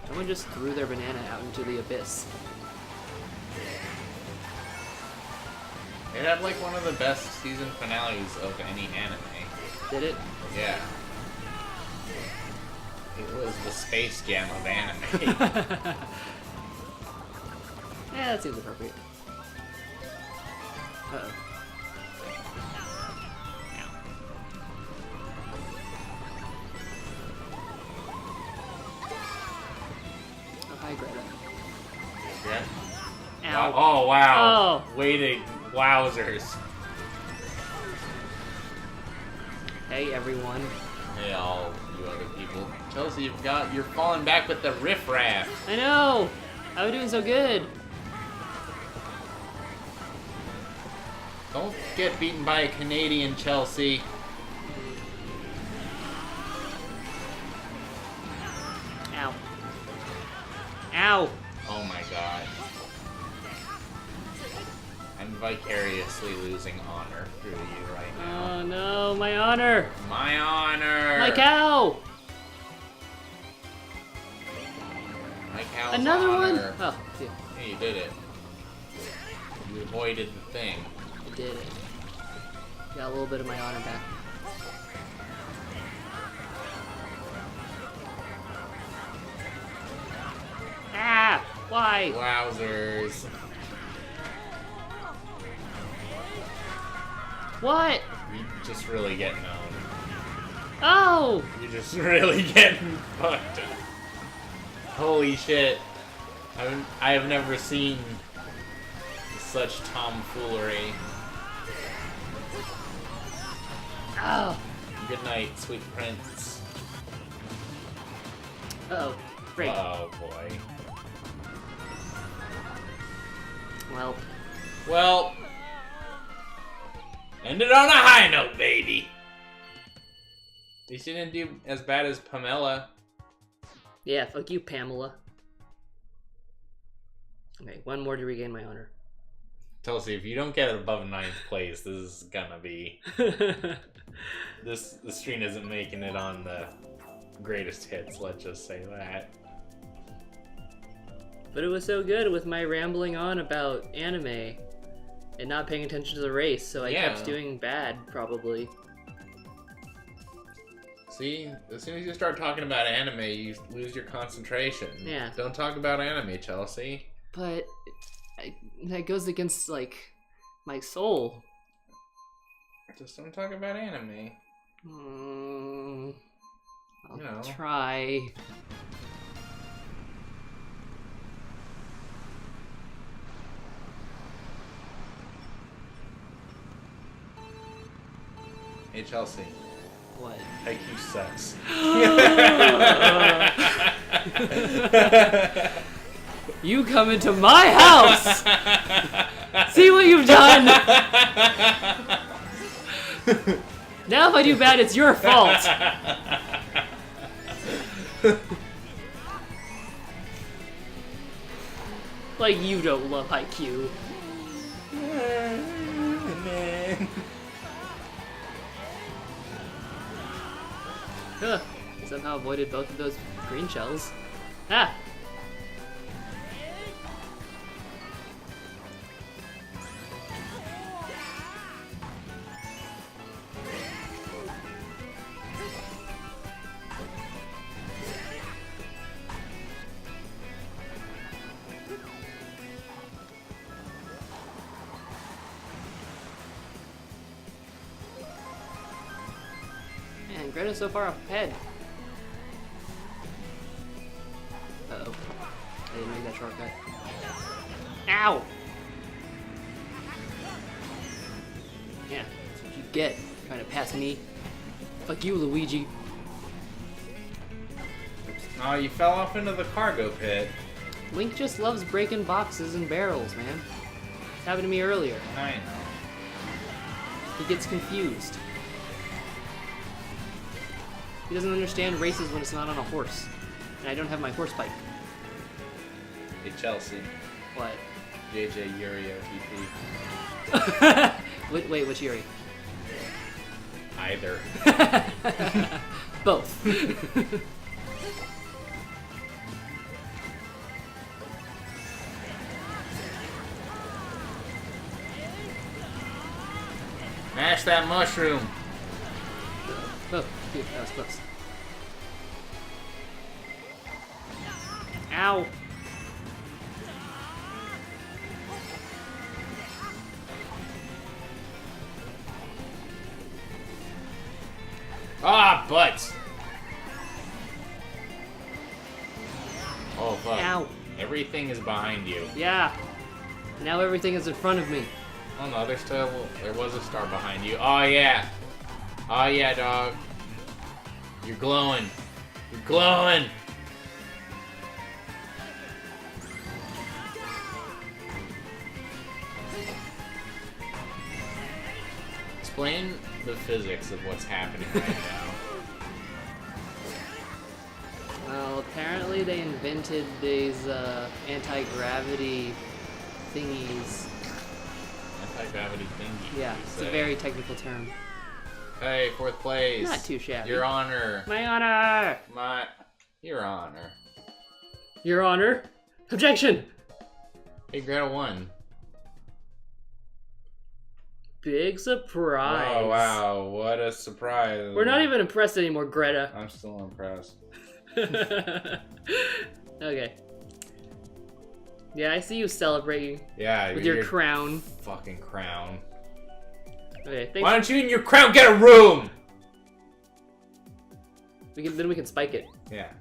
Someone just threw their banana out into the abyss. It had like one of the best season finales of any anime. Did it? Yeah. It was the Space Jam of anime. Yeah, that seems appropriate. Uh-oh. Oh, hi, Greta. Yeah. Ow. Oh wow. Oh. Waiting. Wowzers. Hey, everyone. Hey, all you other people. Chelsea, you're falling back with the riffraff. I know! I was doing so good. Don't get beaten by a Canadian, Chelsea. Ow. Ow! Oh my god. I'm vicariously losing honor through you right now. Oh no, my honor! My honor! My cow! My cow's Another honor. one? Oh, yeah, Yeah, you did it. You avoided the thing. I did it. Got a little bit of my honor back. Ah! Why? Wowzers. What? You just really get known. Oh! You're just really getting fucked. Holy shit. I have never seen such tomfoolery. Oh! Good night, sweet prince. Uh-oh. Great. Oh boy. Well, ended on a high note, baby. At least you didn't do as bad as Pamela. yeah, fuck you, Pamela. Okay, one more to regain my honor. Tulsi, if you don't get above 9th place, this is gonna be... The stream isn't making it on the greatest hits, let's just say that. But it was so good with my rambling on about anime and not paying attention to the race, so I kept doing bad, probably. See, as soon as you start talking about anime, you lose your concentration. Yeah. Don't talk about anime, Chelsea. But that goes against, like, my soul. Just don't talk about anime. I'll try. Hey, Chelsea. What? IQ sucks. You come into my house! See what you've done! Now if I do bad, it's your fault! Like you don't love IQ. Huh. Somehow avoided both of those green shells. Ah! Man, Greta's so far ahead. Uh-oh. I didn't make that shortcut. Ow! Yeah, that's what you get. Trying to pass me. Fuck you, Luigi. Oh, you fell off into the cargo pit. Link just loves breaking boxes and barrels, man. It happened to me earlier. I know. He gets confused. He doesn't understand races when it's not on a horse. And I don't have my horse bike. Hey, Chelsea. What? JJ Yuri OTP. Wait, which Yuri? Either. Both. Mash that mushroom. Oh, dude, that was close. Ow! Ah, butts. Oh, fuck. Ow! Everything is behind you. Yeah. Now everything is in front of me. Oh no, there was a star behind you. Oh yeah. Oh yeah, dog. You're glowing. You're glowing. Explain the physics of what's happening right now. Well, apparently they invented these anti-gravity thingies. Anti-gravity thingy. Yeah, you it's say. a very technical term. Hey, 4th place. Not too shabby. Your Honor. My honor! Your Honor. Your honor! Objection! Hey, Greta won. Big surprise. Oh wow, what a surprise. We're not even impressed anymore, Greta. I'm still impressed. Okay. Yeah, I see you celebrating Yeah, with your crown. Fucking crown. Okay, thanks. Why don't you in your crown get a room? Then we can spike it. Yeah.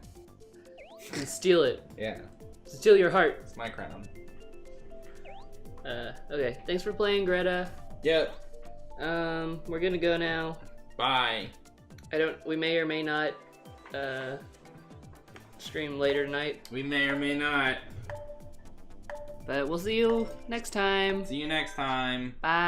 And steal it. Yeah. Steal your heart. It's my crown. Okay. Thanks for playing, Greta. Yep. We're gonna go now. Bye. We may or may not, stream later tonight. We may or may not. But we'll see you next time. See you next time. Bye.